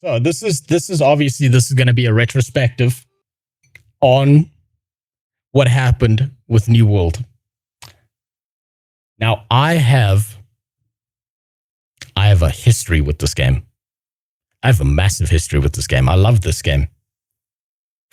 So this is obviously this is going to be a retrospective on what happened with New World. Now I have a history with this game. I have a massive history with this game. I love this game.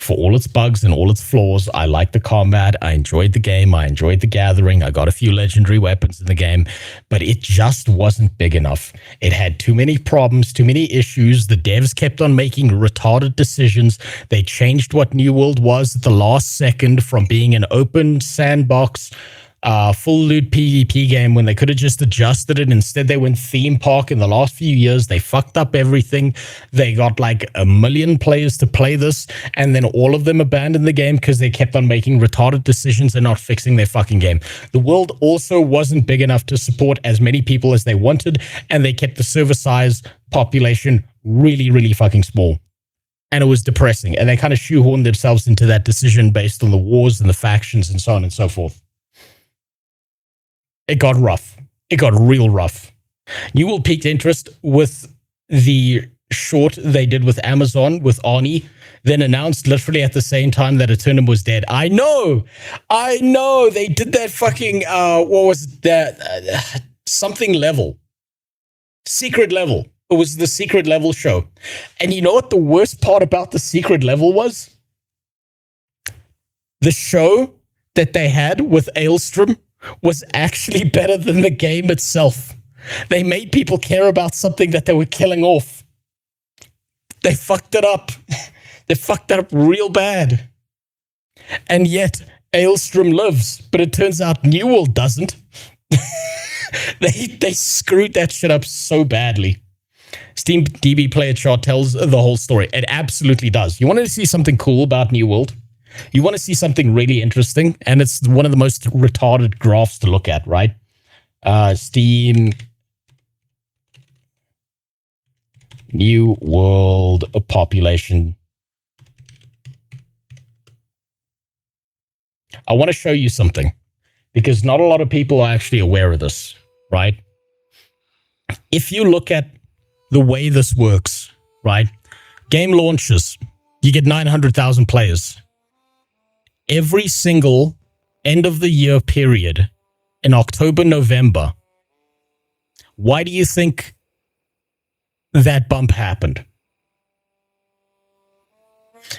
For all its bugs and all its flaws, I like the combat. I enjoyed the game. I enjoyed the gathering. I got a few legendary weapons in the game, but it just wasn't big enough. It had too many problems, too many issues. The devs kept on making retarded decisions. They changed what New World was at the last second from being an open sandbox full loot PvP game when they could have just adjusted it. Instead, they went theme park in the last few years. They fucked up everything. They got like 1 million players to play this, and then all of them abandoned the game because they kept on making retarded decisions and not fixing their fucking game. The world also wasn't big enough to support as many people as they wanted, and they kept the server size population really, really fucking small. And it was depressing, and they kind of shoehorned themselves into that decision based on the wars and the factions and so on and so forth. It got rough. It got real rough. New World piqued interest with the short they did with Amazon, with Arnie, then announced literally at the same time that Eternum was dead. I know. They did that fucking, what was that? Something level. Secret level. It was the secret level show. And you know what the worst part about the secret level was? The show that they had with Aelstrom was actually better than the game itself. They made people care about something that they were killing off. They fucked it up. They fucked it up real bad. And yet, Aelstrom lives, but it turns out New World doesn't. They screwed that shit up so badly. Steam DB player chart tells the whole story. It absolutely does. You want to see something cool about New World? You want to see something really interesting, and it's one of the most retarded graphs to look at, right? Steam New World population. I want to show you something, because not a lot of people are actually aware of this, right? If you look at the way this works, right? Game launches, you get 900,000 players. Every single end of the year period in October, November, why do you think that bump happened?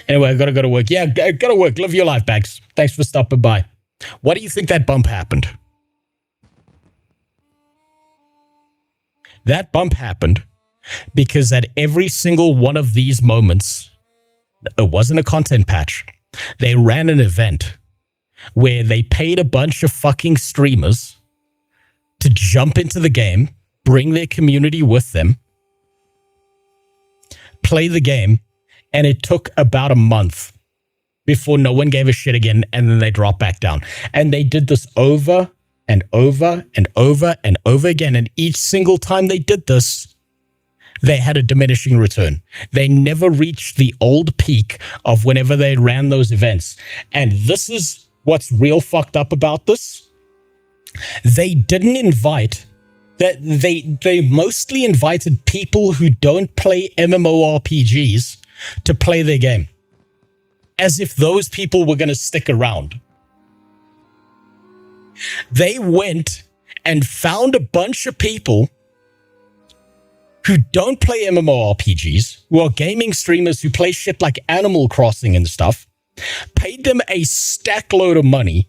Anyway, I gotta go to work. Yeah, I gotta work. Live your life, Bags. Thanks for stopping by. Why do you think that bump happened? That bump happened because at every single one of these moments, it wasn't a content patch. They ran an event where they paid a bunch of fucking streamers to jump into the game, bring their community with them, play the game, and it took about a month before no one gave a shit again, and then they dropped back down. And they did this over and over and over and over again, and each single time they did this, they had a diminishing return. They never reached the old peak of whenever they ran those events. And this is what's real fucked up about this. They didn't invite, that they mostly invited people who don't play MMORPGs to play their game, as if those people were going to stick around. They went and found a bunch of people who don't play MMORPGs, who are gaming streamers who play shit like Animal Crossing and stuff, paid them a stack load of money,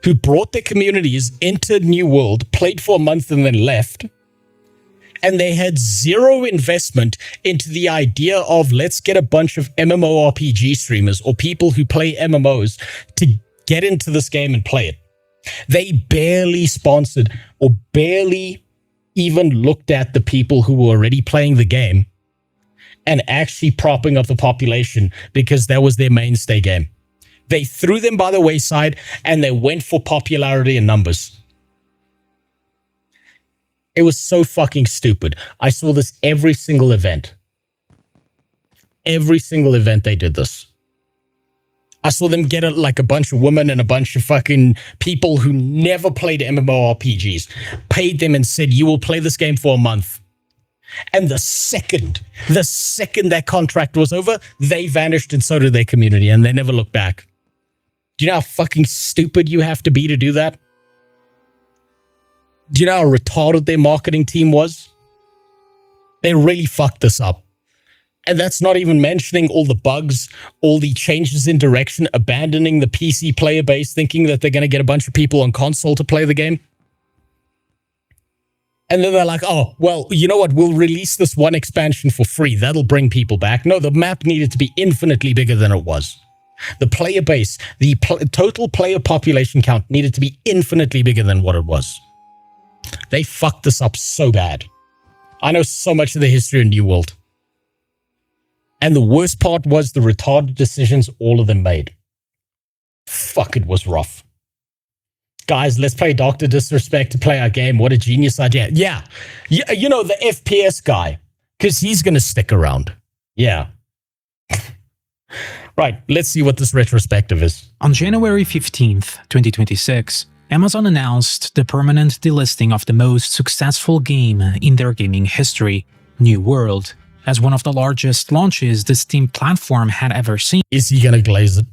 who brought their communities into New World, played for a month and then left, and they had zero investment into the idea of let's get a bunch of MMORPG streamers or people who play MMOs to get into this game and play it. They barely sponsored or barely even looked at the people who were already playing the game and actually propping up the population because that was their mainstay game. They threw them by the wayside and they went for popularity and numbers. It was so fucking stupid. I saw this every single event. Every single event they did this. I saw them get like a bunch of women and a bunch of fucking people who never played MMORPGs, paid them and said, you will play this game for a month. And the second that contract was over, they vanished and so did their community and they never looked back. Do you know how fucking stupid you have to be to do that? Do you know how retarded their marketing team was? They really fucked this up. And that's not even mentioning all the bugs, all the changes in direction, abandoning the PC player base, thinking that they're going to get a bunch of people on console to play the game. And then they're like, oh, well, you know what? We'll release this one expansion for free. That'll bring people back. No, the map needed to be infinitely bigger than it was. The player base, the total player population count needed to be infinitely bigger than what it was. They fucked this up so bad. I know so much of the history of New World. And the worst part was the retarded decisions all of them made. Fuck, it was rough. Guys, let's play Dr. Disrespect to play our game. What a genius idea. Yeah. You know, the FPS guy. Because he's going to stick around. Yeah. Right, let's see what this retrospective is. On January 15th, 2026, Amazon announced the permanent delisting of the most successful game in their gaming history, New World, as one of the largest launches the Steam platform had ever seen. Is he going to glaze it?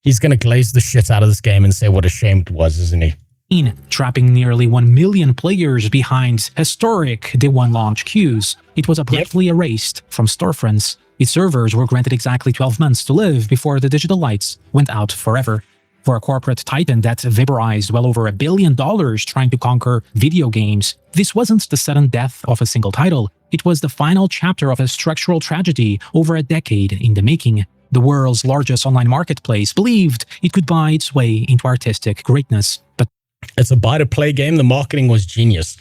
He's going to glaze the shit out of this game and say what a shame it was, isn't he? Trapping nearly 1 million players behind historic Day 1 launch queues, it was abruptly erased from storefronts. Its servers were granted exactly 12 months to live before the digital lights went out forever. For a corporate titan that vaporized well over $1 billion trying to conquer video games, this wasn't the sudden death of a single title. It was the final chapter of a structural tragedy over a decade in the making. The world's largest online marketplace believed it could buy its way into artistic greatness, but it's a buy-to-play game. The marketing was genius.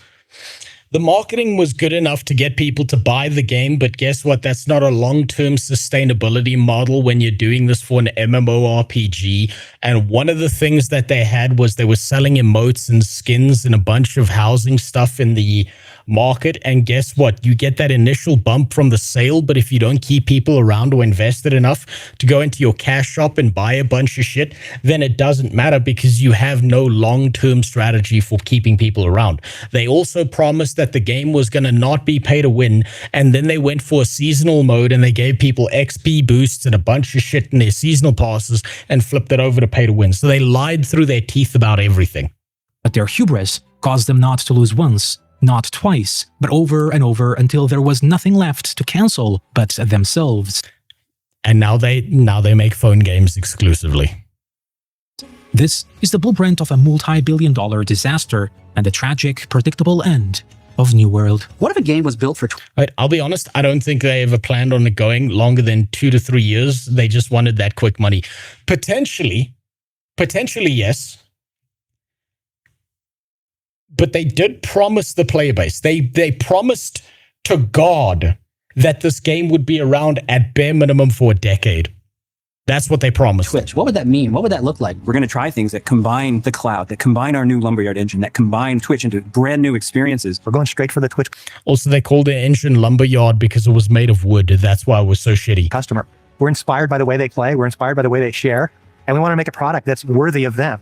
The marketing was good enough to get people to buy the game, but guess what? That's not a long-term sustainability model when you're doing this for an MMORPG. And one of the things that they had was they were selling emotes and skins and a bunch of housing stuff in the market. And guess what? You get that initial bump from the sale, but if you don't keep people around or invested enough to go into your cash shop and buy a bunch of shit, then it doesn't matter because you have no long-term strategy for keeping people around. They also promised that the game was going to not be pay to win, and then they went for a seasonal mode and they gave people XP boosts and a bunch of shit in their seasonal passes and flipped it over to pay to win. So they lied through their teeth about everything. But their hubris caused them not to lose once, not twice, but over and over until there was nothing left to cancel but themselves. And now they make phone games exclusively. This is the blueprint of a multi-billion-dollar disaster and the tragic, predictable end of New World. What if a game was built for... Right, I'll be honest, I don't think they ever planned on it going longer than 2 to 3 years. They just wanted that quick money. Potentially, yes. But they did promise the player base. They promised to God that this game would be around at bare minimum for a decade. That's what they promised. Twitch, what would that mean? What would that look like? We're going to try things that combine the cloud, that combine our new Lumberyard engine, that combine Twitch into brand new experiences. We're going straight for the Twitch. Also, they called their engine Lumberyard because it was made of wood. That's why it was so shitty. Customer. We're inspired by the way they play. We're inspired by the way they share. And we want to make a product that's worthy of them.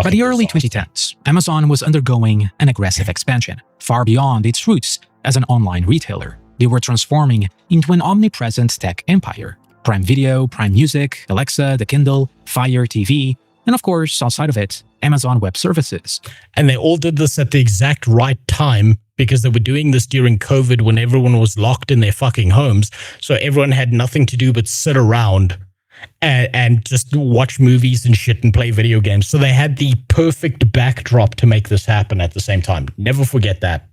By the early 2010s, Amazon was undergoing an aggressive expansion, far beyond its roots as an online retailer. They were transforming into an omnipresent tech empire. Prime Video, Prime Music, Alexa, the Kindle, Fire TV, and of course, outside of it, Amazon Web Services. And they all did this at the exact right time because they were doing this during COVID when everyone was locked in their fucking homes. So everyone had nothing to do but sit around and just watch movies and shit and play video games. So they had the perfect backdrop to make this happen at the same time. Never forget that.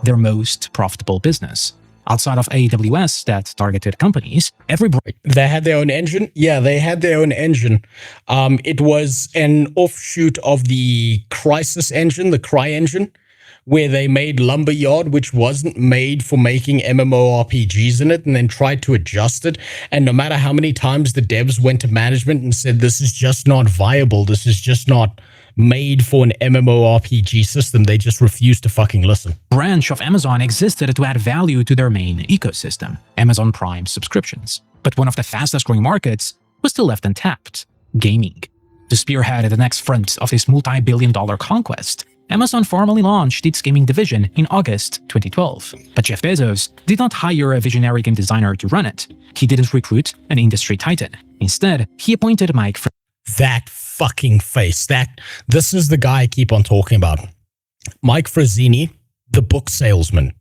Their most profitable business. Outside of AWS that targeted companies, they had their own engine. Yeah, they had their own engine. It was an offshoot of the Crysis engine, the Cry engine, where they made Lumberyard, which wasn't made for making MMORPGs in it, and then tried to adjust it. And no matter how many times the devs went to management and said, this is just not viable, this is just not made for an MMORPG system, they just refused to fucking listen. Branch of Amazon existed to add value to their main ecosystem, Amazon Prime subscriptions. But one of the fastest growing markets was still left untapped, gaming. To spearhead the next front of this multi-billion-dollar conquest, Amazon formally launched its gaming division in August 2012. But Jeff Bezos did not hire a visionary game designer to run it. He didn't recruit an industry titan. Instead, he appointed Mike Fr- That fucking face. This is the guy I keep on talking about. Mike Frazzini, the book salesman.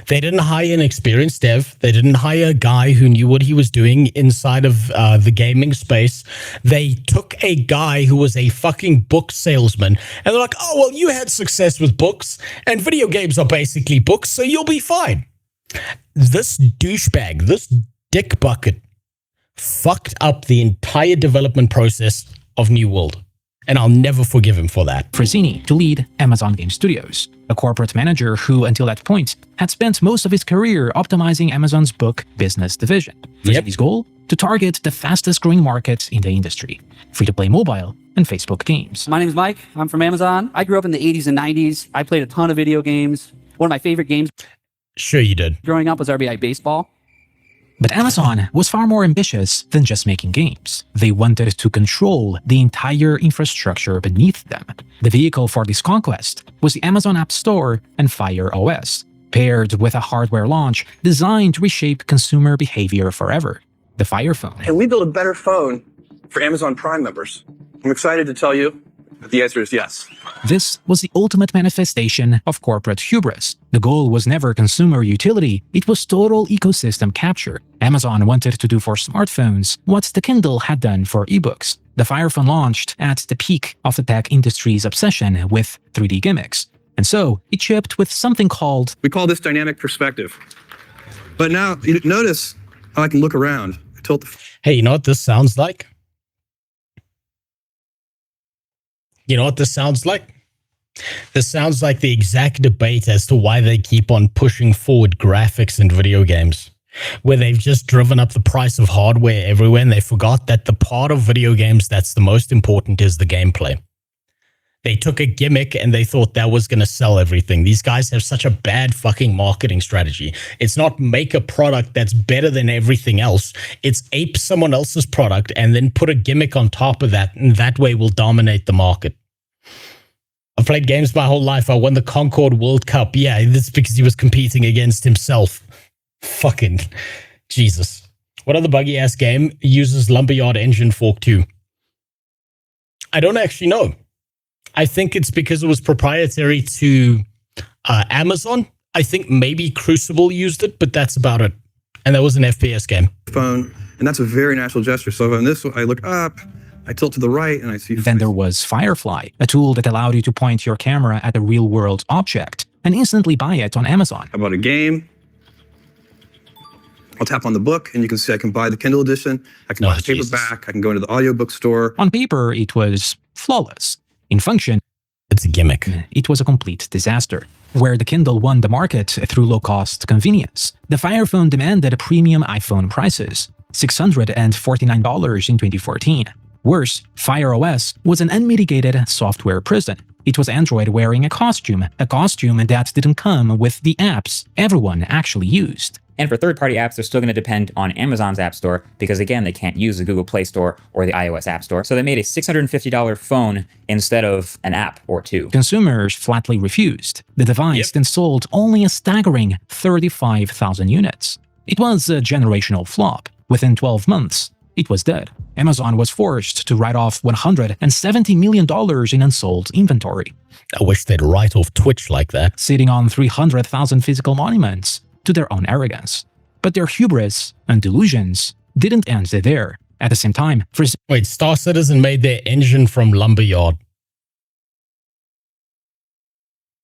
They didn't hire an experienced dev. They didn't hire a guy who knew what he was doing inside of the gaming space. They took a guy who was a fucking book salesman, and they're like, oh, well, you had success with books, and video games are basically books, so you'll be fine. This douchebag, this dick bucket, fucked up the entire development process of New World. And I'll never forgive him for that. Frazzini to lead Amazon Game Studios, a corporate manager who, until that point, had spent most of his career optimizing Amazon's book business division. Frazzini's goal? To target the fastest-growing markets in the industry, free-to-play mobile and Facebook games. My name is Mike. I'm from Amazon. I grew up in the 80s and 90s. I played a ton of video games. One of my favorite games Sure you did. growing up was RBI Baseball. But Amazon was far more ambitious than just making games. They wanted to control the entire infrastructure beneath them. The vehicle for this conquest was the Amazon App Store and Fire OS, paired with a hardware launch designed to reshape consumer behavior forever, the Fire Phone. And we built a better phone for Amazon Prime members. I'm excited to tell you that the answer is yes. This was the ultimate manifestation of corporate hubris. The goal was never consumer utility, it was total ecosystem capture. Amazon wanted to do for smartphones what the Kindle had done for ebooks. The Fire Phone launched at the peak of the tech industry's obsession with 3D gimmicks. And so, it shipped with something called... We call this dynamic perspective. But now, notice how I can look around. I told the Hey, you know what this sounds like? You know what this sounds like? This sounds like the exact debate as to why they keep on pushing forward graphics in video games, where they've just driven up the price of hardware everywhere, and they forgot that the part of video games that's the most important is the gameplay. They took a gimmick and they thought that was going to sell everything. These guys have such a bad fucking marketing strategy. It's not make a product that's better than everything else. It's ape someone else's product and then put a gimmick on top of that, and that way will dominate the market. I've played games my whole life. I won the Concord World Cup. Yeah, that's because he was competing against himself. Fucking Jesus. What other buggy-ass game uses Lumberyard Engine Fork 2? I don't actually know. I think it's because it was proprietary to Amazon. I think maybe Crucible used it, but that's about it. And that was an FPS game. phone, and that's a very natural gesture. So on this one, I look up, I tilt to the right, and I see... Then there was Firefly, a tool that allowed you to point your camera at a real-world object and instantly buy it on Amazon. How about a game? I'll tap on the book, and you can see I can buy the Kindle edition. I can buy the paperback. I can go into the audiobook store. On paper, it was flawless. In function, it's a gimmick. It was a complete disaster. Where the Kindle won the market through low-cost convenience, the Fire Phone demanded premium iPhone prices, $649 in 2014. Worse, Fire OS was an unmitigated software prison. It was Android wearing a costume that didn't come with the apps everyone actually used. And for third-party apps, they're still going to depend on Amazon's App Store because, again, they can't use the Google Play Store or the iOS App Store. So they made a $650 phone instead of an app or two. Consumers flatly refused. The device then sold only a staggering 35,000 units. It was a generational flop. Within 12 months, it was dead. Amazon was forced to write off $170 million in unsold inventory. I wish they'd write off Twitch like that. Sitting on 300,000 physical monuments to their own arrogance. But their hubris and delusions didn't end there. At the same time, Wait, Star Citizen made their engine from Lumberyard.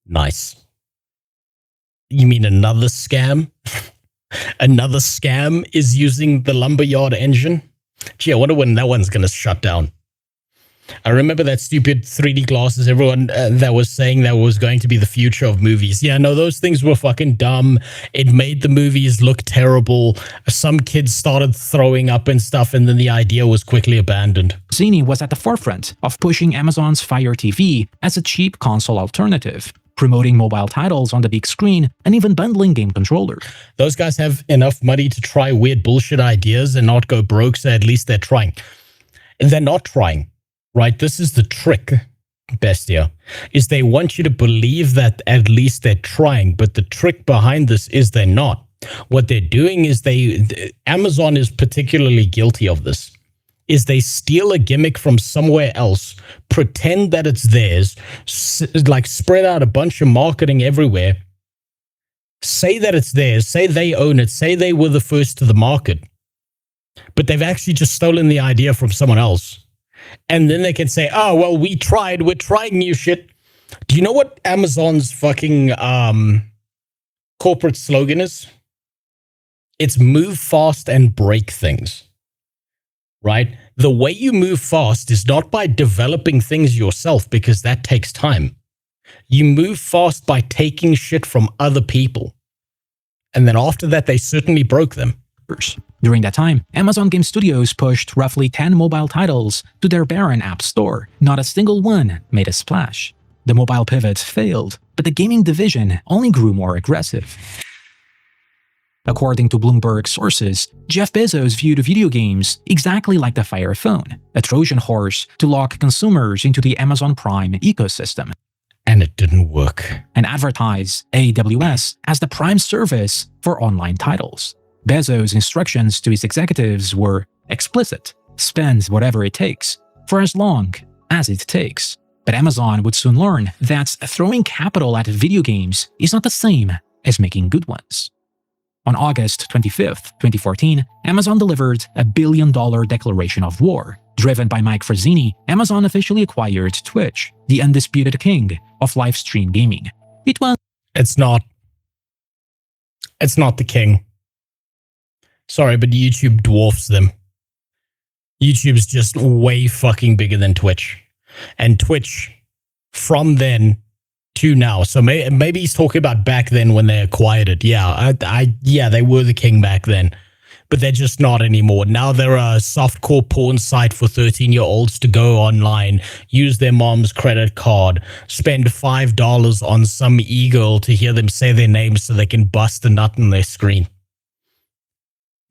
Nice. You mean another scam? Another scam is using the Lumberyard engine? Gee, I wonder when that one's going to shut down. I remember that stupid 3D glasses, everyone that was saying that was going to be the future of movies. Yeah, no, those things were fucking dumb. It made the movies look terrible. Some kids started throwing up and stuff, and then the idea was quickly abandoned. Zini was at the forefront of pushing Amazon's Fire TV as a cheap console alternative, promoting mobile titles on the big screen and even bundling game controllers. Those guys have enough money to try weird bullshit ideas and not go broke, so at least they're trying. They're not trying. right? This is the trick, Bestia, is they want you to believe that at least they're trying, but the trick behind this is they're not. What they're doing is Amazon is particularly guilty of this, is they steal a gimmick from somewhere else, pretend that it's theirs, like spread out a bunch of marketing everywhere, say that it's theirs, say they own it, say they were the first to the market, but they've actually just stolen the idea from someone else. And then they can say, oh, well, we're trying new shit. Do you know what Amazon's fucking corporate slogan is? It's move fast and break things, right? The way you move fast is not by developing things yourself, because that takes time. You move fast by taking shit from other people. And then after that, they certainly broke them. During that time, Amazon Game Studios pushed roughly 10 mobile titles to their barren app store. Not a single one made a splash. The mobile pivot failed, but the gaming division only grew more aggressive. According to Bloomberg sources, Jeff Bezos viewed video games exactly like the Fire Phone, a Trojan horse to lock consumers into the Amazon Prime ecosystem. And it didn't work. And advertise AWS as the prime service for online titles. Bezos' instructions to his executives were explicit: spend whatever it takes, for as long as it takes. But Amazon would soon learn that throwing capital at video games is not the same as making good ones. On August 25th, 2014, Amazon delivered a $1 billion declaration of war. Driven by Mike Frazzini, Amazon officially acquired Twitch, the undisputed king of livestream gaming. It's not the king. Sorry, but YouTube dwarfs them. YouTube's just way fucking bigger than Twitch. And Twitch, from then to now, so maybe he's talking about back then when they acquired it. Yeah, yeah, they were the king back then. But they're just not anymore. Now they're a softcore porn site for 13-year-olds to go online, use their mom's credit card, spend $5 on some e-girl to hear them say their name so they can bust a nut on their screen.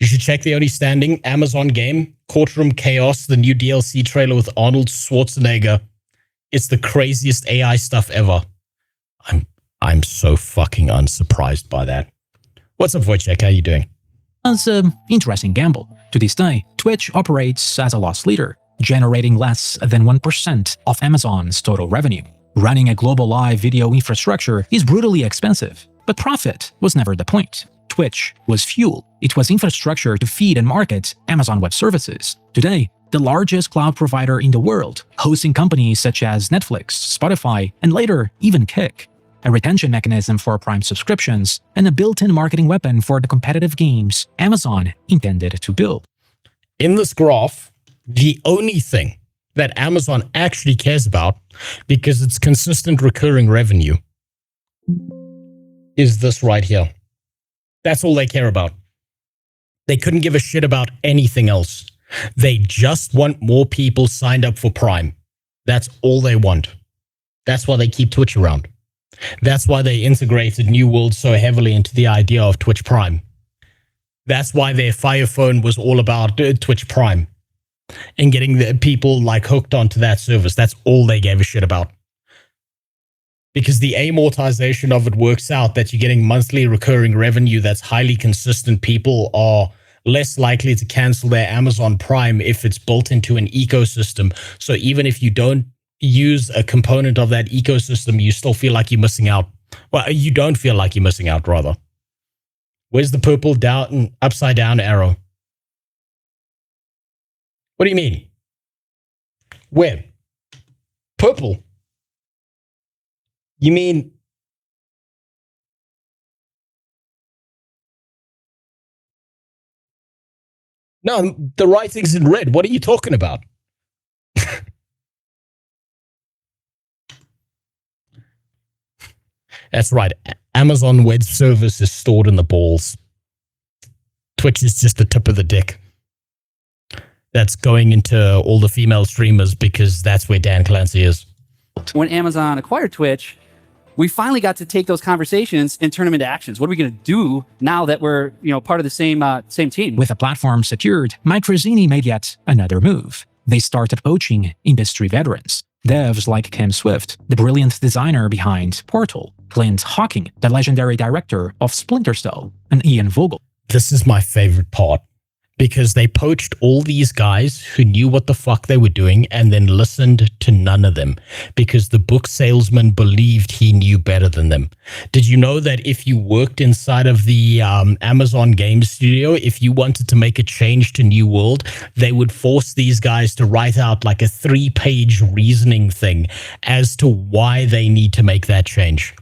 You should check the only standing Amazon game, Courtroom Chaos, the new DLC trailer with Arnold Schwarzenegger. It's the craziest AI stuff ever. I'm so fucking unsurprised by that. What's up, Wojciech? How you doing? It's an interesting gamble. To this day, Twitch operates as a loss leader, generating less than 1% of Amazon's total revenue. Running a global live video infrastructure is brutally expensive, but profit was never the point. Twitch was fuel. It was infrastructure to feed and market Amazon Web Services. Today, the largest cloud provider in the world, hosting companies such as Netflix, Spotify, and later even Kick. A retention mechanism for Prime subscriptions, and a built-in marketing weapon for the competitive games Amazon intended to build. In this graph, the only thing that Amazon actually cares about, because it's consistent recurring revenue, is this right here. That's all they care about. They couldn't give a shit about anything else. They just want more people signed up for Prime. That's all they want. That's why they keep Twitch around. That's why they integrated New World so heavily into the idea of Twitch Prime. That's why their Fire Phone was all about Twitch Prime and getting the people like hooked onto that service. That's all they gave a shit about. Because the amortization of it works out that you're getting monthly recurring revenue that's highly consistent. People are less likely to cancel their Amazon Prime if it's built into an ecosystem. So even if you don't use a component of that ecosystem, you still feel like you're missing out. Well, you don't feel like you're missing out, rather. Where's the purple down, upside down arrow? What do you mean? Where? Purple? You mean... No, the writing's in red. What are you talking about? That's right. Amazon Web Service is stored in the balls. Twitch is just the tip of the dick. That's going into all the female streamers because that's where Dan Clancy is. When Amazon acquired Twitch, we finally got to take those conversations and turn them into actions. What are we going to do now that we're, part of the same team? With the platform secured, Mike Frazzini made yet another move. They started poaching industry veterans, devs like Kim Swift, the brilliant designer behind Portal, Clint Hawking, the legendary director of Splinter Cell, and Ian Vogel. This is my favorite part, because they poached all these guys who knew what the fuck they were doing and then listened to none of them because the book salesman believed he knew better than them. Did you know that if you worked inside of the Amazon Game Studio, if you wanted to make a change to New World, they would force these guys to write out like a 3-page reasoning thing as to why they need to make that change?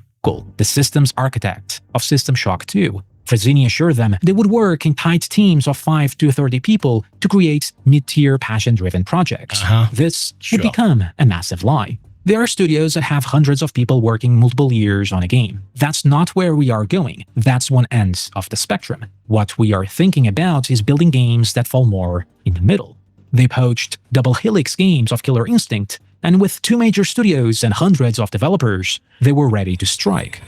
The systems architect of System Shock 2. Frazzini assured them they would work in tight teams of 5 to 30 people to create mid-tier passion-driven projects. This would become a massive lie. There are studios that have hundreds of people working multiple years on a game. That's not where we are going. That's one end of the spectrum. What we are thinking about is building games that fall more in the middle. They poached Double Helix games of Killer Instinct, and with 2 major studios and hundreds of developers, they were ready to strike.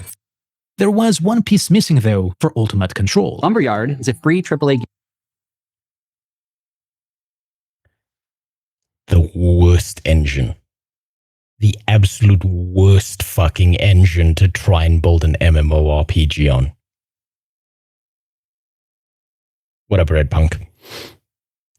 There was one piece missing, though, for Ultimate Control. Lumberyard is a free AAA game. The worst engine. The absolute worst fucking engine to try and build an MMORPG on. Whatever, Red Punk.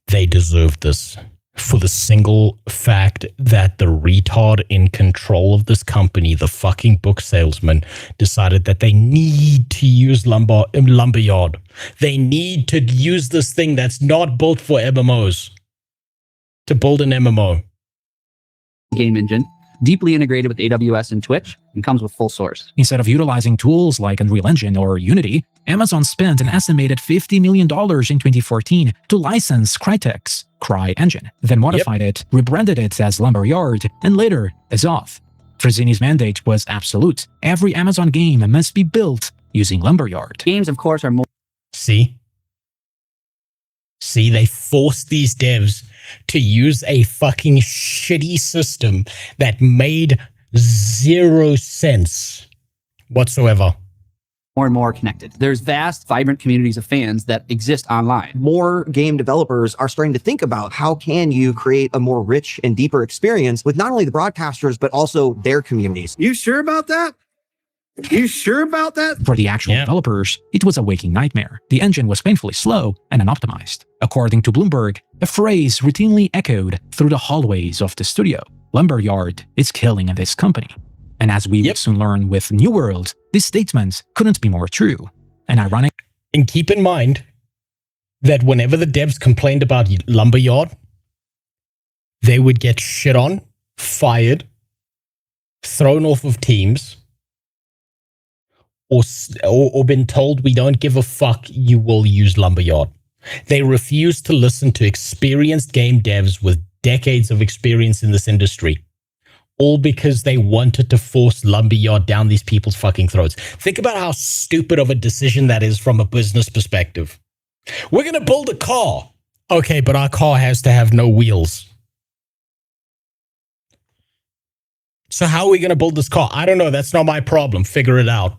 They deserved this. For the single fact that the retard in control of this company, the fucking book salesman, decided that they need to use Lumberyard. They need to use this thing that's not built for MMOs to build an MMO. Game engine, deeply integrated with AWS and Twitch, and comes with full source. Instead of utilizing tools like Unreal Engine or Unity, Amazon spent an estimated $50 million in 2014 to license Crytek's CryEngine, then modified it, rebranded it as Lumberyard, and later as Off. Frazzini's mandate was absolute. Every Amazon game must be built using Lumberyard. Games, of course, are more... See, they forced these devs to use a fucking shitty system that made 0 sense whatsoever. More and more connected. There's vast, vibrant communities of fans that exist online. More game developers are starting to think about how can you create a more rich and deeper experience with not only the broadcasters, but also their communities. You sure about that? You sure about that? For the actual developers, it was a waking nightmare. The engine was painfully slow and unoptimized. According to Bloomberg, a phrase routinely echoed through the hallways of the studio. Lumberyard is killing this company. And as we would soon learn with New World, this statement couldn't be more true. And ironic. And keep in mind that whenever the devs complained about Lumberyard, they would get shit on, fired, thrown off of teams, or been told, we don't give a fuck, you will use Lumberyard. They refused to listen to experienced game devs with decades of experience in this industry. All because they wanted to force Lumberyard down these people's fucking throats. Think about how stupid of a decision that is from a business perspective. We're going to build a car. Okay, but our car has to have no wheels. So how are we going to build this car? I don't know. That's not my problem. Figure it out.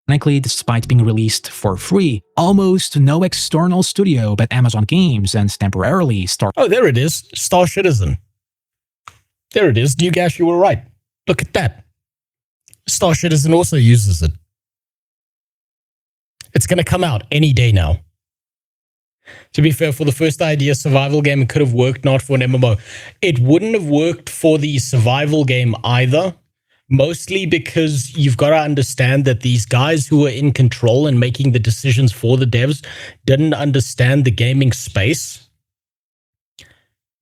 Ironically, despite being released for free, almost no external studio but Amazon Games and temporarily Star... Oh, there it is. Star Citizen. There it is. Newgash, you were right. Look at that. Star Citizen also uses it. It's going to come out any day now. To be fair, for the first idea survival game, it could have worked not for an MMO. It wouldn't have worked for the survival game either. Mostly because you've got to understand that these guys who are in control and making the decisions for the devs didn't understand the gaming space.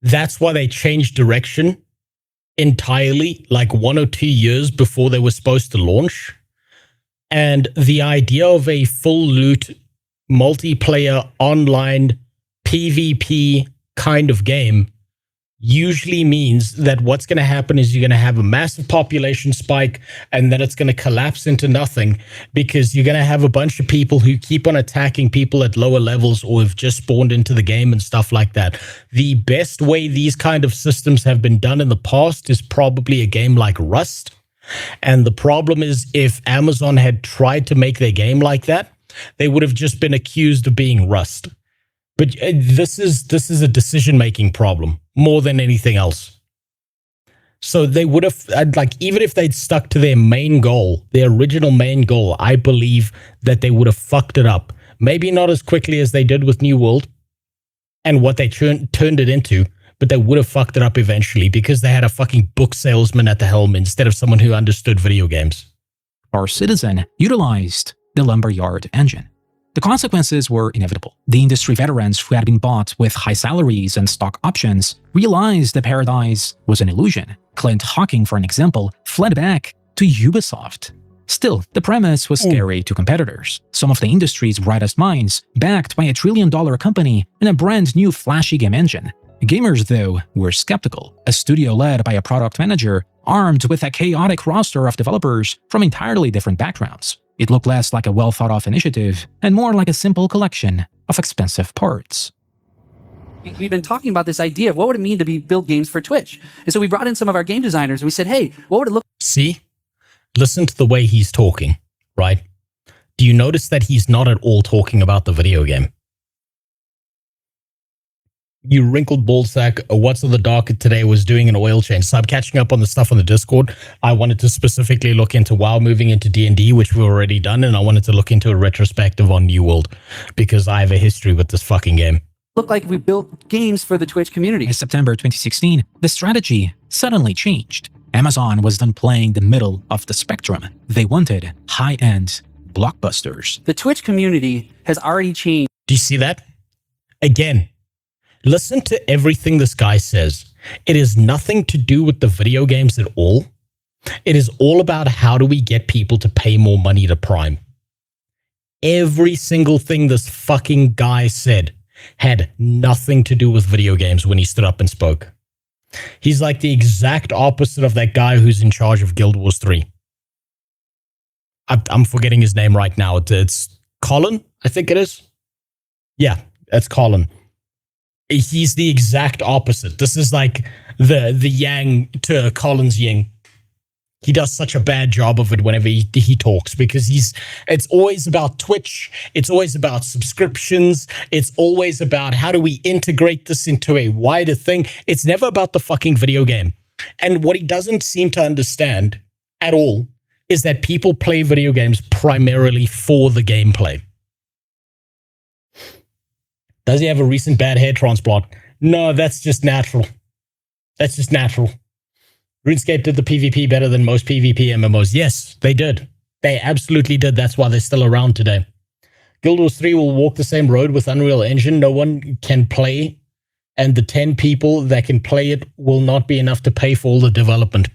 That's why they changed direction entirely, like 1 or 2 years before they were supposed to launch. And the idea of a full loot, multiplayer, online, PvP kind of game usually means that what's going to happen is you're going to have a massive population spike and then it's going to collapse into nothing because you're going to have a bunch of people who keep on attacking people at lower levels or have just spawned into the game and stuff like that. The best way these kind of systems have been done in the past is probably a game like Rust. And the problem is if Amazon had tried to make their game like that, they would have just been accused of being Rust. But this is a decision-making problem. more than anything else. So they would have, like, even if they'd stuck to their main goal, their original main goal, I believe that they would have fucked it up. Maybe not as quickly as they did with New World and what they turned it into, but they would have fucked it up eventually because they had a fucking book salesman at the helm instead of someone who understood video games. Our Citizen utilized the Lumberyard engine. The consequences were inevitable. The industry veterans who had been bought with high salaries and stock options realized the paradise was an illusion. Clint Hawking, for an example, fled back to Ubisoft. Still, the premise was scary to competitors. Some of the industry's brightest minds, backed by a $1 trillion company and a brand new flashy game engine. Gamers, though, were skeptical. A studio led by a product manager, armed with a chaotic roster of developers from entirely different backgrounds. It looked less like a well-thought-of initiative and more like a simple collection of expensive parts. We've been talking about this idea of what would it mean to build games for Twitch. And so we brought in some of our game designers and we said, hey, what would it look See? Listen to the way he's talking, right? Do you notice that he's not at all talking about the video game? You wrinkled ballsack, what's on the docket today was doing an oil change. So I'm catching up on the stuff on the Discord. I wanted to specifically look into WoW moving into D&D, which we've already done, and I wanted to look into a retrospective on New World because I have a history with this fucking game. look like if we built games for the Twitch community? In September 2016, the strategy suddenly changed. Amazon was done playing the middle of the spectrum. They wanted high-end blockbusters. The Twitch community has already changed. Do you see that? Again, listen to everything this guy says. It is nothing to do with the video games at all. It is all about how do we get people to pay more money to Prime. Every single thing this fucking guy said had nothing to do with video games when he stood up and spoke. He's like the exact opposite of that guy who's in charge of Guild Wars 3. I'm forgetting his name right now. It's Colin, I think it is. Yeah, it's Colin. He's the exact opposite. This is like the yang to Colin's yin. He does such a bad job of it whenever he talks because it's always about Twitch. It's always about subscriptions. It's always about how do we integrate this into a wider thing. It's never about the fucking video game. And what he doesn't seem to understand at all is that people play video games primarily for the gameplay. Does he have a recent bad hair transplant? No, that's just natural. That's just natural. RuneScape did the PvP better than most PvP MMOs. Yes, they did. They absolutely did. That's why they're still around today. Guild Wars 3 will walk the same road with Unreal Engine. No one can play, and the 10 people that can play it will not be enough to pay for all the development.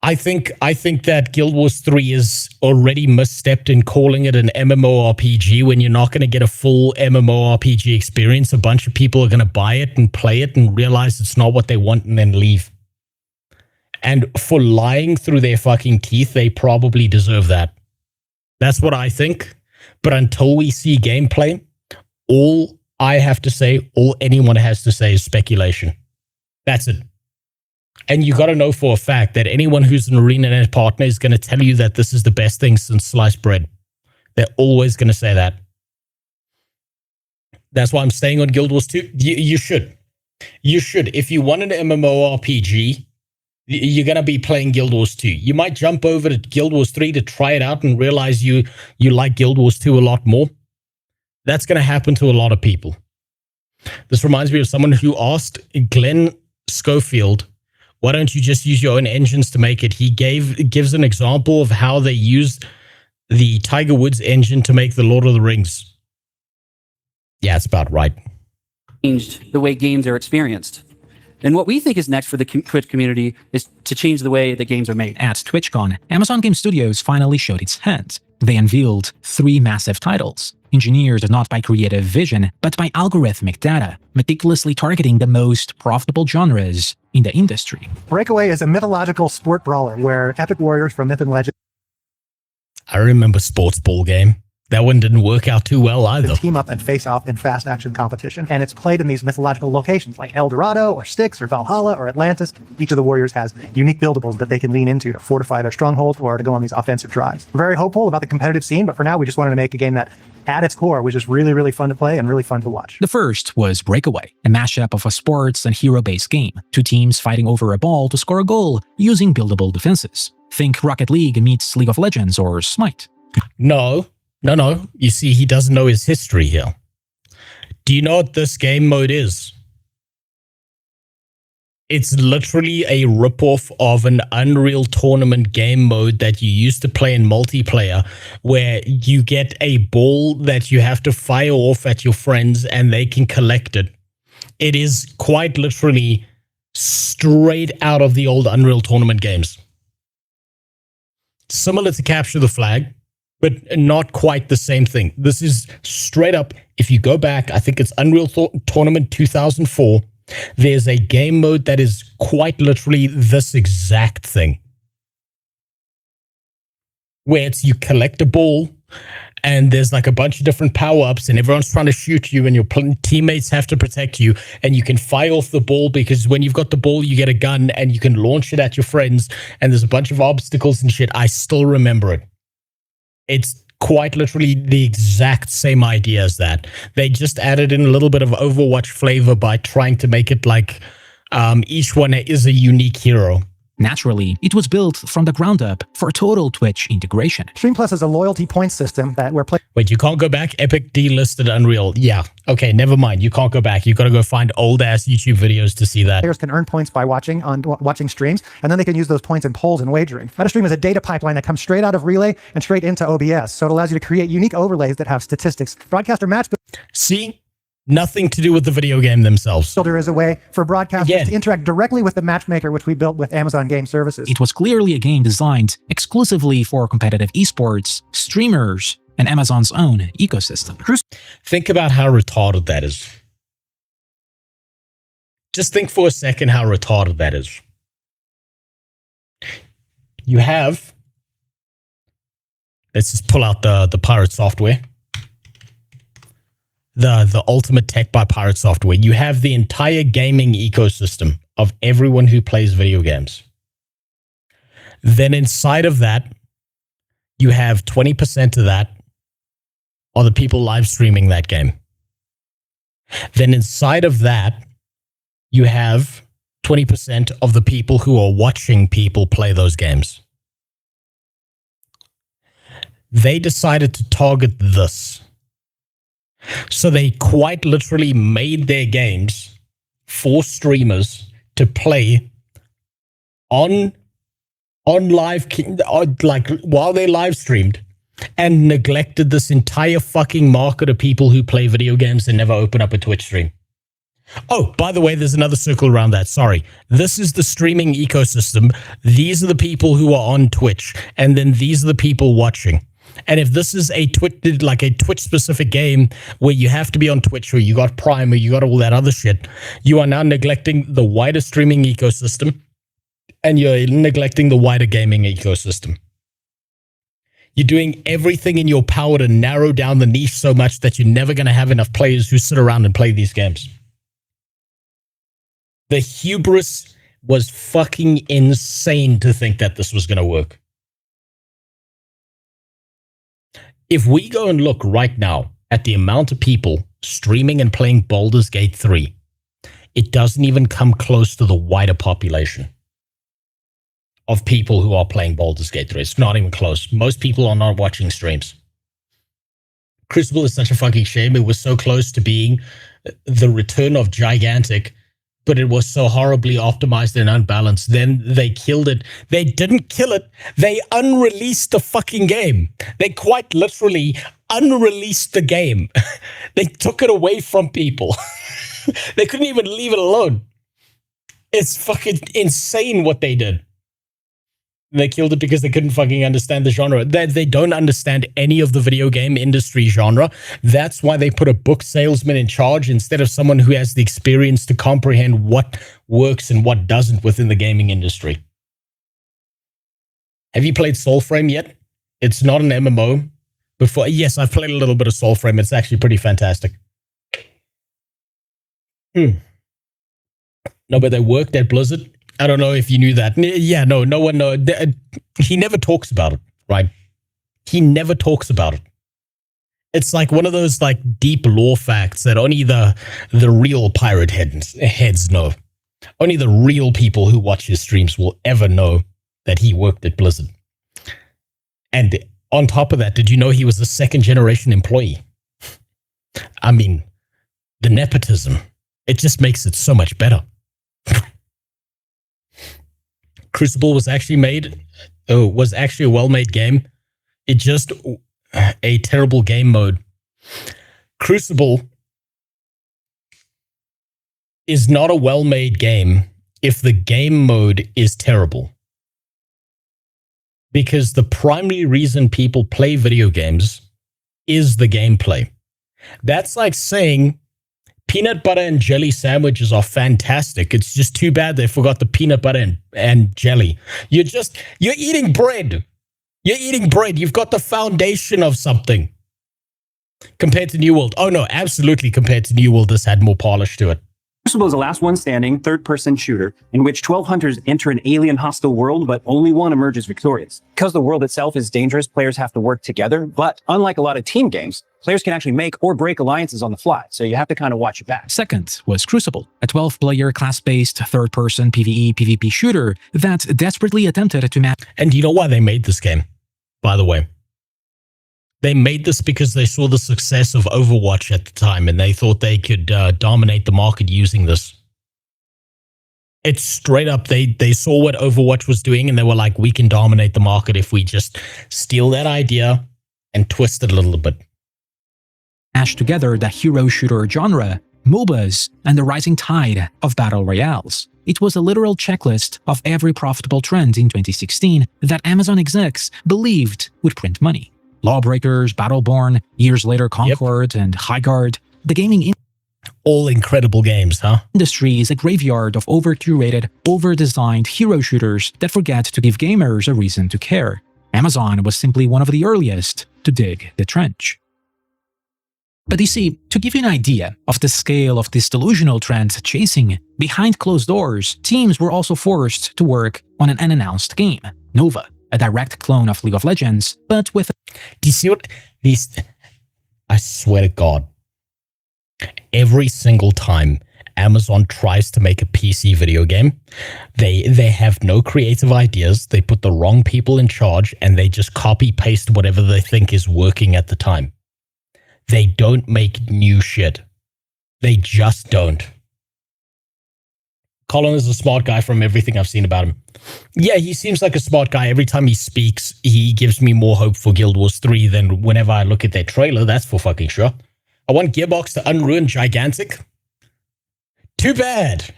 I think that Guild Wars 3 is already misstepped in calling it an MMORPG when you're not going to get a full MMORPG experience. A bunch of people are going to buy it and play it and realize it's not what they want and then leave. And for lying through their fucking teeth, they probably deserve that. That's what I think. But until we see gameplay, all I have to say, all anyone has to say is speculation. That's it. And you got to know for a fact that anyone who's an ArenaNet partner is going to tell you that this is the best thing since sliced bread. They're always going to say that. That's why I'm staying on Guild Wars 2. You should. You should. If you want an MMORPG, you're going to be playing Guild Wars 2. You might jump over to Guild Wars 3 to try it out and realize you like Guild Wars 2 a lot more. That's going to happen to a lot of people. This reminds me of someone who asked Glenn Schofield, why don't you just use your own engines to make it? He gives an example of how they used the Tiger Woods engine to make the Lord of the Rings. Yeah, it's about right. Changed the way games are experienced. And what we think is next for the Twitch community is to change the way that games are made. At TwitchCon, Amazon Game Studios finally showed its hand. They unveiled 3 massive titles, engineered not by creative vision, but by algorithmic data, meticulously targeting the most profitable genres in the industry. Breakaway is a mythological sport brawler where epic warriors from myth and legend I remember Sports Ball Game. That one didn't work out too well either. team up and face off in fast action competition. And it's played in these mythological locations like El Dorado or Styx or Valhalla or Atlantis. Each of the warriors has unique buildables that they can lean into to fortify their stronghold or to go on these offensive drives. We're very hopeful about the competitive scene, but for now we just wanted to make a game that at its core was just really, really fun to play and really fun to watch. The first was Breakaway, a mashup of a sports and hero-based game. Two teams fighting over a ball to score a goal using buildable defenses. Think Rocket League meets League of Legends or Smite. No. You see, he doesn't know his history here. Do you know what this game mode is? It's literally a ripoff of an Unreal Tournament game mode that you used to play in multiplayer, where you get a ball that you have to fire off at your friends and they can collect it. It is quite literally straight out of the old Unreal Tournament games. Similar to Capture the Flag, but not quite the same thing. This is straight up, if you go back, I think it's Unreal Tournament 2004, there's a game mode that is quite literally this exact thing. Where it's you collect a ball and there's like a bunch of different power-ups and everyone's trying to shoot you and your teammates have to protect you, and you can fire off the ball because when you've got the ball, you get a gun and you can launch it at your friends, and there's a bunch of obstacles and shit. I still remember it. It's quite literally the exact same idea as that. They just added in a little bit of Overwatch flavor by trying to make it like each one is a unique hero. Naturally, it was built from the ground up for total Twitch integration. Stream Plus is a loyalty point system that where players Wait, you can't go back? Epic delisted Unreal. Yeah. Okay, never mind. You can't go back. You got to go find old-ass YouTube videos to see that. can earn points by watching streams, and then they can use those points in polls and wagering. MetaStream is a data pipeline that comes straight out of Relay and straight into OBS, so it allows you to create unique overlays that have statistics. Broadcaster Match See? Nothing to do with the video game themselves. Builder is a way for broadcasters to interact directly with the matchmaker, which we built with Amazon Game Services. It was clearly a game designed exclusively for competitive esports, streamers, and Amazon's own ecosystem. Think about how retarded that is. Just think for a second how retarded that is. You have, let's just pull out the Pirate software. The ultimate tech by Pirate Software. You have the entire gaming ecosystem of everyone who plays video games. Then inside of that, you have 20% of that are the people live streaming that game. Then inside of that, you have 20% of the people who are watching people play those games. They decided to target this. So they quite literally made their games for streamers to play on live, like while they live streamed, and neglected this entire fucking market of people who play video games and never open up a Twitch stream. Oh, by the way, there's another circle around that. Sorry. This is the streaming ecosystem. These are the people who are on Twitch, and then these are the people watching. And if this is a Twitch specific game where you have to be on Twitch, or you got Prime, or you got all that other shit, you are now neglecting the wider streaming ecosystem, and you're neglecting the wider gaming ecosystem. You're doing everything in your power to narrow down the niche so much that you're never going to have enough players who sit around and play these games. The hubris was fucking insane to think that this was going to work. If we go and look right now at the amount of people streaming and playing Baldur's Gate 3, it doesn't even come close to the wider population of people who are playing Baldur's Gate 3. It's not even close. Most people are not watching streams. Crucible is such a fucking shame. It was so close to being the return of Gigantic, but it was so horribly optimized and unbalanced. Then they killed it. They didn't kill it. They unreleased the fucking game. They quite literally unreleased the game. They took it away from people. They couldn't even leave it alone. It's fucking insane what they did. They killed it because they couldn't fucking understand the genre. They don't understand any of the video game industry genre. That's why they put a book salesman in charge instead of someone who has the experience to comprehend what works and what doesn't within the gaming industry. Have you played Soulframe yet? It's not an MMO. Yes, I've played a little bit of Soulframe. It's actually pretty fantastic. No, but they worked at Blizzard. I don't know if you knew that. Yeah, no one knows. He never talks about it, right? He never talks about it. It's like one of those like deep lore facts that only the real pirate heads know. Only the real people who watch his streams will ever know that he worked at Blizzard. And on top of that, did you know he was a second-generation employee? I mean, the nepotism, it just makes it so much better. Crucible was actually a well-made game. It just a terrible game mode. Crucible is not a well-made game if the game mode is terrible. Because the primary reason people play video games is the gameplay. That's like saying peanut butter and jelly sandwiches are fantastic. It's just too bad they forgot the peanut butter and jelly. You're eating bread. You're eating bread. You've got the foundation of something. Compared to New World. Oh no, absolutely compared to New World, this had more polish to it. Crucible is a last one standing, third-person shooter in which 12 hunters enter an alien hostile world, but only one emerges victorious. Because the world itself is dangerous, players have to work together, but unlike a lot of team games, players can actually make or break alliances on the fly, so you have to kind of watch your back. Second was Crucible, a 12-player class-based third-person PvE/PvP shooter that desperately attempted to match. And you know why they made this game, by the way? They made this because they saw the success of Overwatch at the time, and they thought they could dominate the market using this. It's straight up, they saw what Overwatch was doing, and they were like, we can dominate the market if we just steal that idea and twist it a little bit. Mash together the hero shooter genre, MOBAs, and the rising tide of battle royales. It was a literal checklist of every profitable trend in 2016 that Amazon execs believed would print money. Lawbreakers, Battleborn, years later Concord, and Highguard. The gaming all incredible games, huh? Industry is a graveyard of over-curated, over-designed hero shooters that forget to give gamers a reason to care. Amazon was simply one of the earliest to dig the trench. But you see, to give you an idea of the scale of this delusional trend chasing, behind closed doors, teams were also forced to work on an unannounced game, Nova, a direct clone of League of Legends, but with... Do you see what these... I swear to God, every single time Amazon tries to make a PC video game, they have no creative ideas, they put the wrong people in charge, and they just copy-paste whatever they think is working at the time. They don't make new shit. They just don't. Colin is a smart guy from everything I've seen about him. Yeah, he seems like a smart guy. Every time he speaks, he gives me more hope for Guild Wars 3 than whenever I look at their trailer. That's for fucking sure. I want Gearbox to unruin Gigantic. Too bad.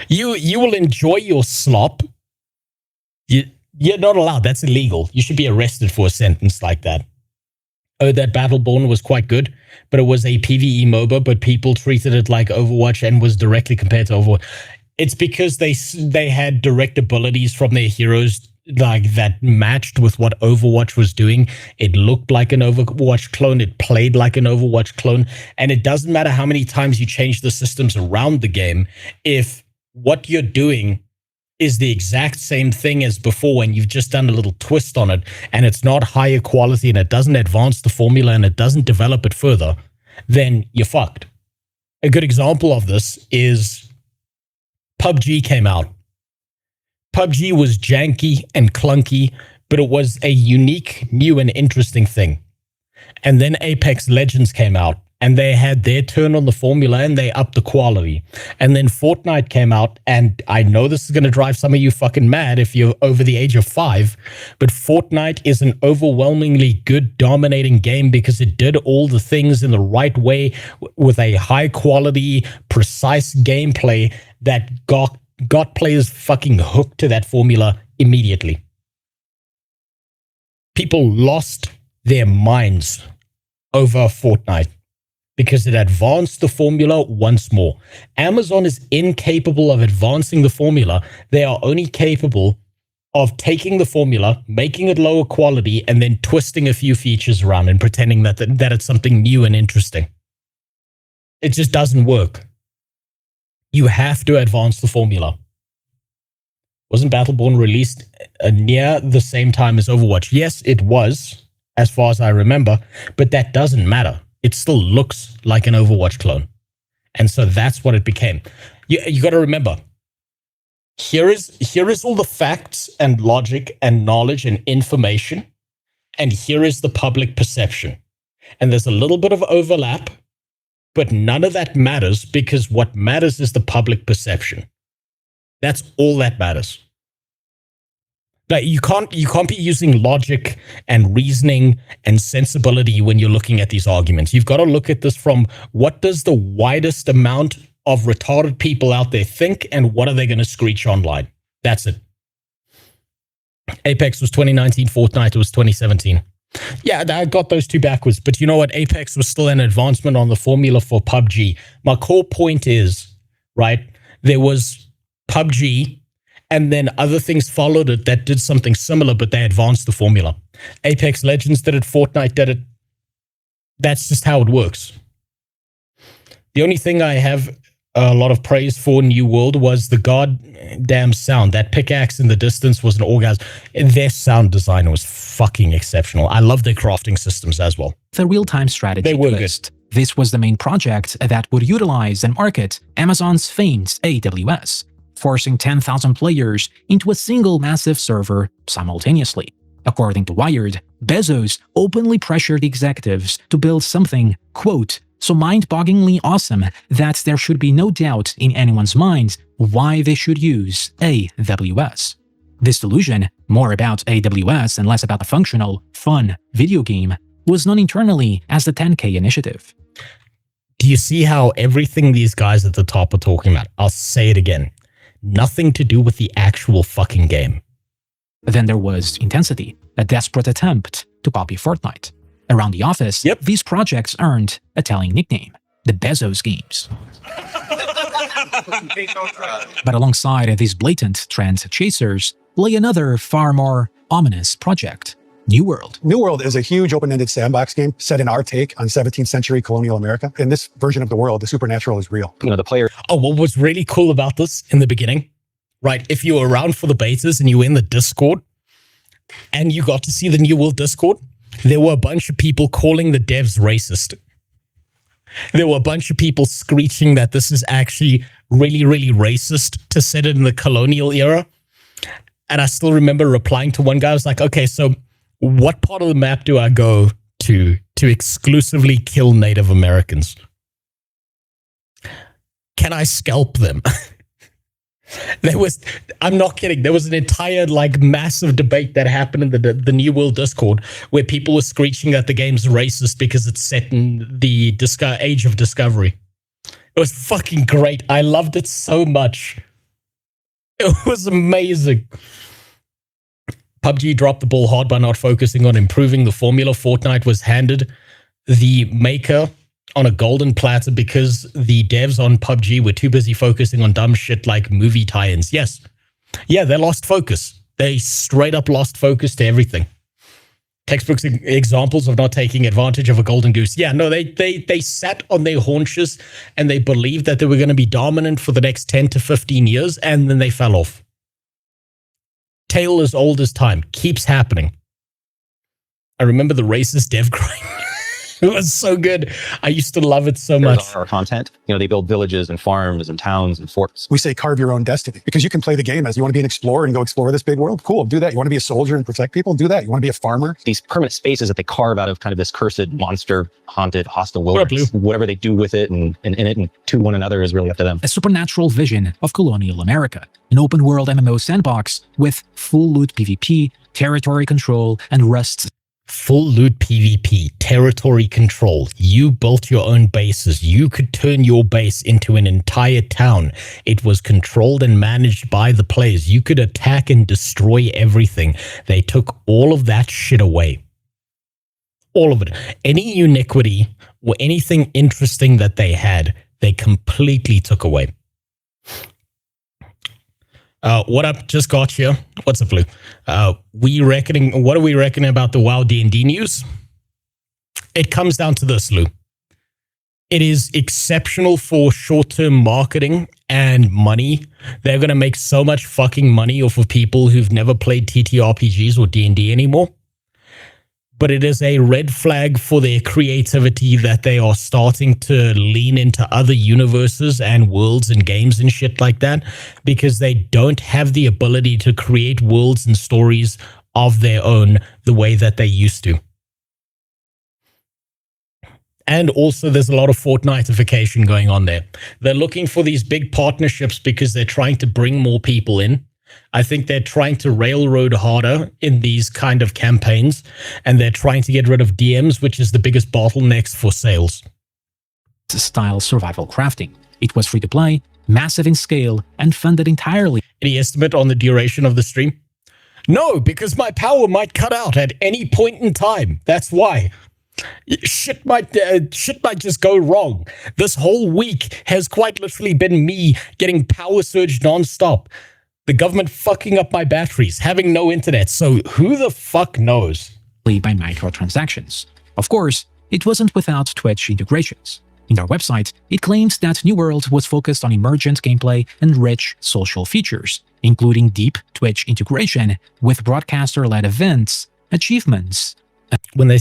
You will enjoy your slop. You're not allowed. That's illegal. You should be arrested for a sentence like that. Oh, that Battleborn was quite good, but it was a PvE MOBA, but people treated it like Overwatch and was directly compared to Overwatch. It's because they had direct abilities from their heroes like that matched with what Overwatch was doing. It looked like an Overwatch clone. It played like an Overwatch clone. And it doesn't matter how many times you change the systems around the game. If what you're doing is the exact same thing as before and you've just done a little twist on it and it's not higher quality and it doesn't advance the formula and it doesn't develop it further, then you're fucked. A good example of this is PUBG came out. PUBG was janky and clunky, but it was a unique, new, and interesting thing. And then Apex Legends came out, and they had their turn on the formula, and they upped the quality. And then Fortnite came out, and I know this is going to drive some of you fucking mad if you're over the age of 5, but Fortnite is an overwhelmingly good, dominating game because it did all the things in the right way with a high-quality, precise gameplay that got players fucking hooked to that formula immediately. People lost their minds over Fortnite because it advanced the formula once more. Amazon is incapable of advancing the formula. They are only capable of taking the formula, making it lower quality, and then twisting a few features around and pretending that it's something new and interesting. It just doesn't work. You have to advance the formula. Wasn't Battleborn released near the same time as Overwatch? Yes, it was. as far as I remember, but that doesn't matter. It still looks like an Overwatch clone. And so that's what it became. You got to remember, here is all the facts and logic and knowledge and information, and here is the public perception. And there's a little bit of overlap, but none of that matters because what matters is the public perception. That's all that matters. Like you can't be using logic and reasoning and sensibility when you're looking at these arguments. You've got to look at this from what does the widest amount of retarded people out there think and what are they going to screech online? That's it. Apex was 2019, Fortnite was 2017. Yeah, I got those two backwards. But you know what? Apex was still an advancement on the formula for PUBG. My core point is, right, there was PUBG, and then other things followed it that did something similar, but they advanced the formula. Apex Legends did it, Fortnite did it. That's just how it works. The only thing I have a lot of praise for New World was the goddamn sound. That pickaxe in the distance was an orgasm. Their sound design was fucking exceptional. I love their crafting systems as well. The real-time strategy They were twist. This was the main project that would utilize and market Amazon's famed AWS, forcing 10,000 players into a single massive server simultaneously. According to Wired, Bezos openly pressured executives to build something, quote, so mind-bogglingly awesome that there should be no doubt in anyone's mind why they should use AWS. This delusion, more about AWS and less about the functional, fun video game, was known internally as the 10K initiative. Do you see how everything these guys at the top are talking about? I'll say it again. Nothing to do with the actual fucking game. Then there was Intensity, a desperate attempt to copy Fortnite. Around the office, these projects earned a telling nickname, the Bezos Games. But alongside these blatant trend chasers lay another far more ominous project, New World. New World is a huge open-ended sandbox game set in our take on 17th century colonial America. In this version of the world, the supernatural is real. You know, the player. Oh, what was really cool about this in the beginning, right? If you were around for the betas and you were in the Discord and you got to see the New World Discord, there were a bunch of people calling the devs racist. There were a bunch of people screeching that this is actually really, really racist to set it in the colonial era. And I still remember replying to one guy. I was like, okay, so what part of the map do I go to exclusively kill Native Americans? Can I scalp them? I'm not kidding. There was an entire massive debate that happened in the New World Discord where people were screeching that the game's racist because it's set in the age of discovery. It was fucking great. I loved it so much. It was amazing. PUBG dropped the ball hard by not focusing on improving the formula. Fortnite was handed the maker on a golden platter because the devs on PUBG were too busy focusing on dumb shit like movie tie-ins. Yes. Yeah, they lost focus. They straight up lost focus to everything. Textbook examples of not taking advantage of a golden goose. Yeah, no, they sat on their haunches and they believed that they were going to be dominant for the next 10 to 15 years, and then they fell off. Tale as old as time. Keeps happening. I remember the racist dev crying. It was so good. I used to love it so much. Our content, you know, they build villages and farms and towns and forts. We say carve your own destiny because you can play the game as you want to be an explorer and go explore this big world. Cool, do that. You want to be a soldier and protect people? Do that. You want to be a farmer? These permanent spaces that they carve out of kind of this cursed, monster, haunted, hostile wilderness. Whatever they do with it and in it and to one another is really up to them. A supernatural vision of colonial America, an open world MMO sandbox with full loot PvP, territory control, and Rust's full loot PvP, territory control. You built your own bases. You could turn your base into an entire town. It was controlled and managed by the players. You could attack and destroy everything. They took all of that shit away. All of it. Any uniquity or anything interesting that they had, they completely took away. What up? Just got here. What's up, Blue? What are we reckoning about the WoW D&D news? It comes down to this, Lou. It is exceptional for short-term marketing and money. They're going to make so much fucking money off of people who've never played TTRPGs or D&D anymore. but it is a red flag for their creativity that they are starting to lean into other universes and worlds and games and shit like that, because they don't have the ability to create worlds and stories of their own the way that they used to. And also, there's a lot of Fortnite-ification going on there. They're looking for these big partnerships because they're trying to bring more people in. I think they're trying to railroad harder in these kind of campaigns, and they're trying to get rid of DMs, which is the biggest bottlenecks for sales. Style survival crafting. It was free to play, massive in scale, and funded entirely. Any estimate on the duration of the stream? No, because my power might cut out at any point in time. That's why. Shit might just go wrong. This whole week has quite literally been me getting power surge nonstop. The government fucking up my batteries, having no internet, so who the fuck knows? By microtransactions. Of course, it wasn't without Twitch integrations. In their website, it claims that New World was focused on emergent gameplay and rich social features, including deep Twitch integration with broadcaster-led events, achievements. When they,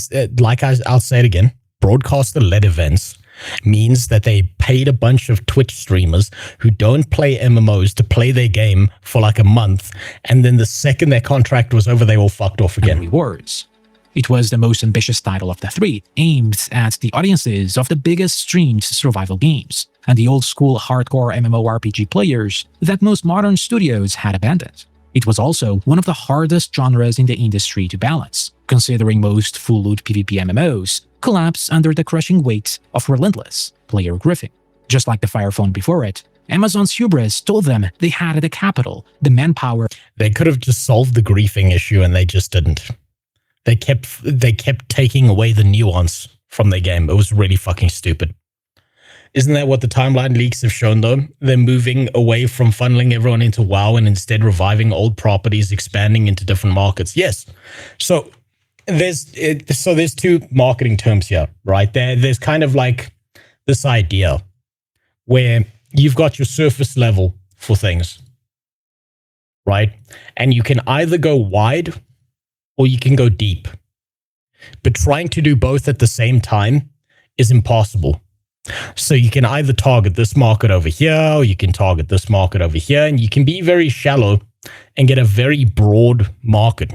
I'll say it again, broadcaster-led events means that they paid a bunch of Twitch streamers who don't play MMOs to play their game for like a month, and then the second their contract was over, they all fucked off again. Rewards. It was the most ambitious title of the three, aimed at the audiences of the biggest streamed survival games, and the old-school hardcore MMORPG players that most modern studios had abandoned. It was also one of the hardest genres in the industry to balance, considering most full-loot PvP MMOs collapse under the crushing weight of relentless player griefing. Just like the Fire Phone before it, Amazon's hubris told them they had the capital, the manpower. They could have just solved the griefing issue, and they just didn't. They kept taking away the nuance from their game. It was really fucking stupid. Isn't that what the timeline leaks have shown, though? They're moving away from funneling everyone into WoW and instead reviving old properties, expanding into different markets. Yes. So there's two marketing terms here, right? There's kind of like this idea where you've got your surface level for things, right? And you can either go wide or you can go deep. But trying to do both at the same time is impossible. So you can either target this market over here, or you can target this market over here, and you can be very shallow and get a very broad market.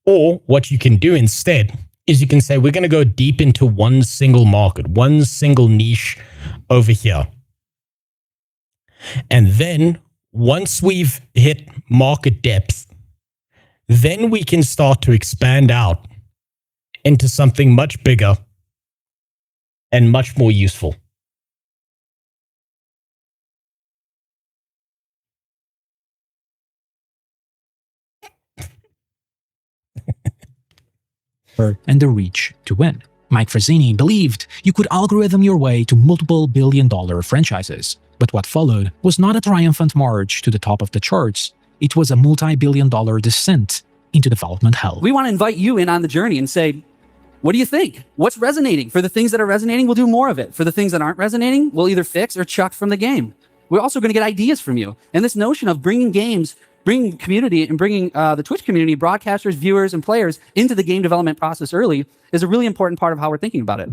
Or what you can do instead is you can say, we're going to go deep into one single market, one single niche over here. And then once we've hit market depth, then we can start to expand out into something much bigger and much more useful. And the reach to win. Mike Frazzini believed you could algorithm your way to multiple billion-dollar franchises. But what followed was not a triumphant march to the top of the charts. It was a multi-billion-dollar descent into development hell. We want to invite you in on the journey and say, what do you think? What's resonating? For the things that are resonating, we'll do more of it. For the things that aren't resonating, we'll either fix or chuck from the game. We're also going to get ideas from you. And this notion of bringing games, bringing community, and bringing the Twitch community, broadcasters, viewers, and players into the game development process early is a really important part of how we're thinking about it.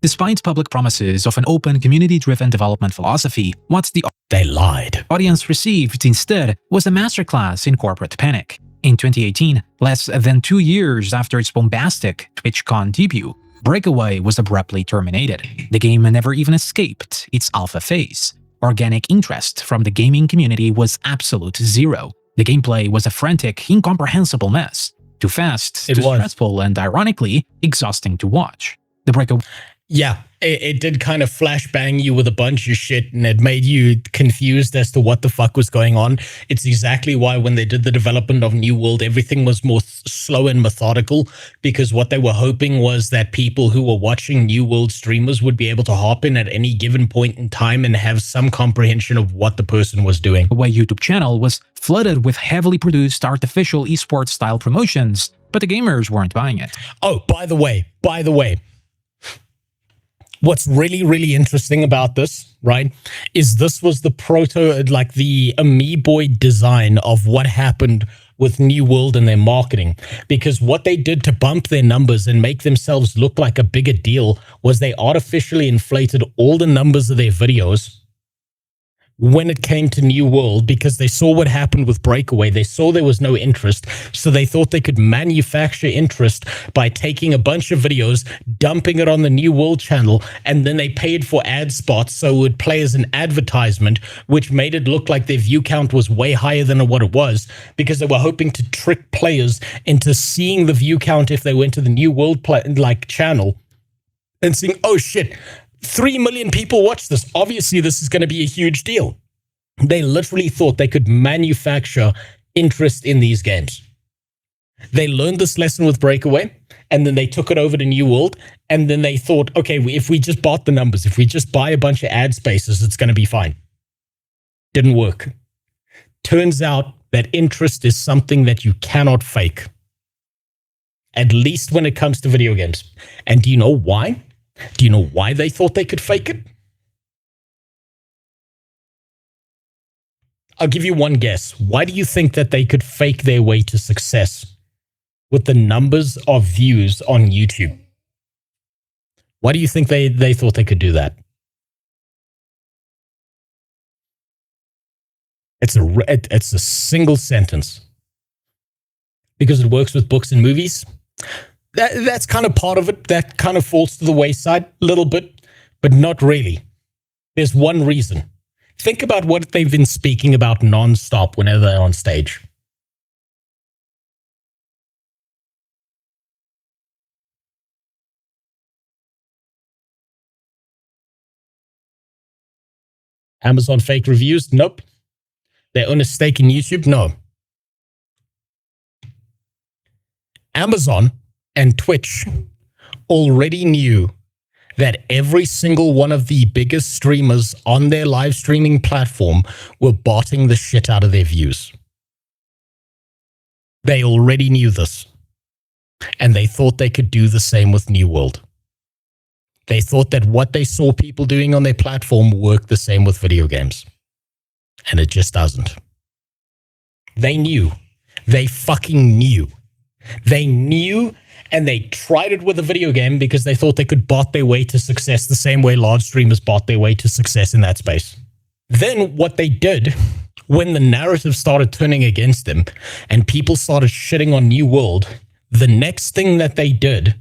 Despite public promises of an open, community-driven development philosophy, what they lied. Audience received instead was a masterclass in corporate panic. In 2018, less than 2 years after its bombastic TwitchCon debut, Breakaway was abruptly terminated. The game never even escaped its alpha phase. Organic interest from the gaming community was absolute zero. The gameplay was a frantic, incomprehensible mess. Too fast, too stressful, and ironically, exhausting to watch. The Breakaway... Yeah, it did kind of flashbang you with a bunch of shit, and it made you confused as to what the fuck was going on. It's exactly why when they did the development of New World, everything was more slow and methodical, because what they were hoping was that people who were watching New World streamers would be able to hop in at any given point in time and have some comprehension of what the person was doing. The YouTube channel was flooded with heavily produced artificial esports style promotions, but the gamers weren't buying it. Oh, by the way, what's really, really interesting about this, right, is this was the the amoeboid design of what happened with New World and their marketing, because what they did to bump their numbers and make themselves look like a bigger deal was they artificially inflated all the numbers of their videos when it came to New World, because they saw what happened with Breakaway. They saw there was no interest, so they thought they could manufacture interest by taking a bunch of videos, dumping it on the New World channel, and then they paid for ad spots so it would play as an advertisement, which made it look like their view count was way higher than what it was, because they were hoping to trick players into seeing the view count if they went to the New World channel and seeing, oh shit, 3 million people watch this. Obviously, this is going to be a huge deal. They literally thought they could manufacture interest in these games. They learned this lesson with Breakaway, and then they took it over to New World, and then they thought, okay, if we just bought the numbers, if we just buy a bunch of ad spaces, it's going to be fine. Didn't work. Turns out that interest is something that you cannot fake, at least when it comes to video games. And do you know why? Do you know why they thought they could fake it? I'll give you one guess. Why do you think that they could fake their way to success with the numbers of views on YouTube? Why do you think they thought they could do that? It's a single sentence. Because it works with books and movies. That's kind of part of it. That kind of falls to the wayside a little bit, but not really. There's one reason. Think about what they've been speaking about nonstop whenever they're on stage. Amazon fake reviews? Nope. They own a stake in YouTube? No. Amazon and Twitch already knew that every single one of the biggest streamers on their live streaming platform were botting the shit out of their views. They already knew this. And they thought they could do the same with New World. They thought that what they saw people doing on their platform worked the same with video games. And it just doesn't. They knew. They fucking knew. They knew, and they tried it with a video game because they thought they could bot their way to success the same way large streamers bot their way to success in that space. Then what they did, when the narrative started turning against them and people started shitting on New World, the next thing that they did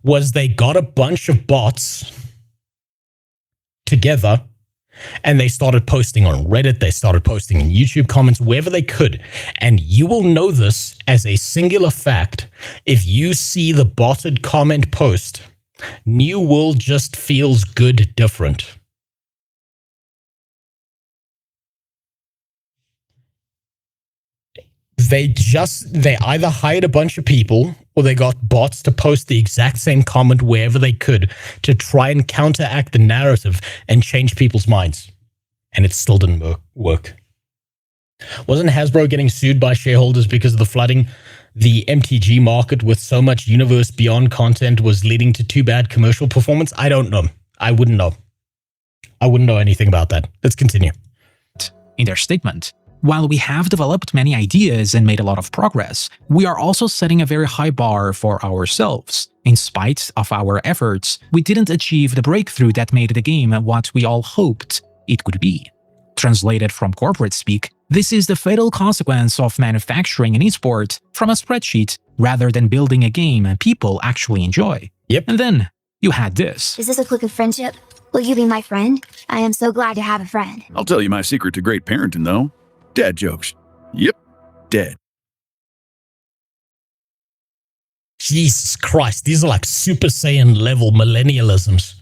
was they got a bunch of bots together and they started posting on Reddit, they started posting in YouTube comments, wherever they could. And you will know this as a singular fact. If you see the botted comment post, New World just feels good different. They either hired a bunch of people or they got bots to post the exact same comment wherever they could to try and counteract the narrative and change people's minds. And it still didn't work. Wasn't Hasbro getting sued by shareholders because of the flooding? The MTG market with so much Universe Beyond content was leading to too bad commercial performance? I don't know. I wouldn't know. I wouldn't know anything about that. Let's continue. In their statement, while we have developed many ideas and made a lot of progress, we are also setting a very high bar for ourselves. In spite of our efforts, we didn't achieve the breakthrough that made the game what we all hoped it would be. Translated from corporate speak, this is the fatal consequence of manufacturing an esport from a spreadsheet rather than building a game people actually enjoy. Yep. And then you had this. Is this a click of friendship? Will you be my friend? I am so glad to have a friend. I'll tell you my secret to great parenting, though. Dad jokes. Yep, dead. Jesus Christ, these are like Super Saiyan level millennialisms.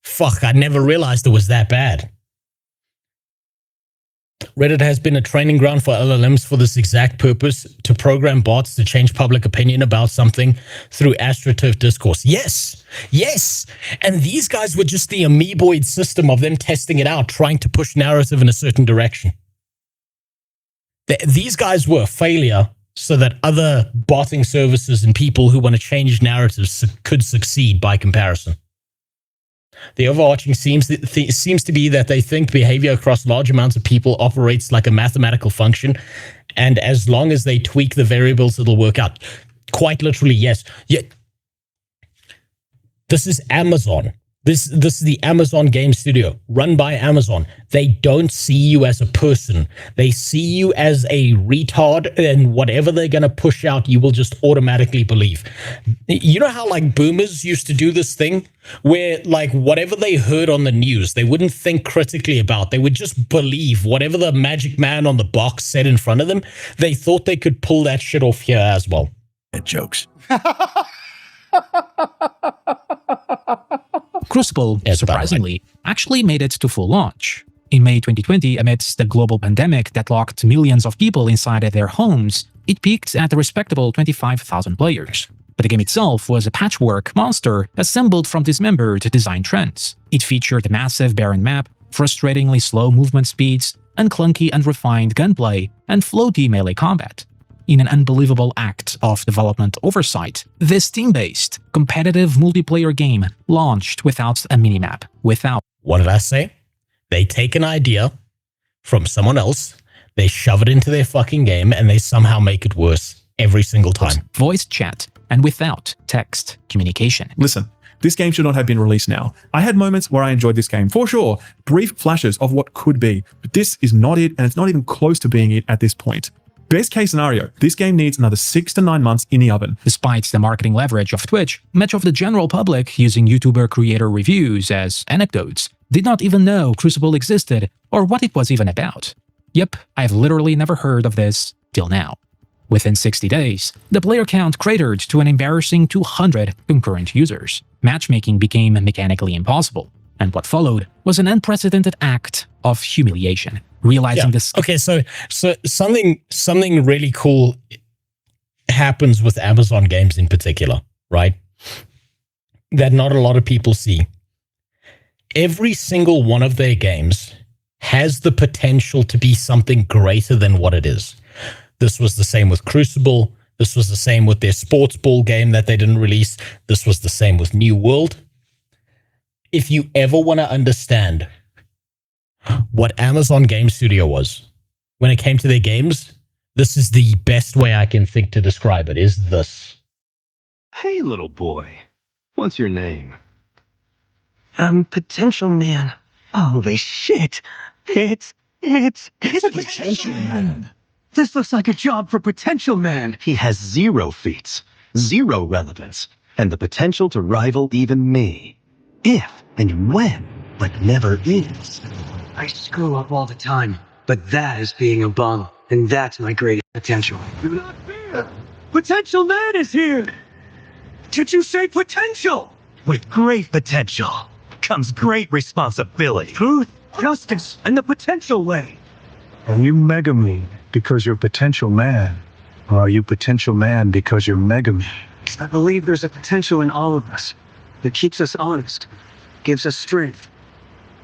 Fuck, I never realized it was that bad. Reddit has been a training ground for LLMs for this exact purpose, to program bots to change public opinion about something through astroturf discourse. Yes, yes. And these guys were just the amoeboid system of them testing it out, trying to push narrative in a certain direction. These guys were a failure so that other botting services and people who want to change narratives could succeed by comparison. The overarching seems to be that they think behavior across large amounts of people operates like a mathematical function, and as long as they tweak the variables, it'll work out. Quite literally, yes. Yeah. This is Amazon. This is the Amazon game studio, run by Amazon. They don't see you as a person. They see you as a retard, and whatever they're going to push out, you will just automatically believe. You know how like boomers used to do this thing where like whatever they heard on the news, they wouldn't think critically about. They would just believe whatever the magic man on the box said in front of them. They thought they could pull that shit off here as well. Jokes. Crucible, surprisingly, actually made it to full launch. In May 2020, amidst the global pandemic that locked millions of people inside their homes, it peaked at a respectable 25,000 players. But the game itself was a patchwork monster assembled from dismembered design trends. It featured a massive barren map, frustratingly slow movement speeds, and clunky and refined gunplay, and floaty melee combat. In an unbelievable act of development oversight, this team-based, competitive multiplayer game launched without a minimap, without... What did I say? They take an idea from someone else, they shove it into their fucking game, and they somehow make it worse every single time. Voice chat, and without text communication. Listen, this game should not have been released now. I had moments where I enjoyed this game, for sure, brief flashes of what could be, but this is not it, and it's not even close to being it at this point. Best case scenario, this game needs another 6 to 9 months in the oven. Despite the marketing leverage of Twitch, much of the general public using YouTuber creator reviews as anecdotes did not even know Crucible existed or what it was even about. Yep, I've literally never heard of this till now. Within 60 days, the player count cratered to an embarrassing 200 concurrent users. Matchmaking became mechanically impossible, and what followed was an unprecedented act of humiliation. Realizing this. Okay, so something really cool happens with Amazon games in particular, right? That not a lot of people see. Every single one of their games has the potential to be something greater than what it is. This was the same with Crucible. This was the same with their sports ball game that they didn't release. This was the same with New World. If you ever want to understand what Amazon Game Studio was when it came to their games, this is the best way I can think to describe it, is this. Hey, little boy. What's your name? Potential Man. Holy shit. It's Potential Man. This looks like a job for Potential Man. He has 0 feats, 0 relevance, and the potential to rival even me. If and when, but never is. I screw up all the time, but that is being a bum, and that's my greatest potential. Do not fear! Potential Man is here! Did you say potential? With great potential comes great responsibility. Truth, justice, and the potential way. Are you Mega Man because you're Potential Man? Or are you Potential Man because you're Mega Man? I believe there's a potential in all of us that keeps us honest, gives us strength,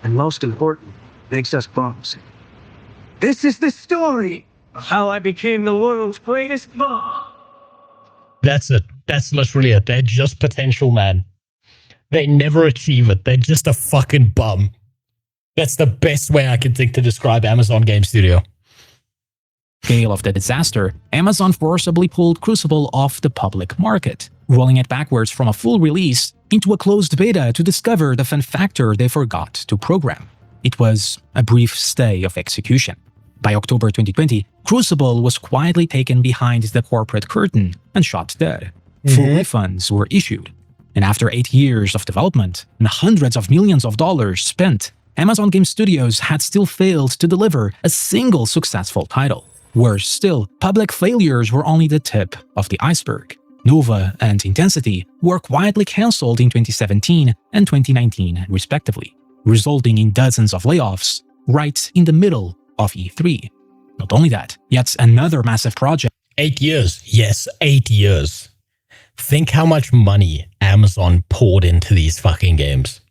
and most important, makes us bums. This is the story of how I became the world's greatest bum. That's it. That's literally it. They're just Potential Man. They never achieve it. They're just a fucking bum. That's the best way I can think to describe Amazon Game Studio. Scale of the disaster, Amazon forcibly pulled Crucible off the public market, rolling it backwards from a full release into a closed beta to discover the fun factor they forgot to program. It was a brief stay of execution. By October 2020, Crucible was quietly taken behind the corporate curtain and shot dead. Full refunds were issued. And after 8 years of development and hundreds of millions of dollars spent, Amazon Game Studios had still failed to deliver a single successful title. Worse still, public failures were only the tip of the iceberg. Nova and Intensity were quietly cancelled in 2017 and 2019 respectively, resulting in dozens of layoffs right in the middle of E3. Not only that, yet another massive project. 8 years. Yes, 8 years. Think how much money Amazon poured into these fucking games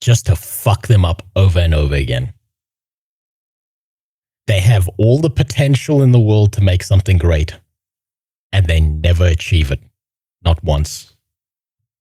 just to fuck them up over and over again. They have all the potential in the world to make something great, and they never achieve it. Not once.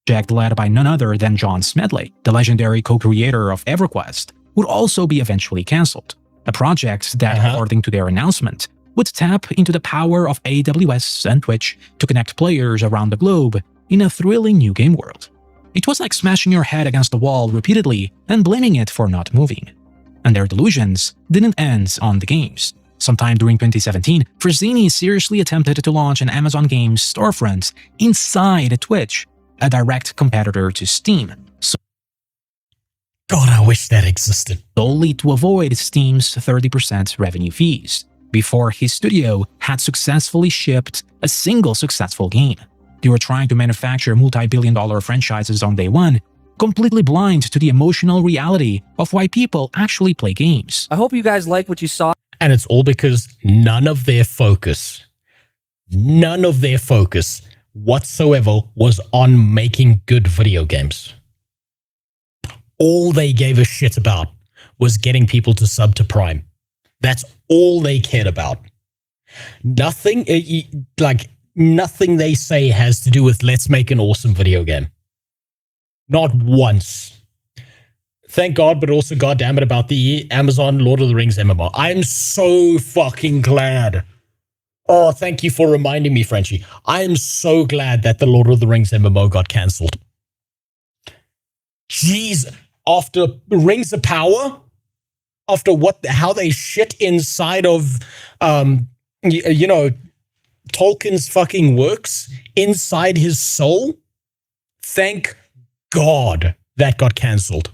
project led by none other than John Smedley, the legendary co-creator of EverQuest, would also be eventually cancelled. A project that, according to their announcement, would tap into the power of AWS and Twitch to connect players around the globe in a thrilling new game world. It was like smashing your head against the wall repeatedly and blaming it for not moving. And their delusions didn't end on the games. Sometime during 2017, Frazzini seriously attempted to launch an Amazon Games storefront inside Twitch, a direct competitor to Steam. God, I wish that existed. Solely to avoid Steam's 30% revenue fees, before his studio had successfully shipped a single successful game. They were trying to manufacture multi-billion-dollar franchises on day one, completely blind to the emotional reality of why people actually play games. I hope you guys like what you saw. And it's all because none of their focus whatsoever was on making good video games. All they gave a shit about was getting people to sub to Prime. That's all they cared about. Nothing they say has to do with let's make an awesome video game. Not once. Thank God, but also goddammit about the Amazon Lord of the Rings MMO. I'm so fucking glad. Oh, thank you for reminding me, Frenchie. I am so glad that the Lord of the Rings MMO got cancelled. Jeez, after Rings of Power, after how they shit inside of, Tolkien's fucking works, inside his soul, thank God that got cancelled.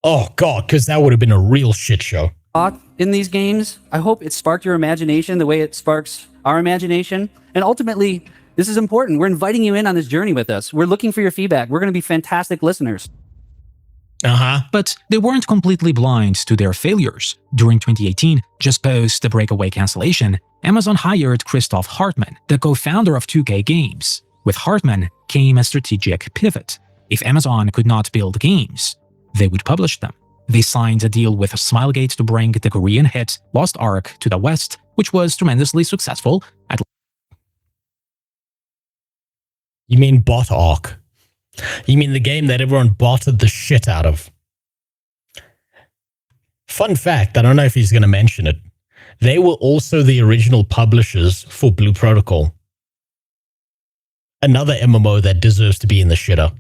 Oh, God, because that would have been a real shit show. In these games, I hope it sparked your imagination the way it sparks our imagination. And ultimately, this is important. We're inviting you in on this journey with us. We're looking for your feedback. We're going to be fantastic listeners. But they weren't completely blind to their failures. During 2018, just post the breakaway cancellation, Amazon hired Christoph Hartmann, the co-founder of 2K Games. With Hartmann came a strategic pivot. If Amazon could not build games, they would publish them. They signed a deal with Smilegate to bring the Korean hit Lost Ark to the West, which was tremendously successful. You mean Bot Ark? You mean the game that everyone botted the shit out of? Fun fact, I don't know if he's going to mention it. They were also the original publishers for Blue Protocol. Another MMO that deserves to be in the shitter.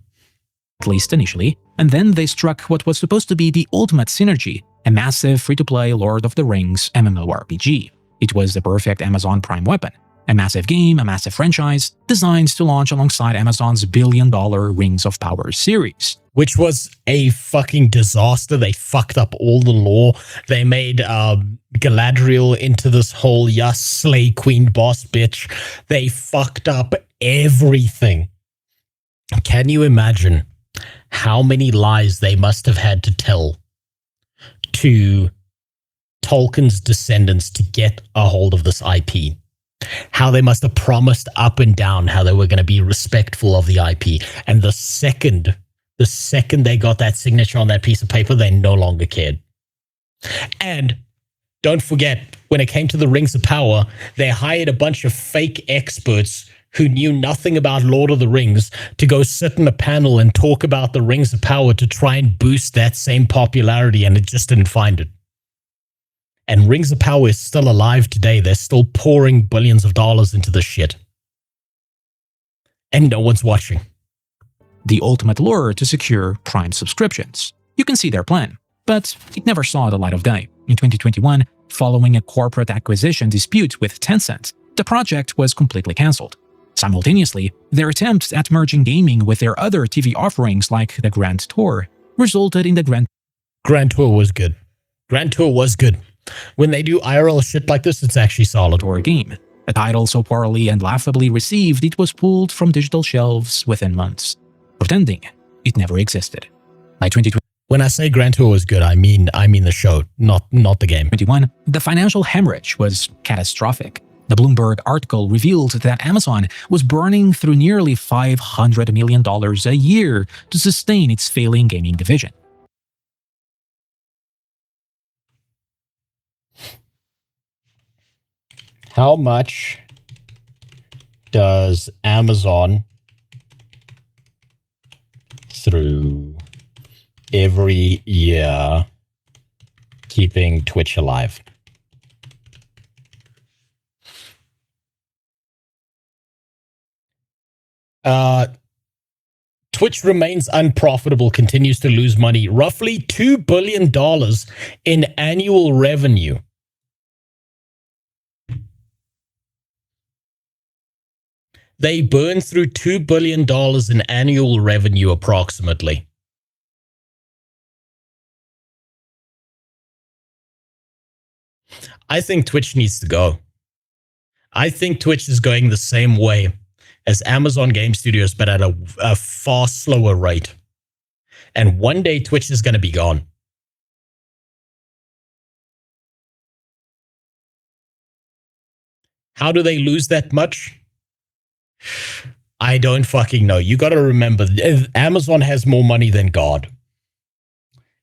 At least initially, and then they struck what was supposed to be the ultimate synergy, a massive free-to-play Lord of the Rings MMORPG. It was the perfect Amazon Prime weapon, a massive game, a massive franchise, designed to launch alongside Amazon's billion-dollar Rings of Power series. Which was a fucking disaster. They fucked up all the lore. They made Galadriel into this whole slay queen boss bitch. They fucked up everything. Can you imagine how many lies they must have had to tell to Tolkien's descendants to get a hold of this IP? How they must have promised up and down how they were going to be respectful of the IP. And the second they got that signature on that piece of paper, they no longer cared. And don't forget, when it came to the Rings of Power, they hired a bunch of fake experts who knew nothing about Lord of the Rings to go sit in a panel and talk about the Rings of Power to try and boost that same popularity, and it just didn't find it. And Rings of Power is still alive today. They're still pouring billions of dollars into this shit. And no one's watching. The ultimate lure to secure Prime subscriptions. You can see their plan, but it never saw the light of day. In 2021, following a corporate acquisition dispute with Tencent, the project was completely cancelled. Simultaneously, their attempt at merging gaming with their other TV offerings like the Grand Tour resulted in the Grand Tour was good. Grand Tour was good. When they do IRL shit like this, it's actually solid. Tour game. A title so poorly and laughably received it was pulled from digital shelves within months, pretending it never existed. By 2020, when I say Grand Tour was good, I mean the show, not the game. 2021, the financial hemorrhage was catastrophic. The Bloomberg article revealed that Amazon was burning through nearly $500 million a year to sustain its failing gaming division. How much does Amazon through every year keeping Twitch alive. Twitch remains unprofitable, continues to lose money, roughly $2 billion in annual revenue. They burn through $2 billion in annual revenue approximately. I think Twitch needs to go. I think Twitch is going the same way as Amazon Game Studios, but at a far slower rate. And one day Twitch is going to be gone. How do they lose that much? I don't fucking know. You got to remember, Amazon has more money than God.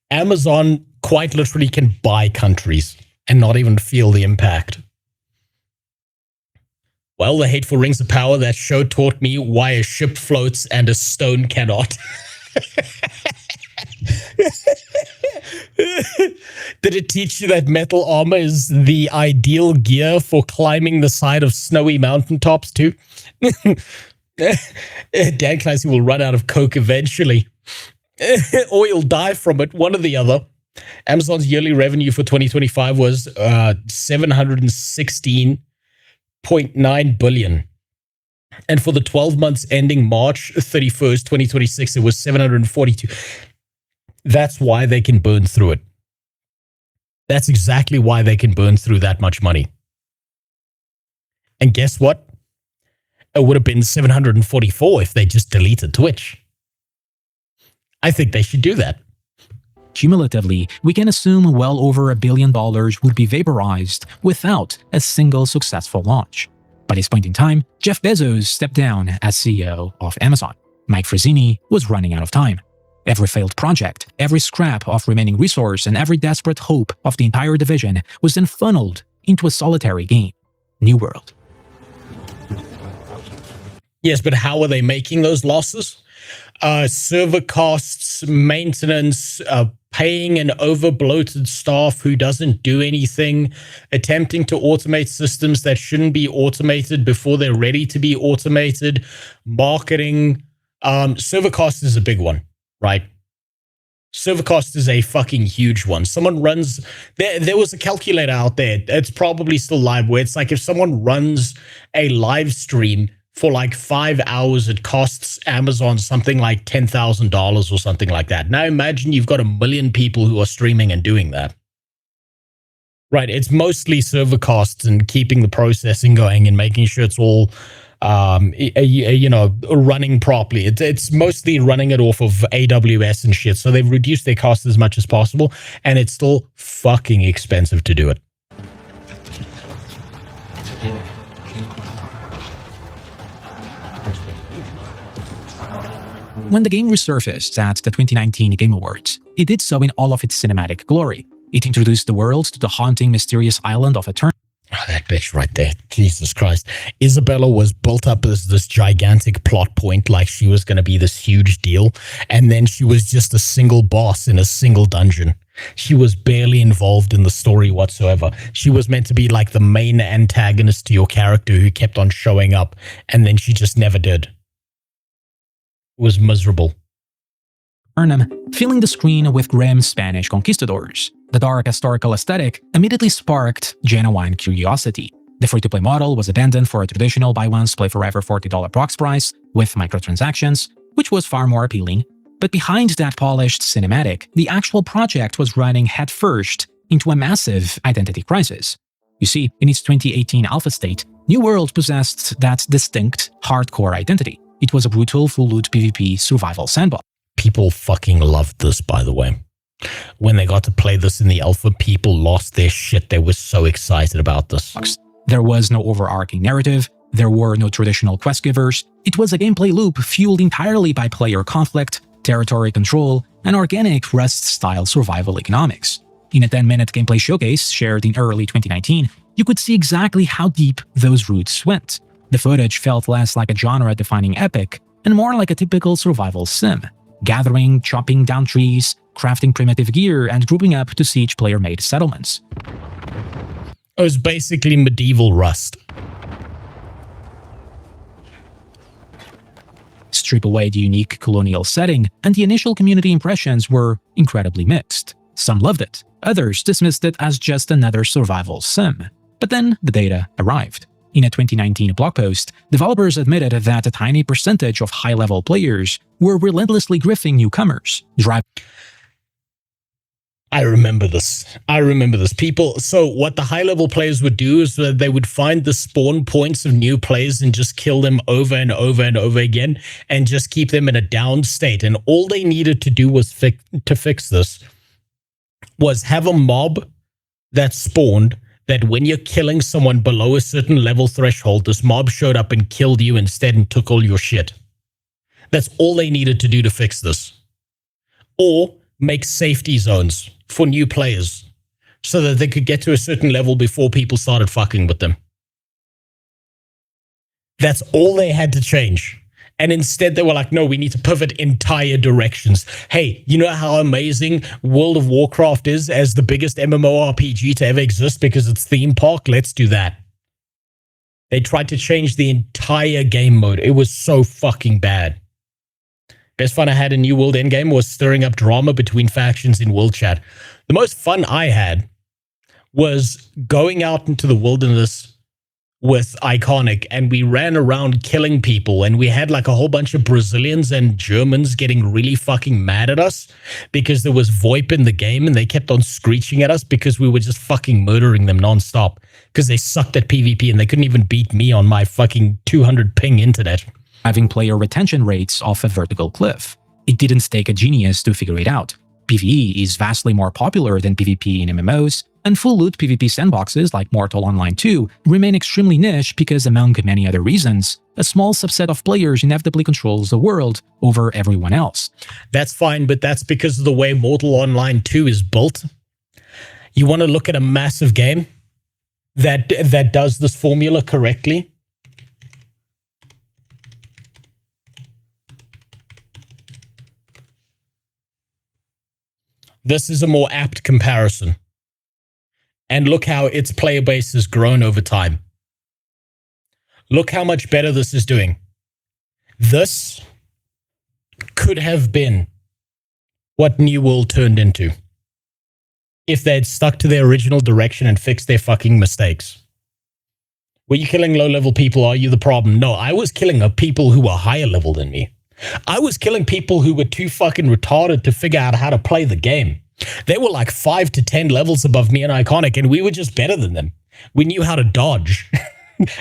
Amazon quite literally can buy countries and not even feel the impact. Well, the hateful rings of power, that show taught me why a ship floats and a stone cannot. Did it teach you that metal armor is the ideal gear for climbing the side of snowy mountaintops too? Dan Clancy will run out of coke eventually. Or he'll die from it, one or the other. Amazon's yearly revenue for 2025 was $716.9 billion. And for the 12 months ending March 31st, 2026, it was 742. That's why they can burn through it. That's exactly why they can burn through that much money. And guess what? It would have been 744 if they just deleted Twitch. I think they should do that. Cumulatively, we can assume well over $1 billion would be vaporized without a single successful launch. By this point in time, Jeff Bezos stepped down as CEO of Amazon. Mike Frazzini was running out of time. Every failed project, every scrap of remaining resource, and every desperate hope of the entire division was then funneled into a solitary game, New World. Yes, but how are they making those losses? Server costs, maintenance, paying an over-bloated staff who doesn't do anything, attempting to automate systems that shouldn't be automated before they're ready to be automated, marketing. Server cost is a big one, right? Server cost is a fucking huge one. Someone runs... There was a calculator out there. It's probably still live, where it's like if someone runs a live stream for like 5 hours, it costs Amazon something like $10,000 or something like that. Now imagine you've got 1 million people who are streaming and doing that. Right, it's mostly server costs and keeping the processing going and making sure it's all, running properly. It's mostly running it off of AWS and shit. So they've reduced their costs as much as possible, and it's still fucking expensive to do it. When the game resurfaced at the 2019 Game Awards, it did so in all of its cinematic glory. It introduced the world to the haunting, mysterious island of Eternity. Oh, that bitch right there. Jesus Christ. Isabella was built up as this gigantic plot point, like she was going to be this huge deal. And then she was just a single boss in a single dungeon. She was barely involved in the story whatsoever. She was meant to be like the main antagonist to your character who kept on showing up. And then she just never did. It was miserable. Burnham, filling the screen with grim Spanish conquistadors. The dark historical aesthetic immediately sparked genuine curiosity. The free-to-play model was abandoned for a traditional buy once, play forever $40 box price with microtransactions, which was far more appealing. But behind that polished cinematic, the actual project was running headfirst into a massive identity crisis. You see, in its 2018 alpha state, New World possessed that distinct, hardcore identity. It was a brutal, full-loot PvP survival sandbox. People fucking loved this, by the way. When they got to play this in the alpha, people lost their shit. They were so excited about this. There was no overarching narrative. There were no traditional quest givers. It was a gameplay loop fueled entirely by player conflict, territory control, and organic Rust-style survival economics. In a 10-minute gameplay showcase shared in early 2019, you could see exactly how deep those roots went. The footage felt less like a genre-defining epic and more like a typical survival sim. gathering, chopping down trees, crafting primitive gear, and grouping up to siege player-made settlements. It was basically medieval Rust. Strip away the unique colonial setting, and the initial community impressions were incredibly mixed. Some loved it, others dismissed it as just another survival sim. But then the data arrived. In a 2019 blog post, developers admitted that a tiny percentage of high-level players were relentlessly grifting newcomers, I remember this. People, so what the high-level players would do is that they would find the spawn points of new players and just kill them over and over and over again and just keep them in a down state. And all they needed to do was to fix this was have a mob that spawned that when you're killing someone below a certain level threshold, this mob showed up and killed you instead and took all your shit. That's all they needed to do to fix this. Or make safety zones for new players so that they could get to a certain level before people started fucking with them. That's all they had to change. And instead they were like, no, we need to pivot entire directions. Hey, you know how amazing World of Warcraft is as the biggest MMORPG to ever exist because it's theme park? Let's do that. They tried to change the entire game mode. It was so fucking bad. Best fun I had in New World Endgame was stirring up drama between factions in World Chat. The most fun I had was going out into the wilderness with Iconic, and we ran around killing people, and we had like a whole bunch of Brazilians and Germans getting really fucking mad at us because there was VoIP in the game, and they kept on screeching at us because we were just fucking murdering them nonstop because they sucked at PvP and they couldn't even beat me on my fucking 200 ping internet. Having player retention rates off a vertical cliff. It didn't take a genius to figure it out. PvE is vastly more popular than PvP in MMOs, and full loot PvP sandboxes like Mortal Online 2 remain extremely niche because, among many other reasons, a small subset of players inevitably controls the world over everyone else. That's fine, but that's because of the way Mortal Online 2 is built. You want to look at a massive game that does this formula correctly? This is a more apt comparison. And look how its player base has grown over time. Look how much better this is doing. This could have been what New World turned into if they had stuck to their original direction and fixed their fucking mistakes. Were you killing low-level people? Are you the problem? No, I was killing people who were higher level than me. I was killing people who were too fucking retarded to figure out how to play the game. They were like 5 to 10 levels above me and Iconic, and we were just better than them. We knew how to dodge.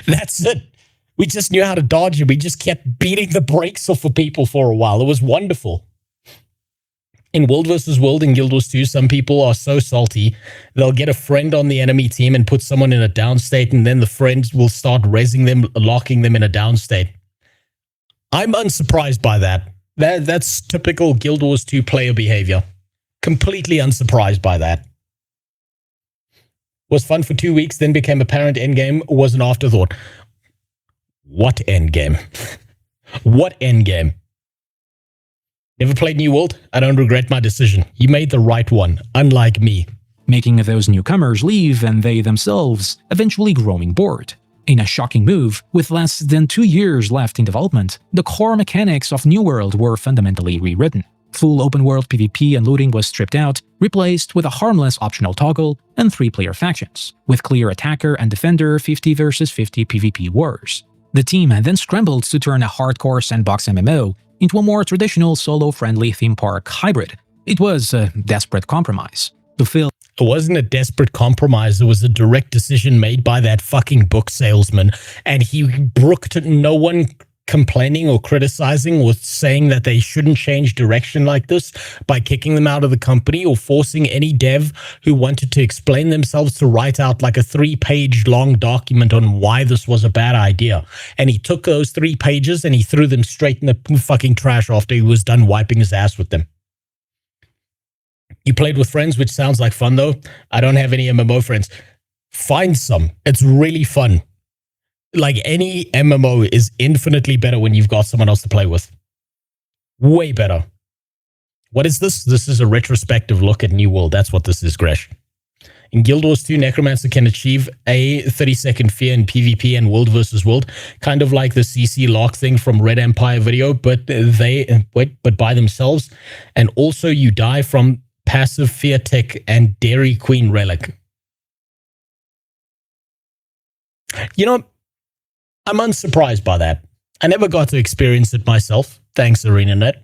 That's it. We just knew how to dodge, and we just kept beating the brakes off of people for a while. It was wonderful. In World vs. World and Guild Wars 2, some people are so salty, they'll get a friend on the enemy team and put someone in a down state, and then the friends will start rezzing them, locking them in a down state. I'm unsurprised by that. That's typical Guild Wars 2 player behavior. Completely unsurprised by that. Was fun for 2 weeks, then became apparent endgame was an afterthought. What endgame? What endgame? Never played New World? I don't regret my decision. You made the right one, unlike me. Making those newcomers leave and they themselves eventually growing bored. In a shocking move, with less than 2 years left in development, the core mechanics of New World were fundamentally rewritten. Full open-world PvP and looting was stripped out, replaced with a harmless optional toggle and 3-player factions, with clear attacker and defender 50 versus 50 PvP wars. The team then scrambled to turn a hardcore sandbox MMO into a more traditional solo-friendly theme park hybrid. It was a desperate compromise. To fill It wasn't a desperate compromise. It was a direct decision made by that fucking book salesman. And he brooked no one complaining or criticizing with saying that they shouldn't change direction like this by kicking them out of the company or forcing any dev who wanted to explain themselves to write out like a 3-page long document on why this was a bad idea. And he took those 3 pages and he threw them straight in the fucking trash after he was done wiping his ass with them. You played with friends, which sounds like fun though. I don't have any MMO friends. Find some. It's really fun. Like any MMO is infinitely better when you've got someone else to play with. Way better. What is this? This is a retrospective look at New World. That's what this is, Gresh. In Guild Wars 2, Necromancer can achieve a 30-second fear in PvP and world versus world, kind of like the CC lock thing from Red Empire video, but by themselves. And also you die from passive fear tech and Dairy Queen relic. You know, I'm unsurprised by that. I never got to experience it myself, thanks ArenaNet,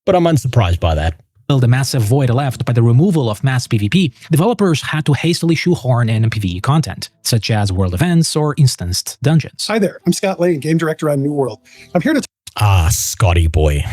but I'm unsurprised by that. The massive void left by the removal of mass PvP, developers had to hastily shoehorn in PvE content, such as world events or instanced dungeons. Hi there, I'm Scott Lane, game director on New World. I'm here to... Scotty boy.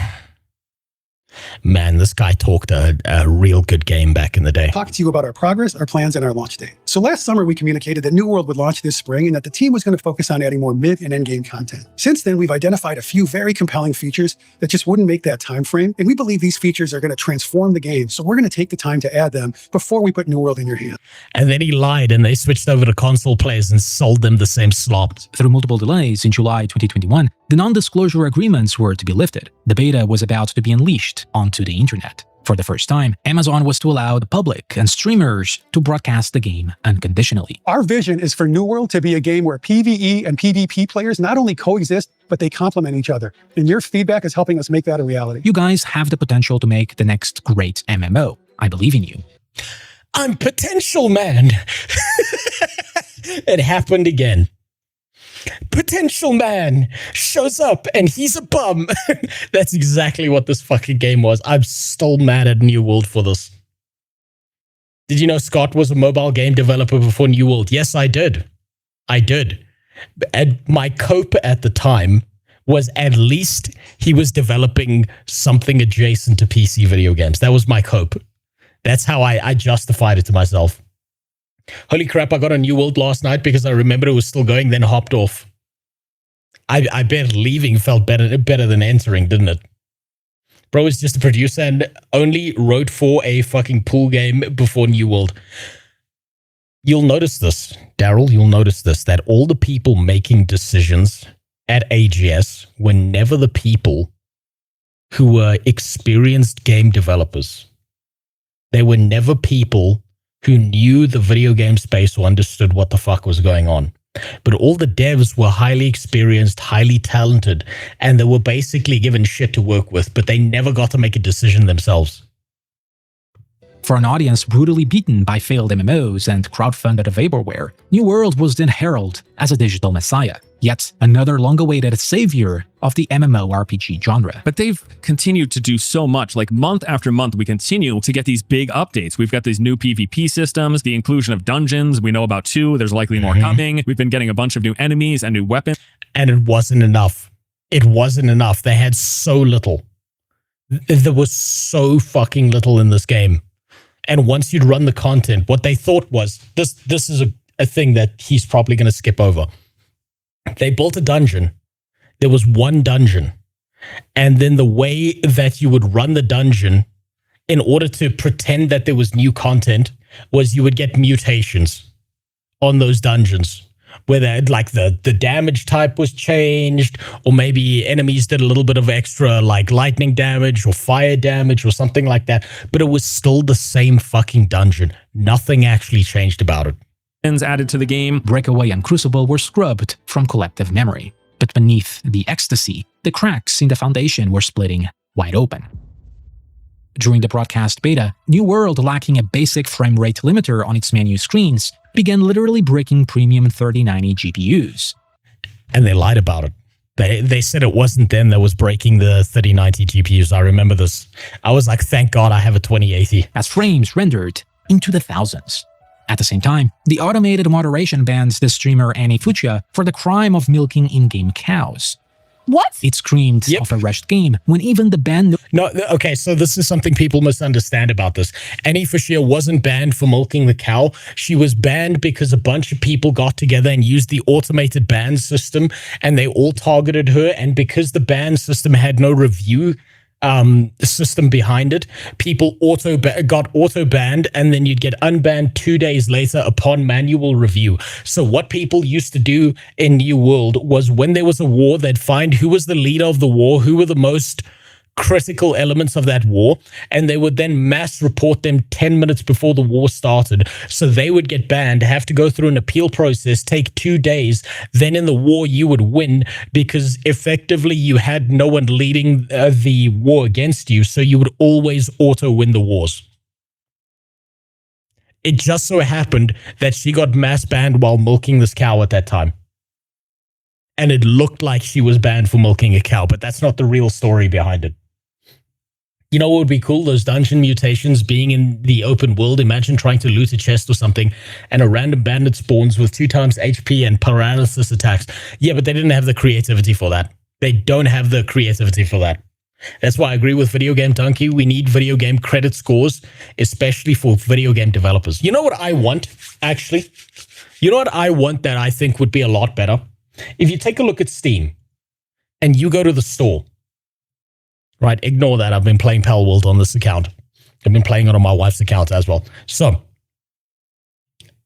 Man, this guy talked a real good game back in the day. Talk to you about our progress, our plans, and our launch date. So last summer, we communicated that New World would launch this spring and that the team was going to focus on adding more mid and end game content. Since then, we've identified a few very compelling features that just wouldn't make that time frame, and we believe these features are going to transform the game, so we're going to take the time to add them before we put New World in your hand. And then he lied, and they switched over to console players and sold them the same slop. Through multiple delays in July 2021, the non-disclosure agreements were to be lifted. The beta was about to be unleashed onto the internet. For the first time, Amazon was to allow the public and streamers to broadcast the game unconditionally. Our vision is for New World to be a game where PvE and PvP players not only coexist, but they complement each other. And your feedback is helping us make that a reality. You guys have the potential to make the next great MMO. I believe in you. I'm potential, man. It happened again. Potential man shows up and he's a bum. That's exactly what this fucking game was. I'm still mad at New World for this. Did you know Scott was a mobile game developer before New World? Yes, I did. I did. And my cope at the time was at least he was developing something adjacent to PC video games. That was my cope. That's how I justified it to myself. Holy crap, I got a New World last night because I remembered it was still going, then hopped off. I bet leaving felt better than entering, didn't it? Bro is just a producer and only wrote for a fucking pool game before New World. You'll notice this, Daryl, you'll notice this, that all the people making decisions at AGS were never the people who were experienced game developers. They were never people who knew the video game space or understood what the fuck was going on. But all the devs were highly experienced, highly talented, and they were basically given shit to work with, but they never got to make a decision themselves. For an audience brutally beaten by failed MMOs and crowdfunded vaporware, New World was then heralded as a digital messiah, yet another long-awaited savior of the MMORPG genre. But they've continued to do so much. Like month after month, we continue to get these big updates. We've got these new PvP systems, the inclusion of dungeons. We know about 2. There's likely more coming. We've been getting a bunch of new enemies and new weapons. And it wasn't enough. It wasn't enough. They had so little. There was so fucking little in this game. And once you'd run the content, what they thought was, this is a thing that he's probably going to skip over. They built a dungeon. There was one dungeon. And then the way that you would run the dungeon in order to pretend that there was new content was you would get mutations on those dungeons. Whether like the damage type was changed, or maybe enemies did a little bit of extra like lightning damage or fire damage or something like that. But it was still the same fucking dungeon. Nothing actually changed about it. Added to the game. Breakaway and Crucible were scrubbed from collective memory. But beneath the ecstasy, the cracks in the foundation were splitting wide open. During the broadcast beta, New World, lacking a basic frame rate limiter on its menu screens, began literally breaking premium 3090 GPUs. And they lied about it. They said it wasn't them that was breaking the 3090 GPUs. I remember this. I was like, thank God I have a 2080. As frames rendered into the thousands. At the same time, the automated moderation bans the streamer Annie Fuchsia for the crime of milking in-game cows. What? It screamed of a rushed game when even the ban... No, okay, so this is something people misunderstand about this. Annie Fuchsia wasn't banned for milking the cow. She was banned because a bunch of people got together and used the automated ban system, and they all targeted her, and because the ban system had no review system behind it, people got auto-banned, and then you'd get unbanned 2 days later upon manual review. So what people used to do in New World was when there was a war, they'd find who was the leader of the war, who were the most critical elements of that war, and they would then mass report them 10 minutes before the war started. So they would get banned, have to go through an appeal process, take 2 days. Then in the war, you would win because effectively you had no one leading the war against you. So you would always auto win the wars. It just so happened that she got mass banned while milking this cow at that time. And it looked like she was banned for milking a cow, but that's not the real story behind it. You know what would be cool? Those dungeon mutations being in the open world. Imagine trying to loot a chest or something and a random bandit spawns with 2 times HP and paralysis attacks. Yeah, but they didn't have the creativity for that. They don't have the creativity for that. That's why I agree with Video Game Donkey. We need video game credit scores, especially for video game developers. You know what I want, actually? You know what I want that I think would be a lot better? If you take a look at Steam and you go to the store, right, ignore that. I've been playing Pal World on this account. I've been playing it on my wife's account as well. So,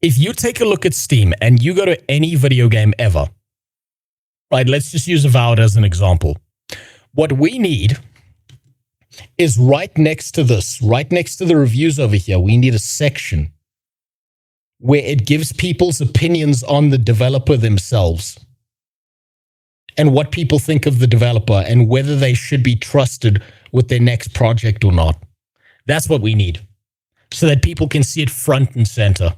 if you take a look at Steam and you go to any video game ever, right, let's just use Avowed as an example. What we need is right next to this, right next to the reviews over here, we need a section where it gives people's opinions on the developer themselves and what people think of the developer and whether they should be trusted with their next project or not. That's what we need, so that people can see it front and center.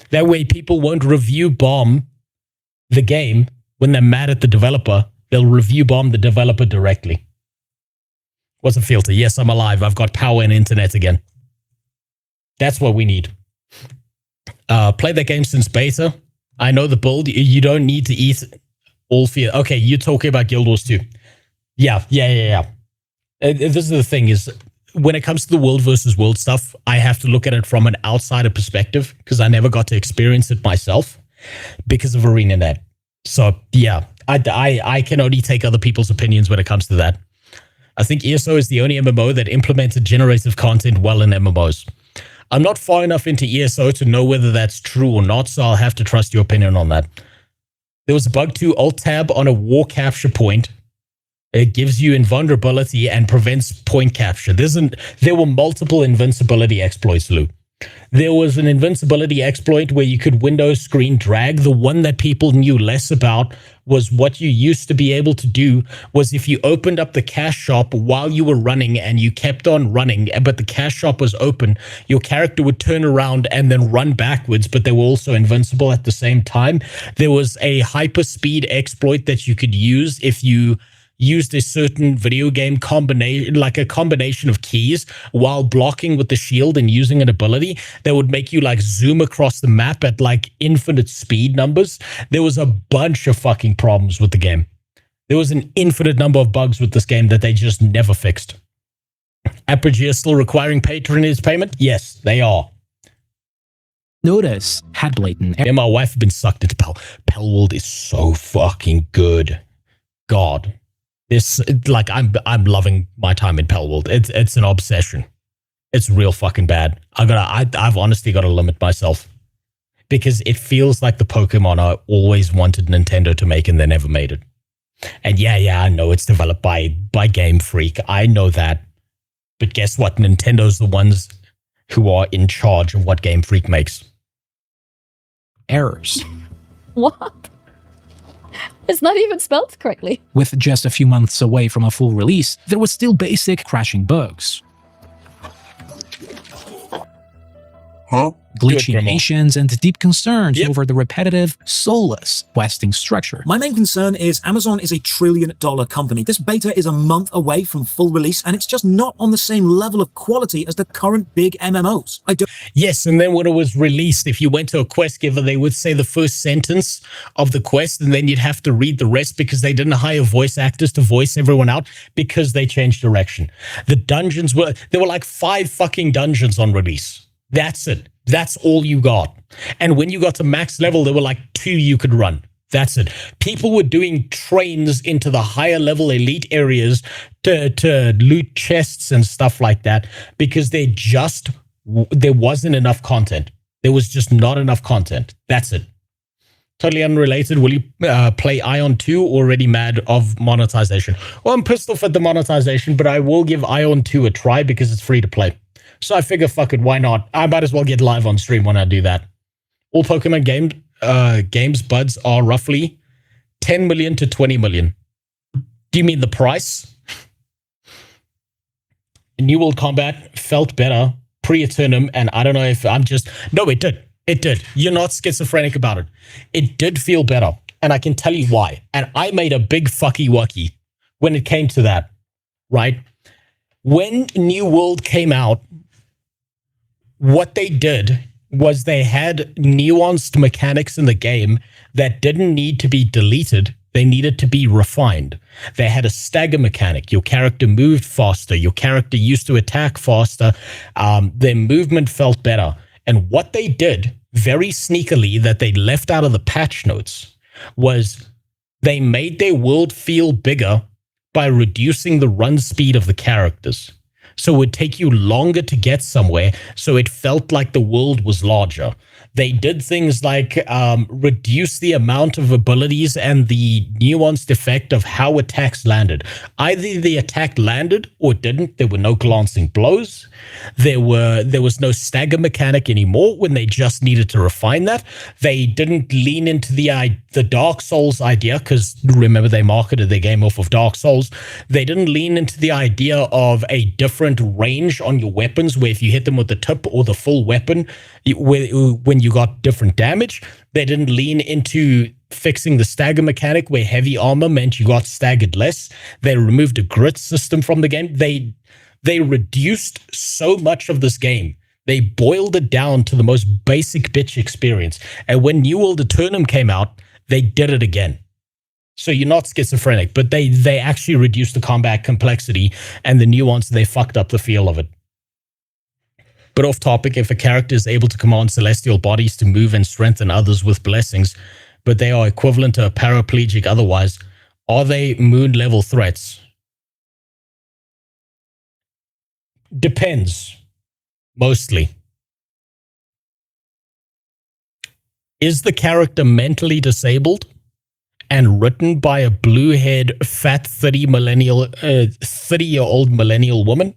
That way people won't review bomb the game when they're mad at the developer. They'll review bomb the developer directly. What's a filter? Yes, I'm alive. I've got power and internet again. That's what we need. Play that game since beta. I know the build. You don't need to eat all fear. Okay, you're talking about Guild Wars 2. Yeah. This is the thing is, when it comes to the world versus world stuff, I have to look at it from an outsider perspective because I never got to experience it myself because of ArenaNet. So, yeah, I can only take other people's opinions when it comes to that. I think ESO is the only MMO that implemented generative content well in MMOs. I'm not far enough into ESO to know whether that's true or not, so I'll have to trust your opinion on that. There was a bug too, Alt-Tab on a war capture point. It gives you invulnerability and prevents point capture. There were multiple invincibility exploits, Lou. There was an invincibility exploit where you could Windows screen drag. The one that people knew less about was what you used to be able to do was if you opened up the cash shop while you were running and you kept on running, but the cash shop was open, your character would turn around and then run backwards, but they were also invincible at the same time. There was a hyperspeed exploit that you could use if you used a certain video game combination, like a combination of keys while blocking with the shield and using an ability that would make you like zoom across the map at like infinite speed numbers. There was a bunch of fucking problems with the game. There was an infinite number of bugs with this game that they just never fixed. Apogee still requiring patronage payment? Yes, they are. Notice had blatant. Yeah, my wife has been sucked into Pal. Pal World is so fucking good. God. This, like, I'm loving my time in Pal World. It's an obsession. It's real fucking bad. I've honestly got to limit myself because it feels like the Pokemon I always wanted Nintendo to make and they never made it. And yeah, I know it's developed by Game Freak. I know that. But guess what? Nintendo's the ones who are in charge of what Game Freak makes. Errors. What? It's not even spelled correctly. With just a few months away from a full release, there was still basic crashing bugs. Glitchy animations and deep concerns over the repetitive, soulless questing structure. My main concern is Amazon is a $1 trillion company. This beta is a month away from full release, and it's just not on the same level of quality as the current big MMOs. Yes, and then when it was released, if you went to a quest giver, they would say the first sentence of the quest, and then you'd have to read the rest because they didn't hire voice actors to voice everyone out because they changed direction. The dungeons there were like 5 fucking dungeons on release. That's it. That's all you got. And when you got to max level, there were like 2 you could run. That's it. People were doing trains into the higher level elite areas to loot chests and stuff like that because there wasn't enough content. There was just not enough content. That's it. Totally unrelated. Will you play Ion 2? Already mad of monetization. Well, I'm pissed off at the monetization, but I will give Ion 2 a try because it's free to play. So I figure, fuck it, why not? I might as well get live on stream when I do that. All Pokemon games buds are roughly 10 million to 20 million. Do you mean the price? New World Combat felt better pre-Eternum, and I don't know if I'm just... No, it did. It did. You're not schizophrenic about it. It did feel better, and I can tell you why. And I made a big fucky wucky when it came to that, right? When New World came out, what they did was they had nuanced mechanics in the game that didn't need to be deleted. They needed to be refined. They had a stagger mechanic. Your character moved faster. Your character used to attack faster. Their movement felt better. And what they did very sneakily that they left out of the patch notes was they made their world feel bigger by reducing the run speed of the characters. So it would take you longer to get somewhere, so it felt like the world was larger. They did things like reduce the amount of abilities and the nuanced effect of how attacks landed. Either the attack landed or didn't. There were no glancing blows. There was no stagger mechanic anymore when they just needed to refine that. They didn't lean into the Dark Souls idea, because remember, they marketed their game off of Dark Souls. They didn't lean into the idea of a different range on your weapons, where if you hit them with the tip or the full weapon, when you got different damage. They didn't lean into fixing the stagger mechanic, where heavy armor meant you got staggered less. They removed a grit system from the game. They reduced so much of this game. They boiled it down to the most basic bitch experience. And when New World Eternum came out, they did it again. So you're not schizophrenic, but they actually reduced the combat complexity and the nuance. They fucked up the feel of it. But off topic, if a character is able to command celestial bodies to move and strengthen others with blessings, but they are equivalent to a paraplegic otherwise, are they moon-level threats? Depends. Mostly. Is the character mentally disabled and written by a blue-haired, fat 30-year-old millennial woman?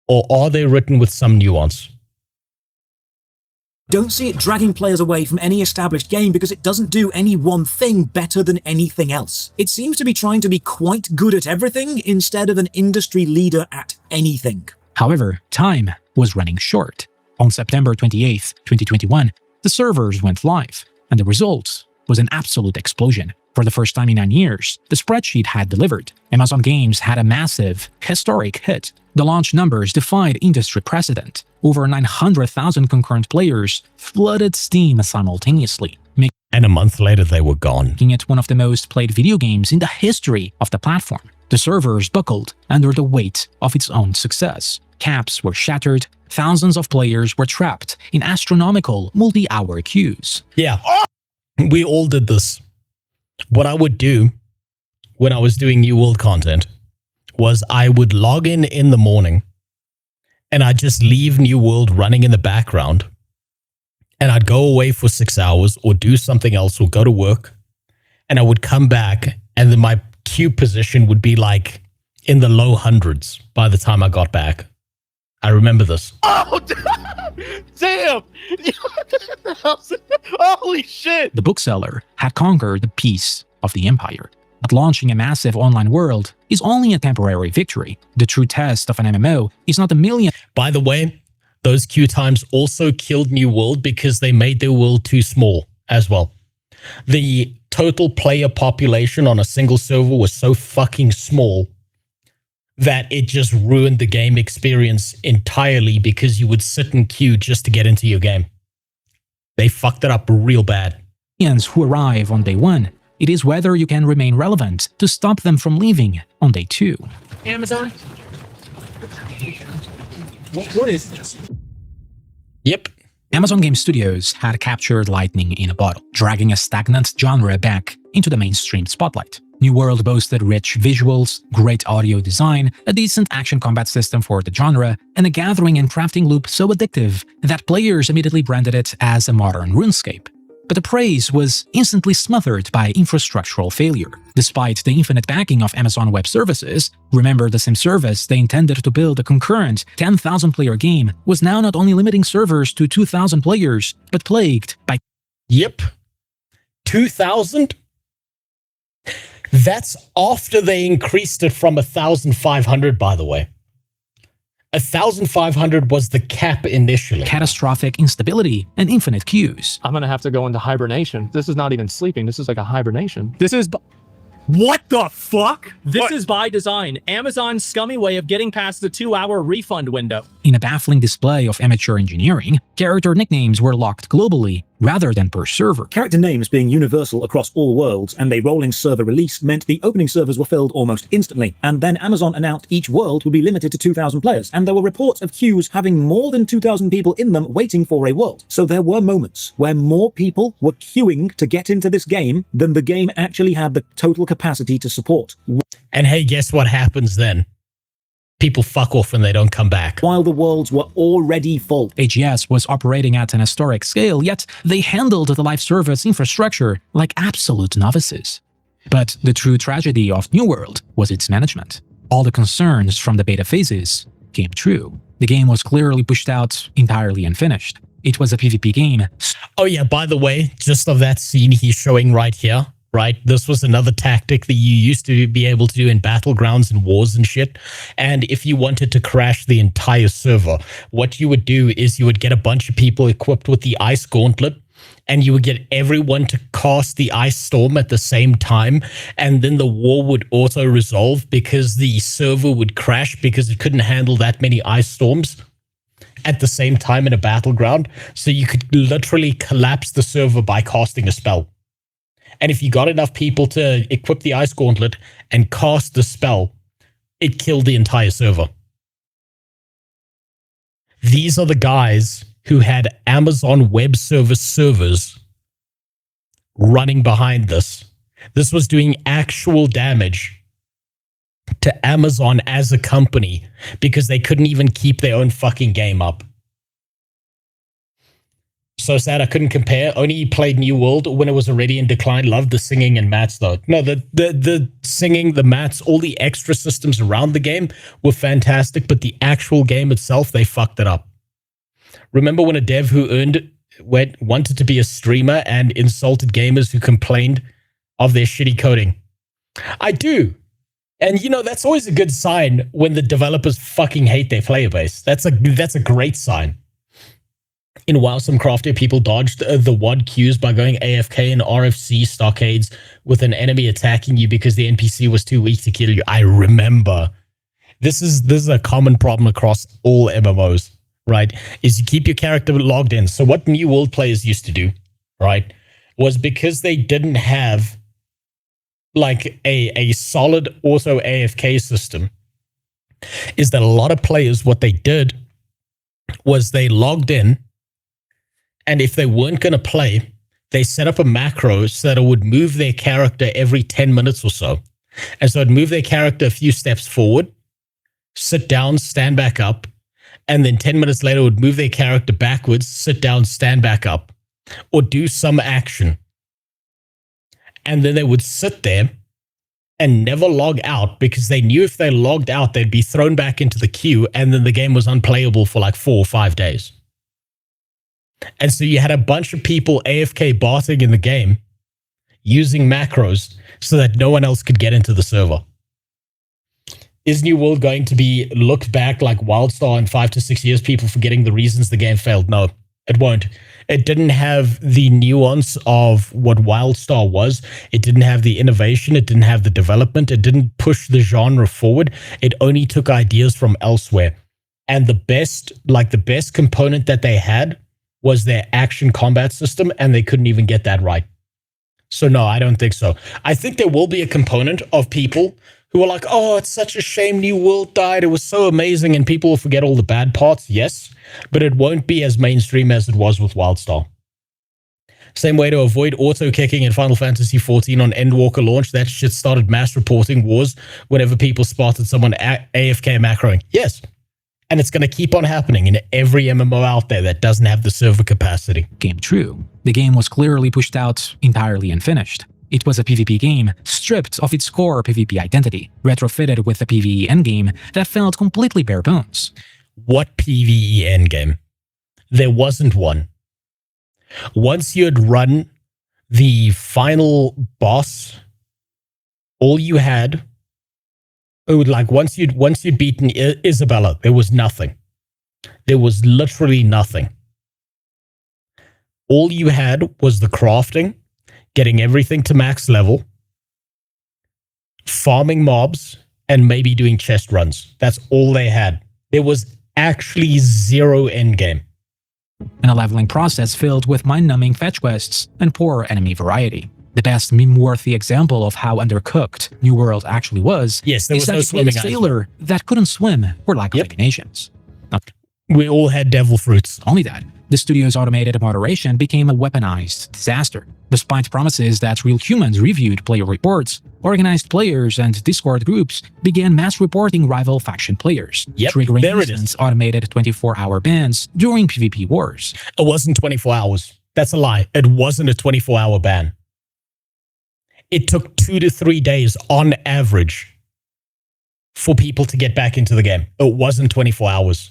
Or are they written with some nuance? Don't see it dragging players away from any established game because it doesn't do any one thing better than anything else. It seems to be trying to be quite good at everything instead of an industry leader at anything. However, time was running short. On September 28th, 2021, the servers went live, and the result was an absolute explosion. For the first time in 9 years, the spreadsheet had delivered. Amazon Games had a massive, historic hit. The launch numbers defied industry precedent. Over 900,000 concurrent players flooded Steam simultaneously, and a month later they were gone, making it one of the most played video games in the history of the platform. The servers buckled under the weight of its own success. Caps were shattered. Thousands of players were trapped in astronomical multi-hour queues. Yeah, we all did this. What I would do when I was doing New World content was I would log in the morning, and I'd just leave New World running in the background, and I'd go away for 6 hours or do something else or go to work, and I would come back, and then my queue position would be like in the low hundreds by the time I got back. I remember this. Oh, damn! Holy shit! The bookseller had conquered the piece of the empire. But launching a massive online world is only a temporary victory. The true test of an MMO is not a million. By the way, those queue times also killed New World because they made their world too small as well. The total player population on a single server was so fucking small that it just ruined the game experience entirely because you would sit in queue just to get into your game. They fucked it up real bad. Who arrive on day 1, it is whether you can remain relevant to stop them from leaving on day 2. Amazon? What is this? Yep. Amazon Game Studios had captured lightning in a bottle, dragging a stagnant genre back into the mainstream spotlight. New World boasted rich visuals, great audio design, a decent action combat system for the genre, and a gathering and crafting loop so addictive that players immediately branded it as a modern RuneScape. But the praise was instantly smothered by infrastructural failure. Despite the infinite backing of Amazon Web Services, remember the same service they intended to build a concurrent 10,000-player game was now not only limiting servers to 2,000 players, but plagued by— Yep. 2,000? That's after they increased it from 1,500, by the way. 1,500 was the cap initially. Catastrophic instability and infinite queues. I'm gonna have to go into hibernation. This is not even sleeping. This is like a hibernation. This is... What the fuck? This is by design. Amazon's scummy way of getting past the 2-hour refund window. In a baffling display of amateur engineering, character nicknames were locked globally rather than per server. Character names being universal across all worlds and a rolling server release meant the opening servers were filled almost instantly, and then Amazon announced each world would be limited to 2,000 players, and there were reports of queues having more than 2,000 people in them waiting for a world. So there were moments where more people were queuing to get into this game than the game actually had the total capacity to support. And hey, guess what happens then? People fuck off and they don't come back. While the worlds were already full. AGS was operating at an historic scale, yet they handled the live service infrastructure like absolute novices. But the true tragedy of New World was its management. All the concerns from the beta phases came true. The game was clearly pushed out entirely unfinished. It was a PvP game. Oh yeah, by the way, just of that scene he's showing right here, right? This was another tactic that you used to be able to do in battlegrounds and wars and shit. And if you wanted to crash the entire server, what you would do is you would get a bunch of people equipped with the Ice Gauntlet, and you would get everyone to cast the Ice Storm at the same time, and then the war would auto-resolve because the server would crash because it couldn't handle that many Ice Storms at the same time in a battleground. So you could literally collapse the server by casting a spell. And if you got enough people to equip the Ice Gauntlet and cast the spell, it killed the entire server. These are the guys who had Amazon Web Service servers running behind this. This was doing actual damage to Amazon as a company because they couldn't even keep their own fucking game up. So sad I couldn't compare. Only played New World when it was already in decline. Loved the singing and mats though. No, the singing, the mats, all the extra systems around the game were fantastic, but the actual game itself, they fucked it up. Remember when a dev who wanted to be a streamer and insulted gamers who complained of their shitty coding? I do. And you know, that's always a good sign when the developers fucking hate their player base. That's a great sign. In WoW, some craftier people dodged the WOD queues by going AFK in RFC stockades with an enemy attacking you because the NPC was too weak to kill you. I remember. This is a common problem across all MMOs, right? Is you keep your character logged in. So what New World players used to do, right, was because they didn't have like a solid auto AFK system, is that a lot of players, what they did was they logged in, and if they weren't going to play, they set up a macro so that it would move their character every 10 minutes or so. And so it'd move their character a few steps forward, sit down, stand back up, and then 10 minutes later it would move their character backwards, sit down, stand back up, or do some action. And then they would sit there and never log out because they knew if they logged out, they'd be thrown back into the queue, and then the game was unplayable for like 4 or 5 days. And so you had a bunch of people AFK botting in the game using macros so that no one else could get into the server. Is New World going to be looked back like WildStar in 5 to 6 years, people forgetting the reasons the game failed? No, it won't. It didn't have the nuance of what WildStar was. It didn't have the innovation. It didn't have the development. It didn't push the genre forward. It only took ideas from elsewhere. And the best component that they had was their action combat system, and they couldn't even get that right. So no, I don't think so. I think there will be a component of people who are like, oh, it's such a shame New World died. It was so amazing, and people will forget all the bad parts. Yes, but it won't be as mainstream as it was with WildStar. Same way to avoid auto-kicking in Final Fantasy XIV on Endwalker launch. That shit started mass reporting wars whenever people spotted someone AFK macroing. Yes. And it's going to keep on happening in every MMO out there that doesn't have the server capacity. Game true. The game was clearly pushed out entirely unfinished. It was a PvP game, stripped of its core PvP identity, retrofitted with a PvE endgame that felt completely bare bones. What PvE endgame? There wasn't one. Once you had run the final boss, all you had, like once you'd beaten Isabella, there was nothing. There was literally nothing. All you had was the crafting, getting everything to max level, farming mobs, and maybe doing chest runs. That's all they had. There was actually zero endgame. And a leveling process filled with mind-numbing fetch quests and poor enemy variety. The best meme-worthy example of how undercooked New World actually was is that no you played a swimming sailor that couldn't swim for lack of eliminations. We all had devil fruits. Only that, the studio's automated moderation became a weaponized disaster. Despite promises that real humans reviewed player reports, organized players and Discord groups began mass reporting rival faction players, triggering instant automated 24-hour bans during PvP wars. It wasn't 24 hours. That's a lie. It wasn't a 24-hour ban. It took 2 to 3 days on average for people to get back into the game. It wasn't 24 hours.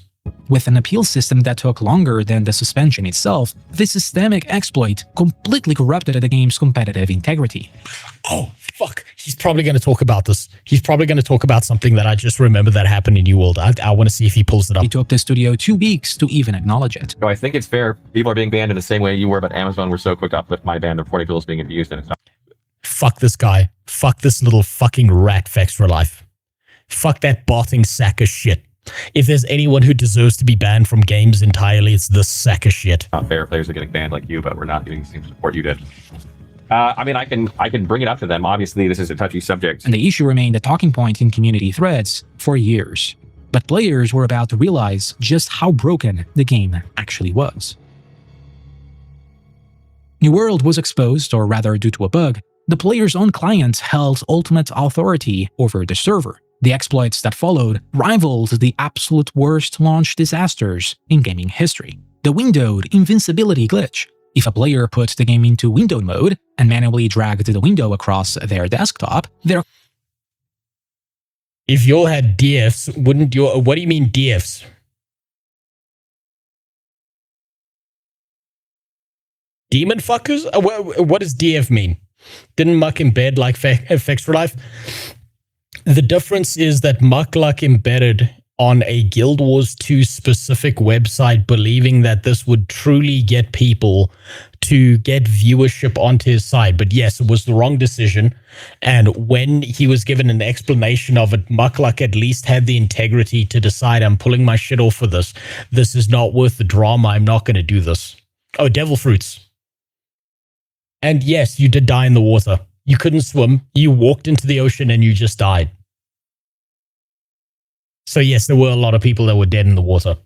With an appeal system that took longer than the suspension itself, this systemic exploit completely corrupted the game's competitive integrity. Oh, fuck. He's probably going to talk about this. He's probably going to talk about something that I just remember that happened in New World. I want to see if he pulls it up. It took the studio 2 weeks to even acknowledge it. So I think it's fair. People are being banned in the same way you were, but Amazon were so quick to uplift my ban. The reporting tools being abused, and it's not. Fuck this guy. Fuck this little fucking rat Fex for life. Fuck that botting sack of shit. If there's anyone who deserves to be banned from games entirely, it's this sack of shit. Not fair. Players are getting banned like you, but we're not giving the same support you did. I mean, I can bring it up to them. Obviously, this is a touchy subject. And the issue remained a talking point in community threads for years. But players were about to realize just how broken the game actually was. New World was exposed, or rather due to a bug, the player's own client held ultimate authority over the server. The exploits that followed rivaled the absolute worst launch disasters in gaming history. The windowed invincibility glitch. If a player put the game into windowed mode and manually dragged the window across their desktop, If you all had DFs, wouldn't your... What do you mean DFs? Demon fuckers? What does DF mean? Didn't Muck embed like Fex for Life? The difference is that Muck embedded on a Guild Wars 2 specific website, believing that this would truly get people to get viewership onto his side. But yes, it was the wrong decision. And when he was given an explanation of it, Muck at least had the integrity to decide, I'm pulling my shit off for this. This is not worth the drama. I'm not going to do this. Oh, devil fruits. And yes, you did die in the water. You couldn't swim. You walked into the ocean and you just died. So yes, there were a lot of people that were dead in the water.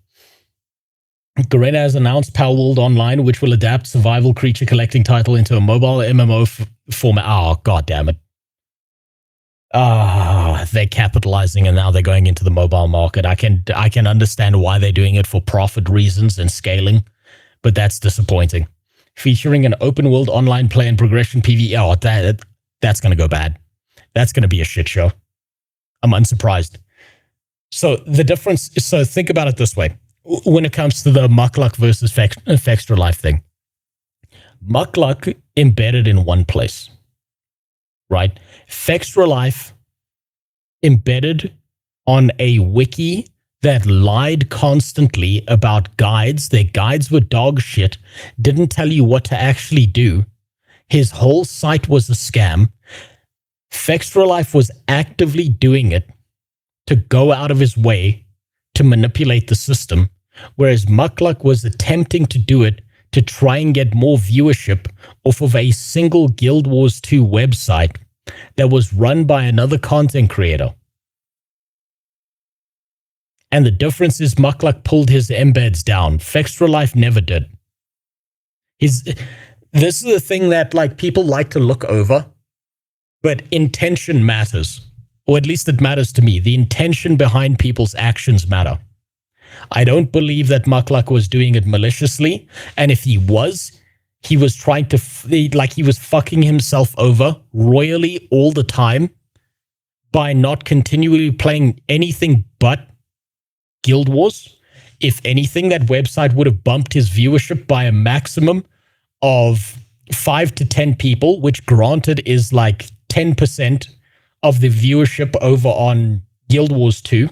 Garena has announced Palworld Online, which will adapt survival creature collecting title into a mobile MMO format. Oh, god damn it. They're capitalizing and now they're going into the mobile market. I can understand why they're doing it for profit reasons and scaling, but that's disappointing. Featuring an open world online play and progression PvE. Oh, that's going to go bad. That's going to be a shit show. I'm unsurprised. So the difference is, so think about it this way. When it comes to the Muckluck versus Fextra Life thing, Muckluck embedded in one place, right? Fextra Life embedded on a wiki that lied constantly about guides. Their guides were dog shit, didn't tell you what to actually do. His whole site was a scam. Fextra Life was actively doing it to go out of his way to manipulate the system, whereas Muckluck was attempting to do it to try and get more viewership off of a single Guild Wars 2 website that was run by another content creator. And the difference is Muckluck pulled his embeds down. Fextra Life never did. This is the thing that people like to look over, but intention matters. Or at least it matters to me. The intention behind people's actions matter. I don't believe that Mukluk was doing it maliciously. And if he was trying to, he was fucking himself over royally all the time by not continually playing anything but Guild Wars. If anything, that website would have bumped his viewership by a maximum of 5 to 10 people, which granted is like 10% of the viewership over on Guild Wars 2.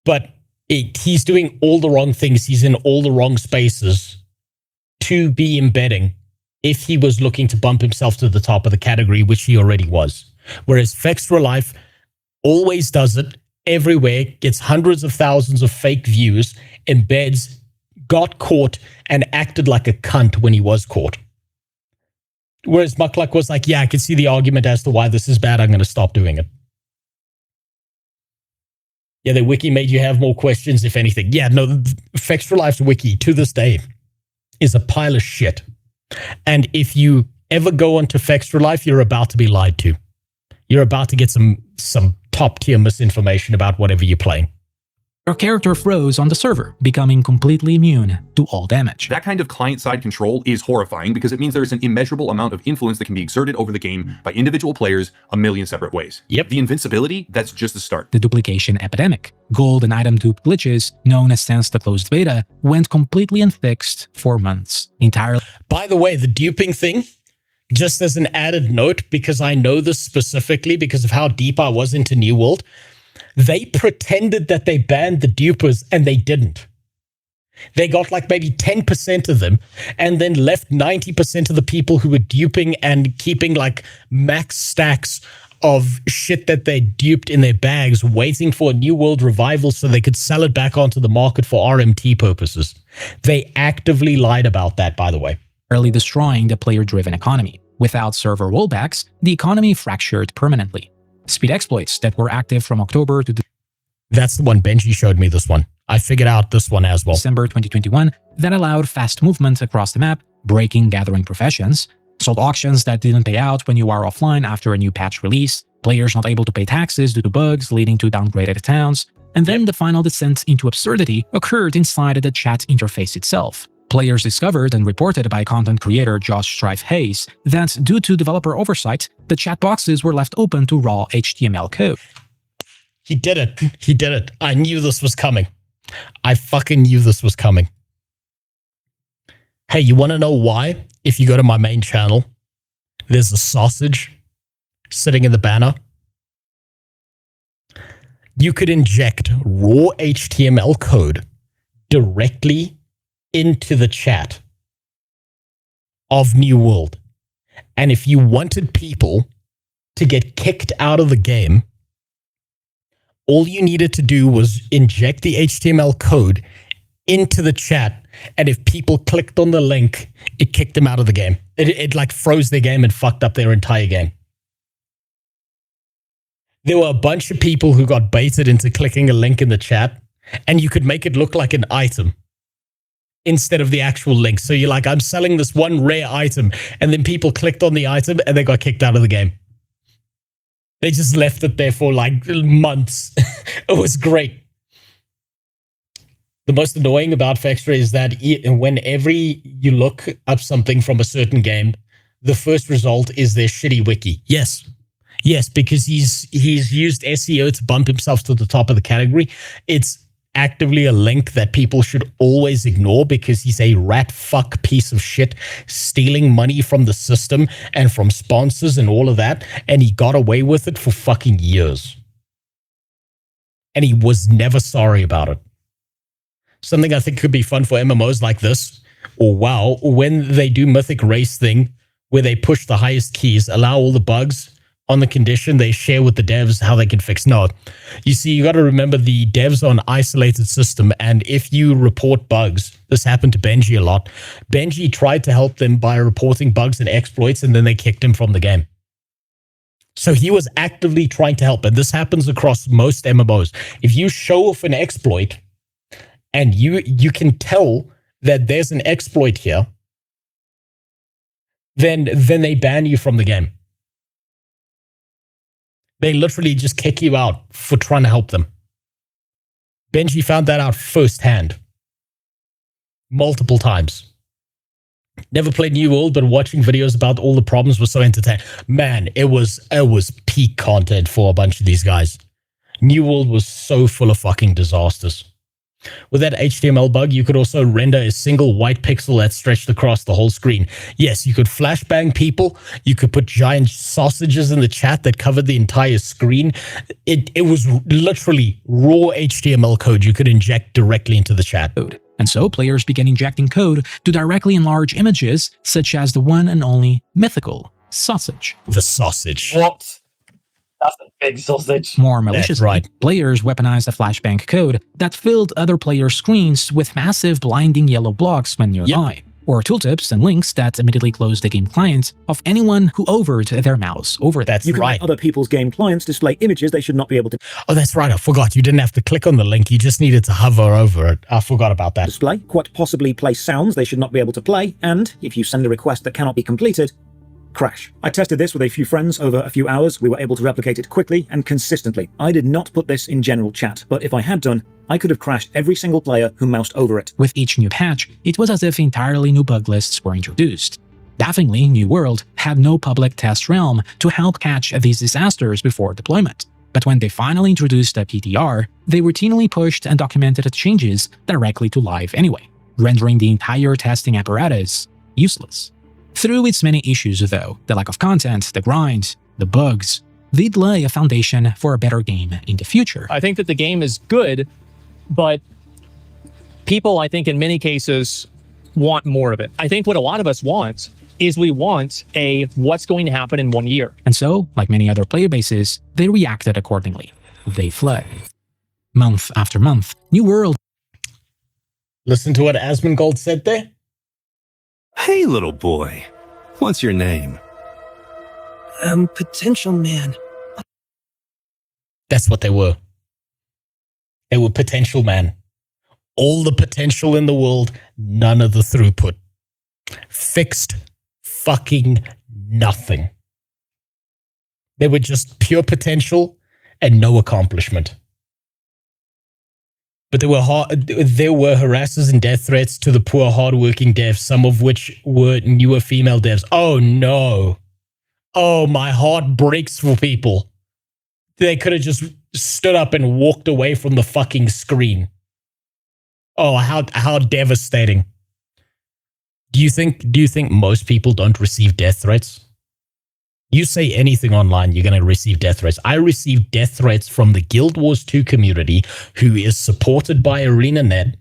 But he's doing all the wrong things. He's in all the wrong spaces to be embedding if he was looking to bump himself to the top of the category, which he already was. Whereas Fextra Life always does it everywhere, gets hundreds of thousands of fake views, embeds, got caught, and acted like a cunt when he was caught. Whereas Mukluk was like, yeah, I can see the argument as to why this is bad. I'm going to stop doing it. Yeah, the wiki made you have more questions, if anything. Yeah, no, Fextra Life's wiki to this day is a pile of shit. And if you ever go onto Fextra Life, you're about to be lied to. You're about to get some top-tier misinformation about whatever you're playing. Your character froze on the server, becoming completely immune to all damage. That kind of client-side control is horrifying because it means there's an immeasurable amount of influence that can be exerted over the game by individual players a million separate ways. Yep. The invincibility, that's just the start. The duplication epidemic, gold and item dupe glitches, known as since the closed beta, went completely unfixed for months. Entirely. By the way, the duping thing, just as an added note, because I know this specifically because of how deep I was into New World, they pretended that they banned the dupers and they didn't. They got like maybe 10% of them and then left 90% of the people who were duping and keeping like max stacks of shit that they duped in their bags, waiting for a New World revival so they could sell it back onto the market for RMT purposes. They actively lied about that, by the way. Early destroying the player-driven economy. Without server rollbacks, the economy fractured permanently. Speed exploits that were active from October to That's the one. Benji showed me this one. I figured out this one as well. December 2021 that allowed fast movement across the map, breaking gathering professions, sold auctions that didn't pay out when you are offline after a new patch release, players not able to pay taxes due to bugs leading to downgraded towns, and then the final descent into absurdity occurred inside the chat interface itself. Players discovered and reported by content creator Josh Strife Hayes that due to developer oversight, the chat boxes were left open to raw HTML code. He did it. He did it. I knew this was coming. I fucking knew this was coming. Hey, you want to know why? If you go to my main channel, there's a sausage sitting in the banner. You could inject raw HTML code directly into the chat of New World. And if you wanted people to get kicked out of the game, all you needed to do was inject the HTML code into the chat. And if people clicked on the link, it kicked them out of the game. It like froze their game and fucked up their entire game. There were a bunch of people who got baited into clicking a link in the chat, and you could make it look like an item instead of the actual link. So you're like, I'm selling this one rare item, and then people clicked on the item and they got kicked out of the game. They just left it there for like months. It was great. The most annoying about Fextra is that whenever you look up something from a certain game, the first result is their shitty wiki. Yes. Yes, because he's used SEO to bump himself to the top of the category. It's actively a link that people should always ignore because he's a rat fuck piece of shit stealing money from the system and from sponsors and all of that. And he got away with it for fucking years. And he was never sorry about it. Something I think could be fun for MMOs like this, or WoW, when they do Mythic Race thing, where they push the highest keys, allow all the bugs on the condition they share with the devs how they can fix. No, you see, you got to remember the devs are an isolated system, and if you report bugs, this happened to Benji a lot. Benji tried to help them by reporting bugs and exploits, and then they kicked him from the game. So he was actively trying to help, and this happens across most MMOs. If you show off an exploit, and you can tell that there's an exploit here, then they ban you from the game. They literally just kick you out for trying to help them. Benji found that out firsthand. Multiple times. Never played New World, but watching videos about all the problems was so entertaining. Man, it was peak content for a bunch of these guys. New World was so full of fucking disasters. With that HTML bug, you could also render a single white pixel that stretched across the whole screen. Yes, you could flashbang people. You could put giant sausages in the chat that covered the entire screen. It was literally raw HTML code you could inject directly into the chat. And so players began injecting code to directly enlarge images, such as the one and only mythical sausage. The sausage. What? That's a big sausage. More maliciously, right. Players weaponized the flashbang code that filled other players' screens with massive blinding yellow blocks when nearby, or tooltips and links that immediately closed the game client of anyone who hovered their mouse over them. You can let other people's game clients display images they should not be able to Oh, that's right. I forgot. You didn't have to click on the link. You just needed to hover over it. I forgot about that. display, quite possibly play sounds they should not be able to play, and, if you send a request that cannot be completed, crash. I tested this with a few friends over a few hours. We were able to replicate it quickly and consistently. I did not put this in general chat, but if I had done, I could have crashed every single player who moused over it. With each new patch, it was as if entirely new bug lists were introduced. Bafflingly, New World had no public test realm to help catch these disasters before deployment. But when they finally introduced a PTR, they routinely pushed and documented changes directly to live anyway, rendering the entire testing apparatus useless. Through its many issues though, the lack of content, the grind, the bugs, they'd lay a foundation for a better game in the future. I think that the game is good, but people, I think in many cases, want more of it. I think what a lot of us want is we want a what's going to happen in 1 year. And so, like many other player bases, they reacted accordingly. They fled. Month after month, New World. Listen to what Asmongold said there. Hey, little boy. What's your name? Potential man. That's what they were. They were potential man. All the potential in the world, none of the throughput. Fixed fucking nothing. They were just pure potential and no accomplishment. But there were harassers and death threats to the poor, hardworking devs, some of which were newer female devs. Oh no. Oh, my heart breaks for people. They could have just stood up and walked away from the fucking screen. Oh, how devastating. Do you think most people don't receive death threats? You say anything online, you're going to receive death threats. I received death threats from the Guild Wars 2 community, who is supported by ArenaNet,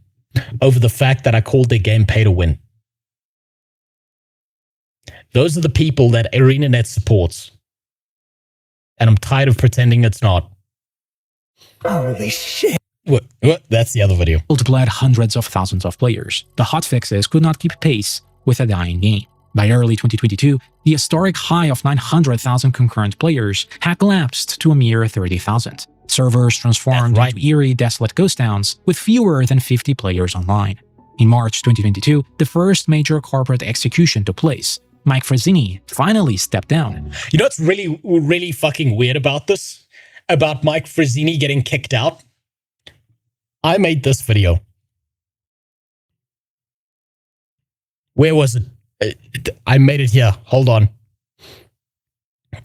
over the fact that I called their game pay to win. Those are the people that ArenaNet supports. And I'm tired of pretending it's not. Holy shit. What? That's the other video. Bled hundreds of thousands of players. The hotfixes could not keep pace with a dying game. By early 2022, the historic high of 900,000 concurrent players had collapsed to a mere 30,000. Servers transformed into eerie, desolate ghost towns with fewer than 50 players online. In March 2022, the first major corporate execution took place. Mike Frazzini finally stepped down. You know what's really fucking weird about this? About Mike Frazzini getting kicked out? I made this video. Where was it? I made it here. Hold on.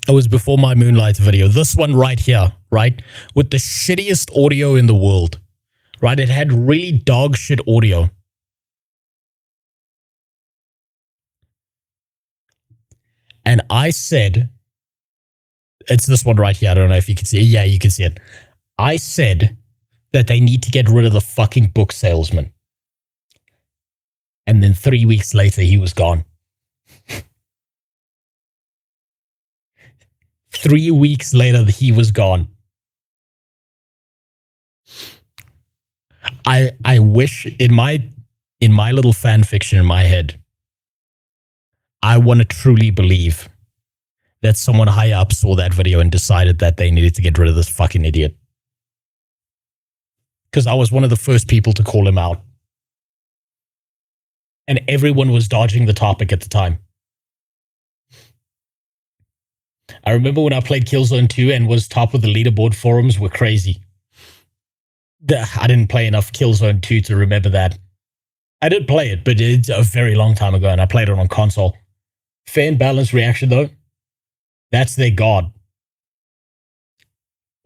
It was before my Moonlight video. This one right here, right? With the shittiest audio in the world, right? It had really dog shit audio. And I said, it's this one right here. I don't know if you can see it. Yeah, you can see it. I said that they need to get rid of the fucking book salesman. And then 3 weeks later, he was gone. 3 weeks later, he was gone. I wish in my little fan fiction in my head, I want to truly believe that someone high up saw that video and decided that they needed to get rid of this fucking idiot. Because I was one of the first people to call him out. And everyone was dodging the topic at the time. I remember when I played Killzone 2 and was top of the leaderboard, forums were crazy. I didn't play enough Killzone 2 to remember that. I did play it, but it's a very long time ago, and I played it on console. Fair and balanced reaction, though. That's their god.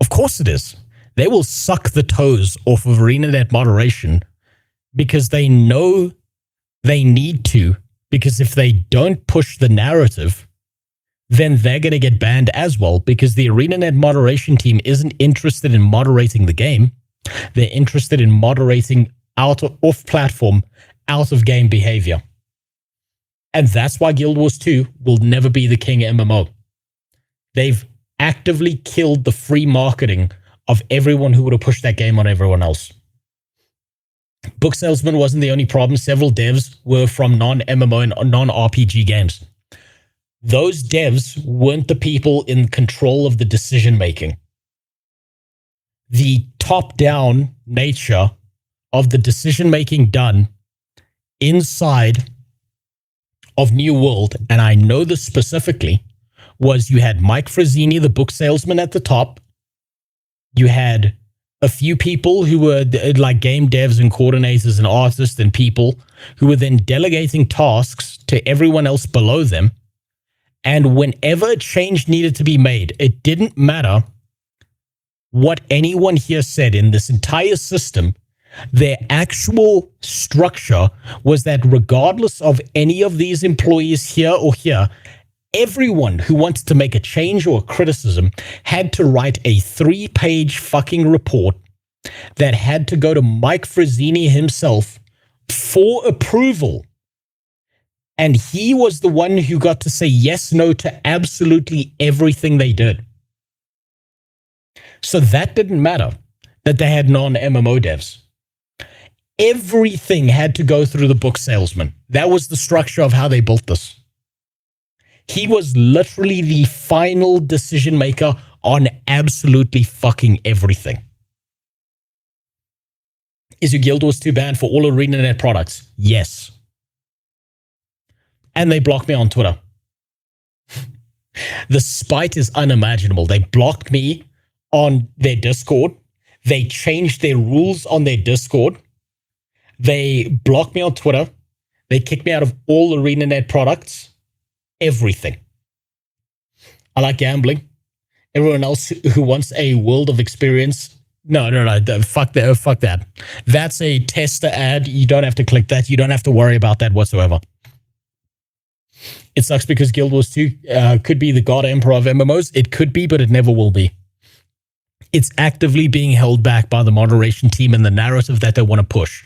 Of course it is. They will suck the toes off of ArenaNet moderation because they know they need to, because if they don't push the narrative, then they're going to get banned as well, because the ArenaNet moderation team isn't interested in moderating the game. They're interested in moderating off-platform, out-of-game behavior. And that's why Guild Wars 2 will never be the king MMO. They've actively killed the free marketing of everyone who would have pushed that game on everyone else. Book Salesman wasn't the only problem. Several devs were from non-MMO and non-RPG games. Those devs weren't the people in control of the decision-making. The top-down nature of the decision-making done inside of New World, and I know this specifically, was you had Mike Frazzini, the book salesman, at the top. You had a few people who were like game devs and coordinators and artists and people who were then delegating tasks to everyone else below them. And whenever a change needed to be made, it didn't matter what anyone here said in this entire system. Their actual structure was that regardless of any of these employees here or here, everyone who wanted to make a change or a criticism had to write a 3-page fucking report that had to go to Mike Frazzini himself for approval. And he was the one who got to say yes, no to absolutely everything they did. So that didn't matter that they had non-MMO devs. Everything had to go through the book salesman. That was the structure of how they built this. He was literally the final decision maker on absolutely fucking everything. Is your Guild Wars 2 banned for all ArenaNet products? Yes. And they blocked me on Twitter. The spite is unimaginable. They blocked me on their Discord. They changed their rules on their Discord. They blocked me on Twitter. They kicked me out of all ArenaNet products. Everything. I like gambling. Everyone else who wants a world of experience, no, fuck that. That's a tester ad. You don't have to click that. You don't have to worry about that whatsoever. It sucks because Guild Wars 2 could be the god emperor of MMOs. It could be, but it never will be. It's actively being held back by the moderation team and the narrative that they want to push.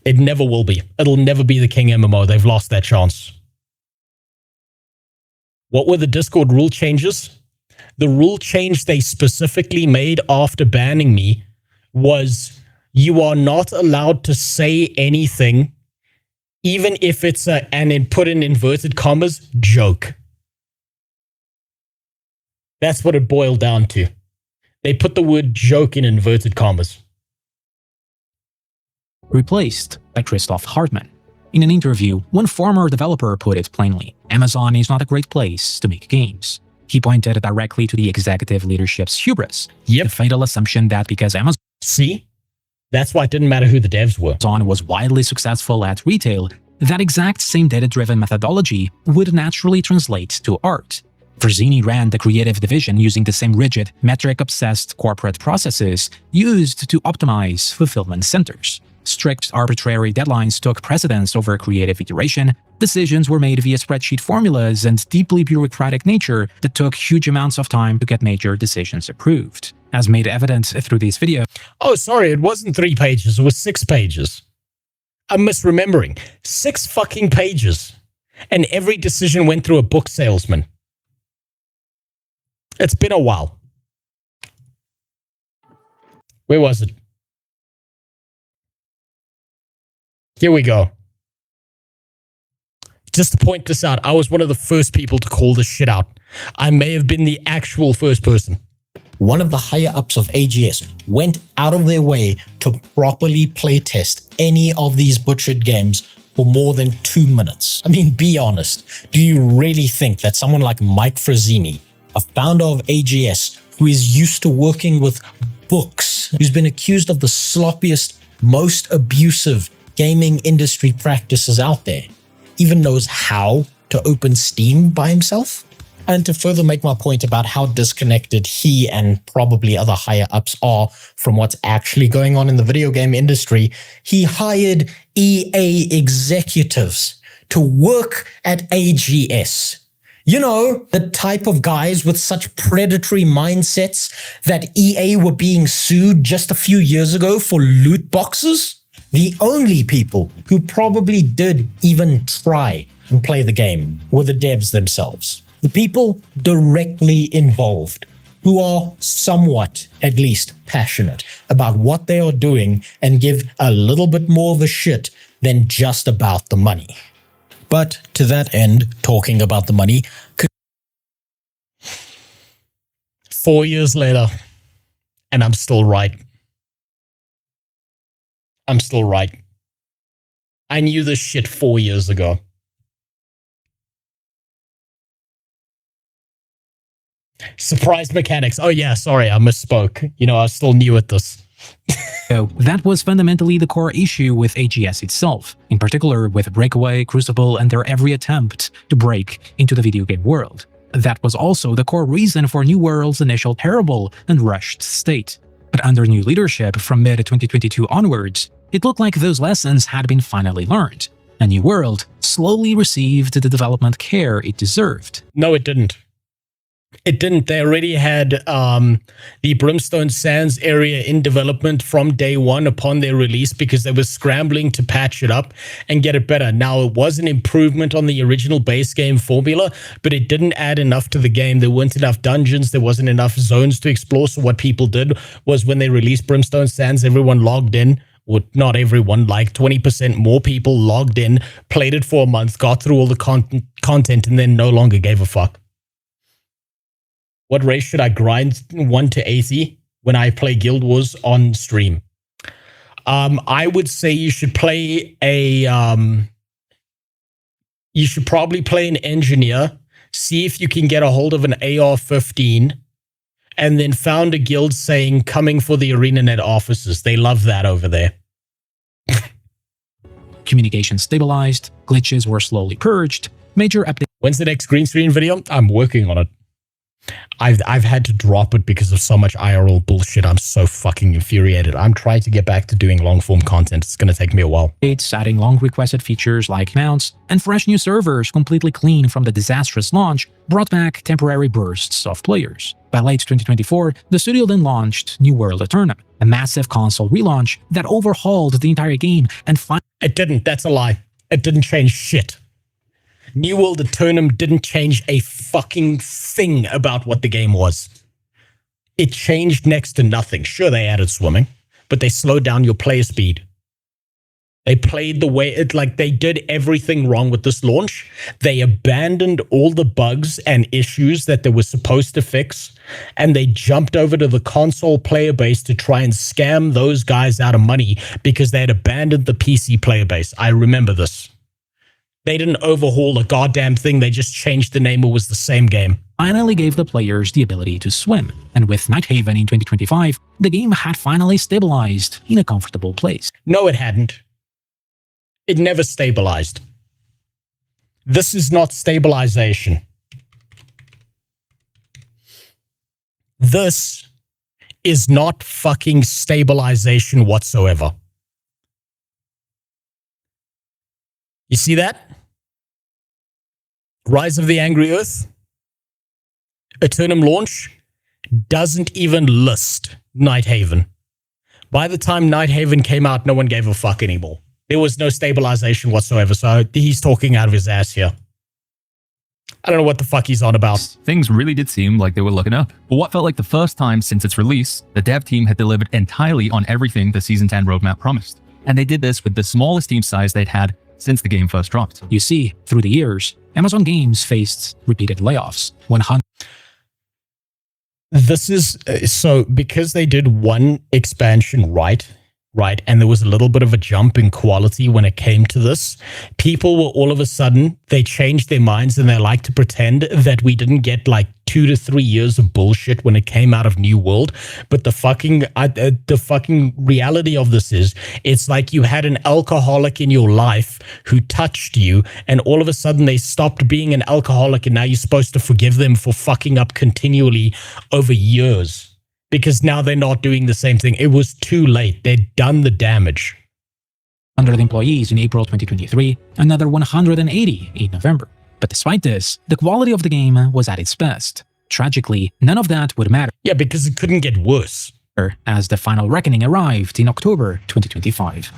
It never will be. It'll never be the king MMO. They've lost that chance. What were the Discord rule changes? The rule change they specifically made after banning me was you are not allowed to say anything, even if it's and put in inverted commas, joke. That's what it boiled down to. They put the word joke in inverted commas. Replaced by Christoph Hartmann. In an interview, one former developer put it plainly, Amazon is not a great place to make games. He pointed directly to the executive leadership's hubris. The fatal assumption that because Amazon... See? That's why it didn't matter who the devs were. Amazon was widely successful at retail, that exact same data-driven methodology would naturally translate to art. Frazzini ran the creative division using the same rigid, metric-obsessed corporate processes used to optimize fulfillment centers. Strict arbitrary deadlines took precedence over creative iteration, decisions were made via spreadsheet formulas, and deeply bureaucratic nature that took huge amounts of time to get major decisions approved. As made evident through this video. Oh, sorry, it wasn't 3 pages, it was 6 pages. I'm misremembering. 6 fucking pages. And every decision went through a book salesman. It's been a while. Where was it? Here we go. Just to point this out, I was one of the first people to call this shit out. I may have been the actual first person. One of the higher-ups of AGS went out of their way to properly playtest any of these butchered games for more than 2 minutes. I mean, be honest. Do you really think that someone like Mike Frazzini, a founder of AGS, who is used to working with books who's been accused of the sloppiest, most abusive gaming industry practices out there, even knows how to open Steam by himself? And to further make my point about how disconnected he and probably other higher ups are from what's actually going on in the video game industry, he hired EA executives to work at AGS. You know, the type of guys with such predatory mindsets that EA were being sued just a few years ago for loot boxes? The only people who probably did even try and play the game were the devs themselves. The people directly involved, who are somewhat, at least, passionate about what they are doing and give a little bit more of a shit than just about the money. But to that end, talking about the money, 4 years later, and I'm still right. I'm still right. I knew this shit 4 years ago. Surprise mechanics. Oh yeah, sorry, I misspoke. You know, I was still new at this. So that was fundamentally the core issue with AGS itself, in particular with Breakaway, Crucible, and their every attempt to break into the video game world. That was also the core reason for New World's initial terrible and rushed state. But under new leadership from mid-2022 onwards, it looked like those lessons had been finally learned, and New World slowly received the development care it deserved. No, it didn't. It didn't. They already had the Brimstone Sands area in development from day one upon their release because they were scrambling to patch it up and get it better. Now, it was an improvement on the original base game formula, but it didn't add enough to the game. There weren't enough dungeons. There wasn't enough zones to explore. So what people did was when they released Brimstone Sands, everyone logged in. Well, not everyone, like 20% more people logged in, played it for a month, got through all the content, and then no longer gave a fuck. What race should I grind 1 to 80 when I play Guild Wars on stream? I would say you should play a... you should probably play an engineer, see if you can get a hold of an AR-15, and then found a guild saying, coming for the ArenaNet offices. They love that over there. Communication stabilized, glitches were slowly purged, major updates... When's the next green screen video? I'm working on it. I've had to drop it because of so much IRL bullshit. I'm so fucking infuriated. I'm trying to get back to doing long-form content. It's going to take me a while. It's adding long-requested features like mounts, and fresh new servers completely clean from the disastrous launch brought back temporary bursts of players. By late 2024, the studio then launched New World Eternum, a massive console relaunch that overhauled the entire game and It didn't. That's a lie. It didn't change shit. New World Eternum didn't change a fucking thing about what the game was. It changed next to nothing. Sure, they added swimming, but they slowed down your player speed. They played the way it, like they did everything wrong with this launch. They abandoned all the bugs and issues that they were supposed to fix, and they jumped over to the console player base to try and scam those guys out of money because they had abandoned the PC player base. I remember this. They didn't overhaul a goddamn thing. They just changed the name. It was the same game. Finally gave the players the ability to swim. And with Nighthaven in 2025, the game had finally stabilized in a comfortable place. No, it hadn't. It never stabilized. This is not stabilization. This is not fucking stabilization whatsoever. You see that? Rise of the Angry Earth, Eternum launch, doesn't even list Nighthaven. By the time Nighthaven came out, no one gave a fuck anymore. There was no stabilization whatsoever, so he's talking out of his ass here. I don't know what the fuck he's on about. Things really did seem like they were looking up. But what felt like the first time since its release, the dev team had delivered entirely on everything the Season 10 roadmap promised. And they did this with the smallest team size they'd had since the game first dropped. You see, through the years, Amazon Games faced repeated layoffs. 100. This is so because they did one expansion right right? And there was a little bit of a jump in quality when it came to this. People were all of a sudden, they changed their minds and they like to pretend that we didn't get like 2 to 3 years of bullshit when it came out of New World. But the fucking reality of this is, it's like you had an alcoholic in your life who touched you, and all of a sudden they stopped being an alcoholic, and now you're supposed to forgive them for fucking up continually over years. Because now they're not doing the same thing. It was too late. They'd done the damage. 100 employees in April 2023, another 180 in November. But despite this, the quality of the game was at its best. Tragically, none of that would matter. Yeah, because it couldn't get worse. As the final reckoning arrived in October 2025.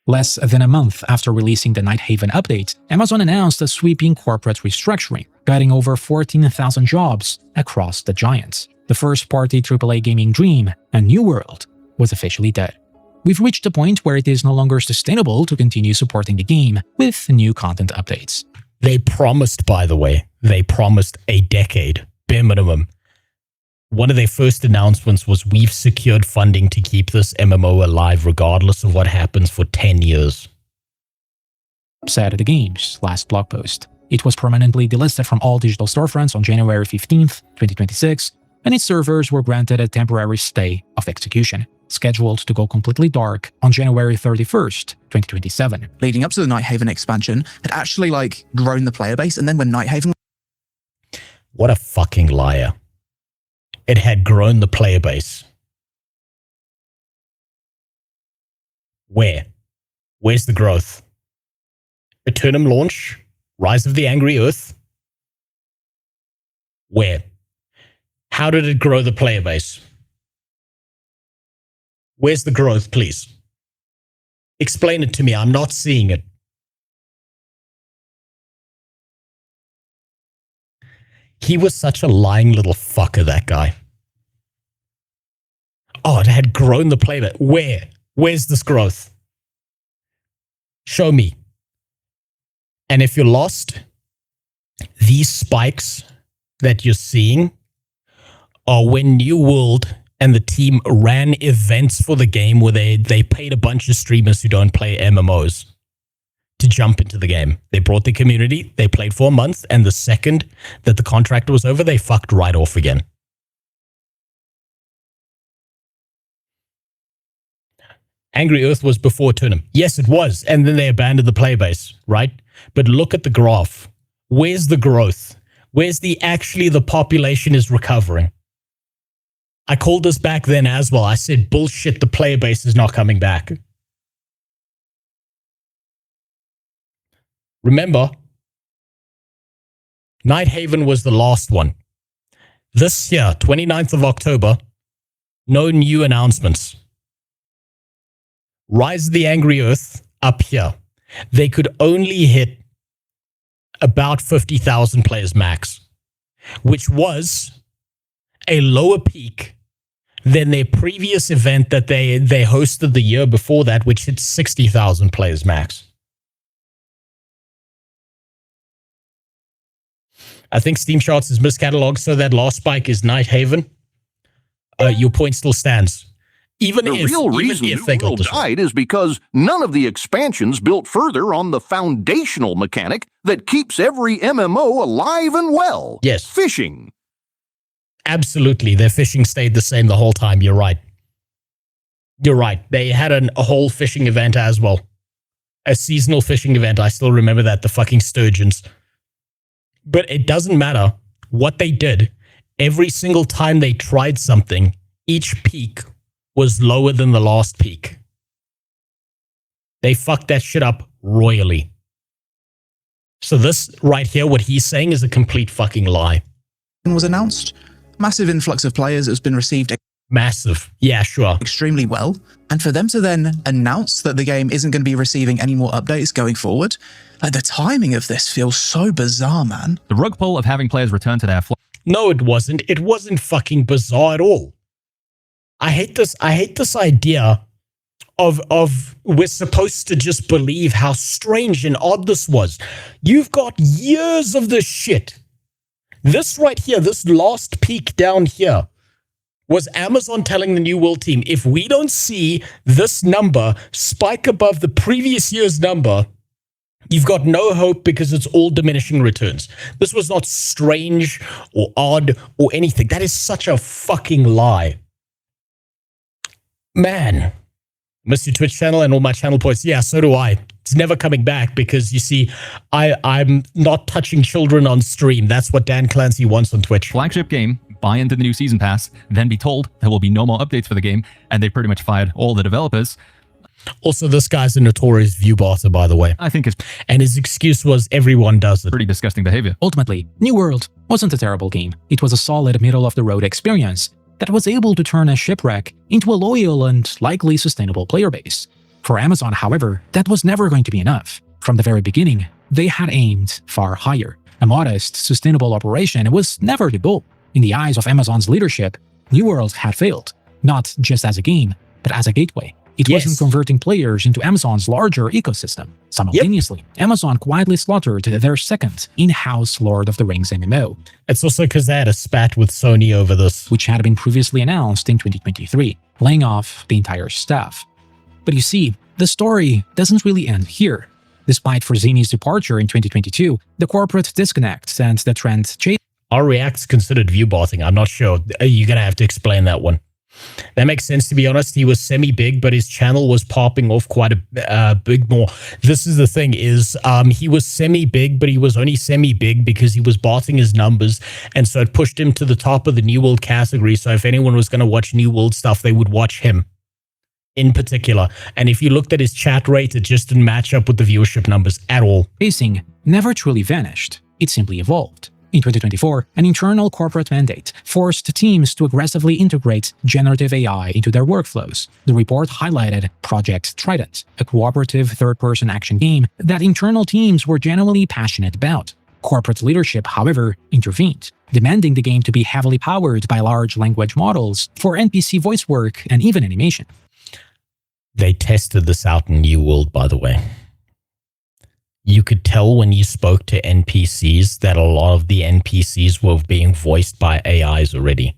Less than a month after releasing the Night Haven update, Amazon announced a sweeping corporate restructuring, cutting over 14,000 jobs across the giants. The first-party AAA gaming dream, a new world, was officially dead. We've reached a point where it is no longer sustainable to continue supporting the game with new content updates. They promised, by the way, they promised a decade, bare minimum. One of their first announcements was, we've secured funding to keep this MMO alive regardless of what happens for 10 years. Said the game's last blog post. It was permanently delisted from all digital storefronts on January 15th, 2026, and its servers were granted a temporary stay of execution, scheduled to go completely dark on January 31st, 2027. Leading up to the Night Haven expansion, had actually grown the player base, and then when Night Haven... What a fucking liar. It had grown the player base. Where? Where's the growth? Eternum launch? Rise of the Angry Earth? Where? How did it grow the player base? Where's the growth, please? Explain it to me. I'm not seeing it. He was such a lying little fucker, that guy. Oh, it had grown the player base. Where? Where's this growth? Show me. And if you're lost, these spikes that you're seeing are when New World and the team ran events for the game where they paid a bunch of streamers who don't play MMOs to jump into the game. They brought the community, they played for a month, and the second that the contract was over, they fucked right off again. Angry Earth was before Eternum. Yes, it was. And then they abandoned the player base, right? But look at the graph. Where's the growth? Where's the population is recovering? I called this back then as well. I said, bullshit, the player base is not coming back. Remember, Night Haven was the last one. This year, 29th of October, no new announcements. Rise of the Angry Earth, up here. They could only hit about 50,000 players max, which was a lower peak than their previous event that they hosted the year before that, which hit 60,000 players max. I think Steam Charts is miscatalogued, so that last spike is Night Haven. Your point still stands. The real reason New World died is because none of the expansions built further on the foundational mechanic that keeps every MMO alive and well. Yes. Fishing. Absolutely. Their fishing stayed the same the whole time. You're right. You're right. They had a whole fishing event as well. A seasonal fishing event. I still remember that. The fucking sturgeons. But it doesn't matter what they did. Every single time they tried something, each peak was lower than the last peak. They fucked that shit up royally. So this right here, what he's saying is a complete fucking lie. Was announced. Massive influx of players has been received. Massive. Yeah, sure. Extremely well. And for them to then announce that the game isn't going to be receiving any more updates going forward, the timing of this feels so bizarre, man. The rug pull of having players return to their... No, it wasn't. It wasn't fucking bizarre at all. I hate this idea of we're supposed to just believe how strange and odd this was. You've got years of this shit. This right here, this last peak down here, was Amazon telling the New World team, if we don't see this number spike above the previous year's number, you've got no hope because it's all diminishing returns. This was not strange or odd or anything. That is such a fucking lie. Man, miss your Twitch channel and all my channel points. Yeah, so do I. It's never coming back because, you see, I'm not touching children on stream. That's what Dan Clancy wants on Twitch. Flagship game, buy into the new season pass, then be told there will be no more updates for the game, and they pretty much fired all the developers. Also, this guy's a notorious view botter, by the way. I think it's... And his excuse was everyone does it. Pretty disgusting behavior. Ultimately, New World wasn't a terrible game. It was a solid middle-of-the-road experience that was able to turn a shipwreck into a loyal and likely sustainable player base. For Amazon, however, that was never going to be enough. From the very beginning, they had aimed far higher. A modest, sustainable operation was never the goal. In the eyes of Amazon's leadership, New World had failed, not just as a game, but as a gateway. It wasn't converting players into Amazon's larger ecosystem. Simultaneously, Amazon quietly slaughtered their second in-house Lord of the Rings MMO. It's also because they had a spat with Sony over this, which had been previously announced in 2023, laying off the entire staff. But you see, the story doesn't really end here. Despite Frazini's departure in 2022, the corporate disconnect and the trend chase. Are Reacts considered view botting? I'm not sure. You're going to have to explain that one. That makes sense, to be honest. He was semi-big, but his channel was popping off quite a big more. This is the thing is, he was semi-big, but he was only semi-big because he was botting his numbers, and so it pushed him to the top of the New World category. So if anyone was going to watch New World stuff, they would watch him in particular. And if you looked at his chat rate, it just didn't match up with the viewership numbers at all. Pacing never truly vanished. It simply evolved. In 2024, an internal corporate mandate forced teams to aggressively integrate generative AI into their workflows. The report highlighted Project Trident, a cooperative third-person action game that internal teams were genuinely passionate about. Corporate leadership, however, intervened, demanding the game to be heavily powered by large language models for NPC voice work and even animation. They tested this out in New World, by the way. You could tell when you spoke to NPCs that a lot of the NPCs were being voiced by AIs already.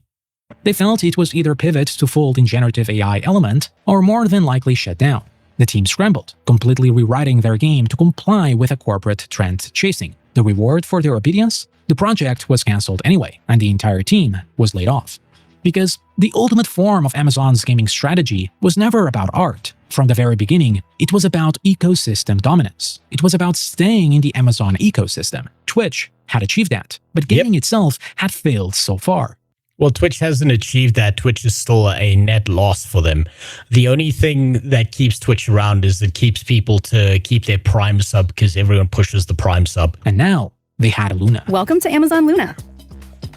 They felt it was either pivot to fold in generative AI element or more than likely shut down. The team scrambled, completely rewriting their game to comply with a corporate trend chasing. The reward for their obedience? The project was cancelled anyway, and the entire team was laid off. Because the ultimate form of Amazon's gaming strategy was never about art. From the very beginning, it was about ecosystem dominance. It was about staying in the Amazon ecosystem. Twitch had achieved that, but gaming itself had failed so far. Well, Twitch hasn't achieved that. Twitch is still a net loss for them. The only thing that keeps Twitch around is it keeps people to keep their Prime sub because everyone pushes the Prime sub. And now they had Luna. Welcome to Amazon Luna.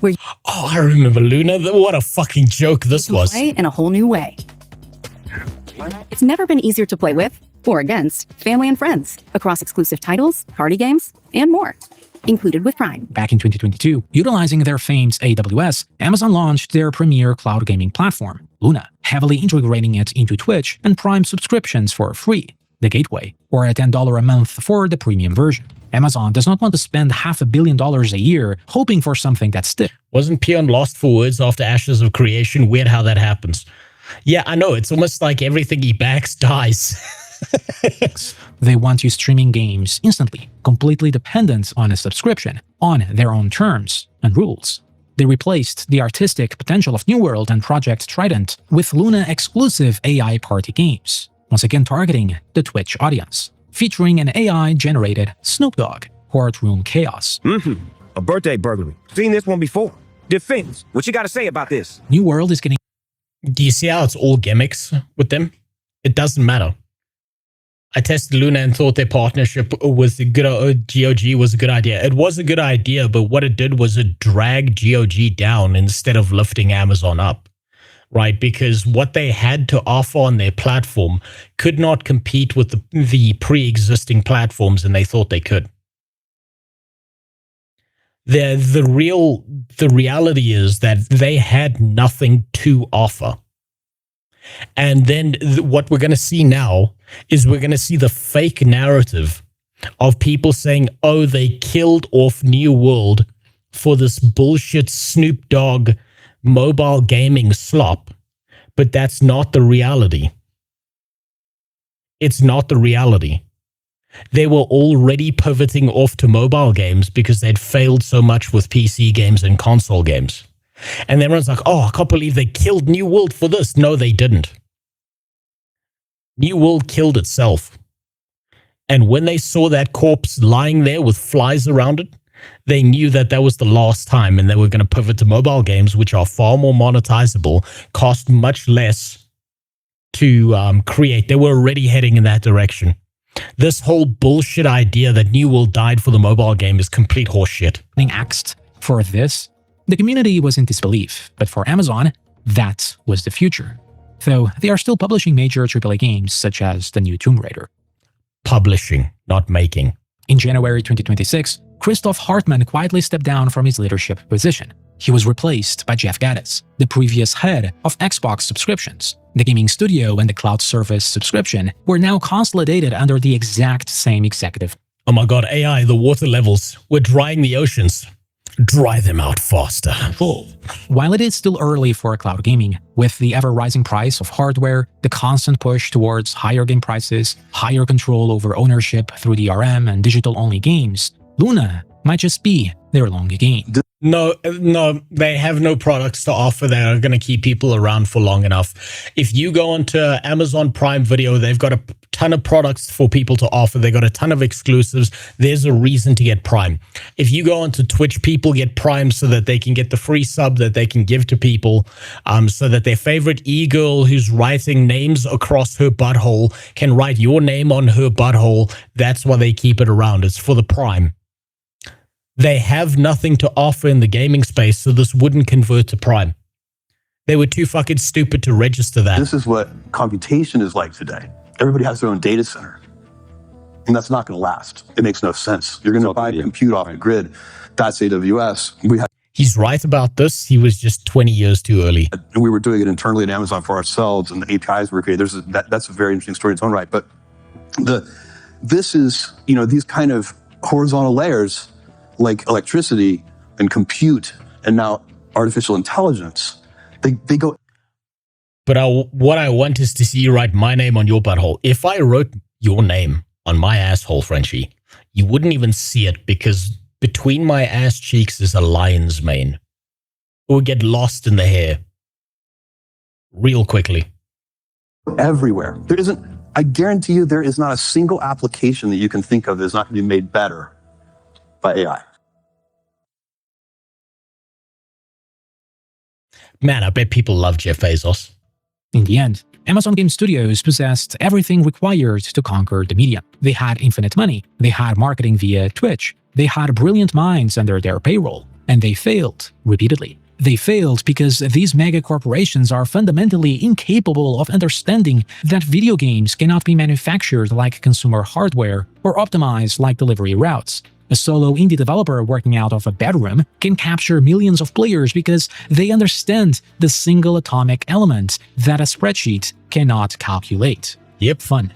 Oh, I remember Luna. What a fucking joke this was. Play in a whole new way. It's never been easier to play with, or against, family and friends, across exclusive titles, party games, and more, included with Prime. Back in 2022, utilizing their famed AWS, Amazon launched their premier cloud gaming platform, Luna, heavily integrating it into Twitch and Prime subscriptions for free, the gateway, or at $10 a month for the premium version. Amazon does not want to spend $500 million a year hoping for something that sticks. Wasn't Peon lost for words after Ashes of Creation? Weird how that happens. Yeah, I know. It's almost like everything he backs dies. They want you streaming games instantly, completely dependent on a subscription, on their own terms and rules. They replaced the artistic potential of New World and Project Trident with Luna-exclusive AI party games, once again targeting the Twitch audience, featuring an AI-generated Snoop Dogg, courtroom chaos. A birthday burglary. Seen this one before. Defense. What you got to say about this? New World is getting... Do you see how it's all gimmicks with them? It doesn't matter. I tested Luna and thought their partnership with GOG was a good idea. It was a good idea, but what it did was it dragged GOG down instead of lifting Amazon up, right? Because what they had to offer on their platform could not compete with the pre-existing platforms, and they thought they could. The reality is that they had nothing to offer. And then what we're going to see now is we're going to see the fake narrative of people saying, oh, they killed off New World for this bullshit Snoop Dogg mobile gaming slop, but that's not the reality. It's not the reality. They were already pivoting off to mobile games because they'd failed so much with PC games and console games. And everyone's like, oh, I can't believe they killed New World for this. No, they didn't. New World killed itself. And when they saw that corpse lying there with flies around it, they knew that that was the last time, and they were going to pivot to mobile games, which are far more monetizable, cost much less to create. They were already heading in that direction. This whole bullshit idea that New World died for the mobile game is complete horseshit. Axed for this, the community was in disbelief, but for Amazon, that was the future. Though they are still publishing major AAA games such as the new Tomb Raider. Publishing, not making. In January 2026, Christoph Hartmann quietly stepped down from his leadership position. He was replaced by Jeff Gaddis, the previous head of Xbox subscriptions. The gaming studio and the cloud service subscription were now consolidated under the exact same executive. Oh my god, AI, the water levels. We're drying the oceans. Dry them out faster. While it is still early for cloud gaming, with the ever-rising price of hardware, the constant push towards higher game prices, higher control over ownership through DRM and digital-only games, Luna might just be their long game. No, they have no products to offer that are going to keep people around for long enough. If you go onto Amazon Prime Video, they've got a ton of products for people to offer. They got a ton of exclusives. There's a reason to get Prime. If you go onto Twitch, people get Prime so that they can get the free sub that they can give to people, so that their favorite e-girl who's writing names across her butthole can write your name on her butthole. That's why they keep it around. It's for the Prime. They have nothing to offer in the gaming space, so this wouldn't convert to Prime. They were too fucking stupid to register that. This is what computation is like today. Everybody has their own data center. And that's not going to last. It makes no sense. You're going to buy compute off the grid. That's AWS. He's right about this. He was just 20 years too early. We were doing it internally at Amazon for ourselves, and the APIs were created. That's a very interesting story in its own right. But this is, these kind of horizontal layers like electricity and compute and now artificial intelligence, they go. But what I want is to see you write my name on your butthole. If I wrote your name on my asshole, Frenchie, you wouldn't even see it because between my ass cheeks is a lion's mane. It would get lost in the hair real quickly. Everywhere. I guarantee you there is not a single application that you can think of that is not going to be made better by AI. Man, I bet people love Jeff Bezos. In the end, Amazon Game Studios possessed everything required to conquer the medium. They had infinite money, they had marketing via Twitch, they had brilliant minds under their payroll, and they failed repeatedly. They failed because these mega corporations are fundamentally incapable of understanding that video games cannot be manufactured like consumer hardware or optimized like delivery routes. A solo indie developer working out of a bedroom can capture millions of players because they understand the single atomic element that a spreadsheet cannot calculate. Yep. Fun.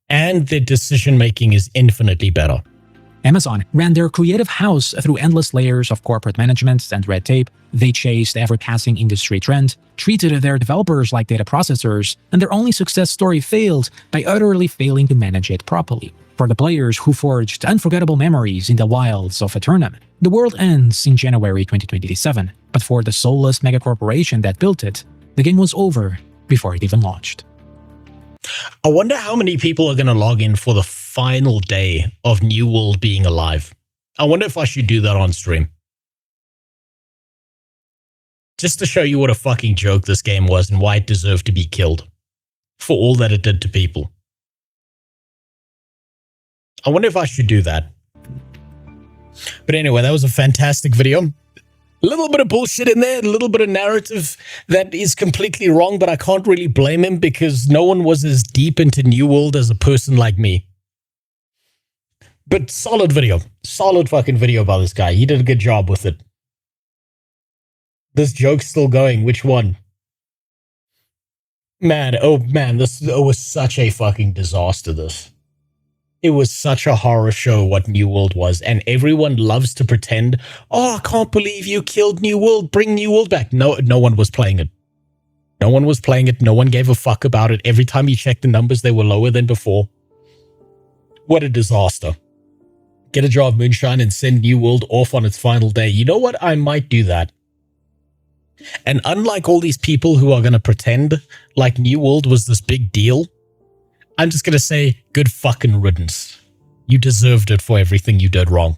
And the decision-making is infinitely better. Amazon ran their creative house through endless layers of corporate management and red tape. They chased ever-passing industry trend, treated their developers like data processors, and their only success story failed by utterly failing to manage it properly. For the players who forged unforgettable memories in the wilds of Eternum, the world ends in January 2027, but for the soulless megacorporation that built it, the game was over before it even launched. I wonder how many people are going to log in for the final day of New World being alive. I wonder if I should do that on stream. Just to show you what a fucking joke this game was and why it deserved to be killed. For all that it did to people. I wonder if I should do that. But anyway, that was a fantastic video. A little bit of bullshit in there, a little bit of narrative that is completely wrong, but I can't really blame him because no one was as deep into New World as a person like me. But solid video. Solid fucking video by this guy. He did a good job with it. This joke's still going. Which one? Man, oh man, this was such a fucking disaster, this. It was such a horror show what New World was, and everyone loves to pretend, oh, I can't believe you killed New World, bring New World back. No one was playing it. No one was playing it. No one gave a fuck about it. Every time you checked the numbers, they were lower than before. What a disaster. Get a jar of moonshine and send New World off on its final day. You know what? I might do that. And unlike all these people who are going to pretend like New World was this big deal, I'm just going to say, good fucking riddance. You deserved it for everything you did wrong.